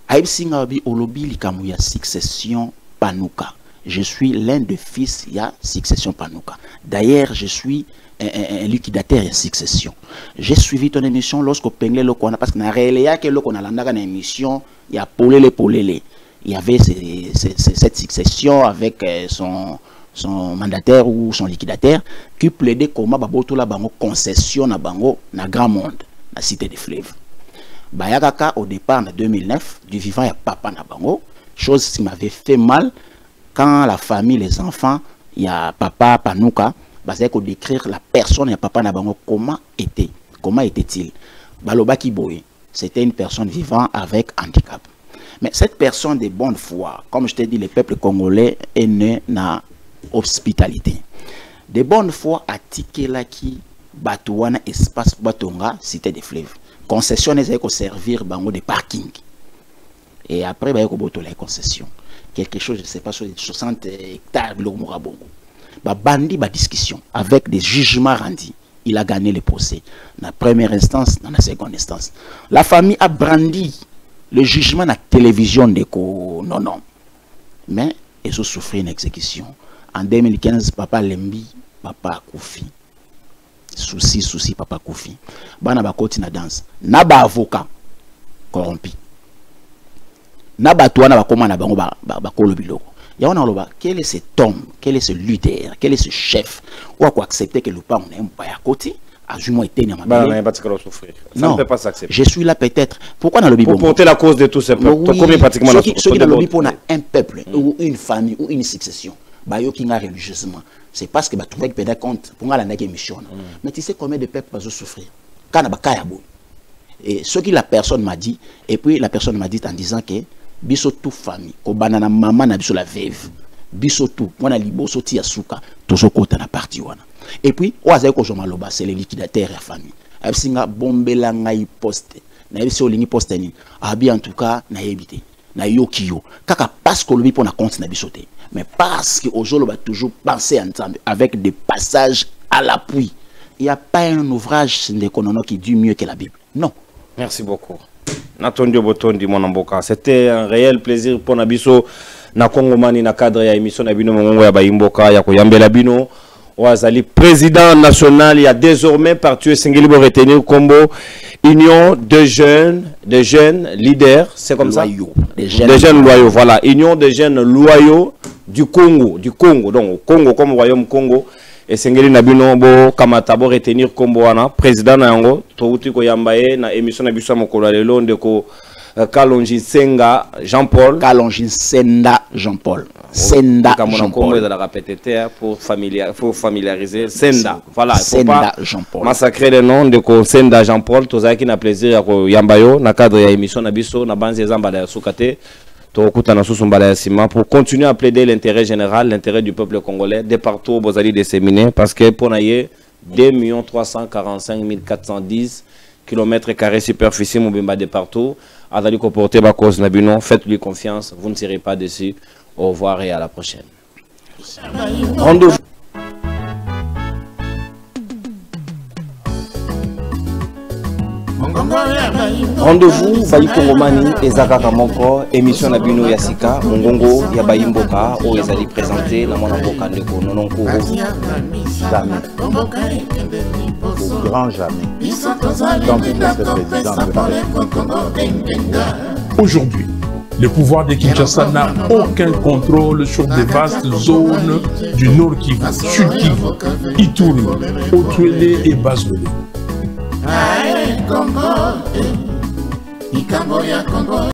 Speaker 1: Aïb Singabi Olobi Likamuya succession Panuka. Je suis l'un des fils il y a succession Panuka. D'ailleurs, je suis un liquidateur et succession. J'ai suivi ton émission lorsque Pengle Lokona parce que na réeléa que Lokona landaka na émission, il y a polele. Il y avait cette succession avec son mandataire ou son liquidateur qui plaidait comment baboto la bango concession na bango na grand monde na cité des fleuves. Bayakaka au départ en 2009 du vivant ya papa na bango, chose qui m'avait fait mal quand la famille, les enfants, il y a papa Panuka, basé qu'on décrire la personne ya papa na bango comment était-il. Baloba Kiboye, c'était une personne vivant avec handicap. Mais cette personne de bonne foi, comme je t'ai dit, le peuple congolais est né na hospitalité. De bonne foi à Tikelaki, Batouana, espace Batonga, cité des fleuves. Concession, ils allaient servir bango de parking. Et après, ils allaient la concession. Quelque chose, je ne sais pas, sur 60 hectares, bandi, discussion, avec des jugements rendus. Il a gagné le procès. Dans la première instance, dans la seconde instance. La famille a brandi le jugement à la télévision de non. Mais ils ont souffert une exécution. En 2015, papa Lembi, papa Koufi. Souci, papa Koufi. Bana bakoti na danse. Naba avocat corrompu. Naba touana bakoma na bango bakolo biloko. Yaona loba, quel est cet homme, quel est ce leader, quel est ce chef ou à quoi accepter que le pas on aime pas à côté? Non,
Speaker 2: ça ne peut pas s'accepter.
Speaker 1: Je suis là peut-être. Pourquoi dans le Bible?
Speaker 2: Pour porter la cause de tous ces peuples.
Speaker 1: Combien pratiquement ceux qui dans le Bible on a un peuple ou une famille ou une succession. Bayo qui n'a religieusement. C'est parce que bah trouver que pédé compte pour la nage mission. Mais tu sais combien de peuples vont souffrir. Quand et ce que la personne m'a dit et puis la personne m'a dit en disant que biso tout famille, ko banana maman na biso la veuve. Biso tout, mwana libo soti ya suka, tozo kota na parti wana. Et puis, oazaye ko joma loba, c'est les liquidateurs et la famille. Absinga bombela ngai poste. Na yebisi olingi poste ni. Abi en tout cas na yebite. Na yokiyo. Kaka parce que lobi pona compte na bisote. Mais parce que aujourd'hui on va toujours penser ensemble avec des passages à l'appui. Il n'y a pas un ouvrage d'économie qui dit mieux que la Bible. Non.
Speaker 2: Merci beaucoup. Natondio Botondi Monamboka. C'était un réel plaisir pour Nabiso. Na Congo mani na cadre ya émission na bino mongo ya Baimboka ya koyambela bino Ouazali président national. Il y a désormais parti Sengeli pour retenir combo union de jeunes leaders, c'est comme loyaux, ça des jeunes loyaux, voilà, union de jeunes loyaux du Congo, donc Congo comme royaume Congo. Et Sengeli Nabino bo kamatabo retenir combo wana président na yango touti ko yambaye na émission na biso mokolo lelo ndeko Kalonji Senga Jean-Paul.
Speaker 1: Kalonji Senda Jean-Paul. Senda
Speaker 2: Jean-Paul. Pour familiariser. Senda. Voilà.
Speaker 1: Senda Jean-Paul.
Speaker 2: Massacrer le nom de Senda Jean-Paul. Tous ceux qui n'a plaisir à Yambayo, na cadre de l'émission Nabiso, na banze zambala soukate, tokutana susumbala sima pour continuer à plaider l'intérêt général, l'intérêt du peuple congolais, de partout vous allez disséminer parce que pour naïe 2 345 410 km² superficie Mobimba de partout. Adali Koporte Bakos Nabino, faites-lui confiance, vous ne serez pas déçus. Au revoir et à la prochaine. Rendez-vous. Rendez-vous Bayi Kongomani Ezaka Moko émission Nabino Yasika Mongongo ya Baimboka o ezali présenté na mona mboka ndeko nononko
Speaker 1: jamais au grand jamais tant que le président de la République.
Speaker 3: Aujourd'hui, le pouvoir de Kinshasa n'a aucun contrôle sur des vastes zones du Nord Kivu, Sud Kivu, Ituri, Otuele et Bazwele.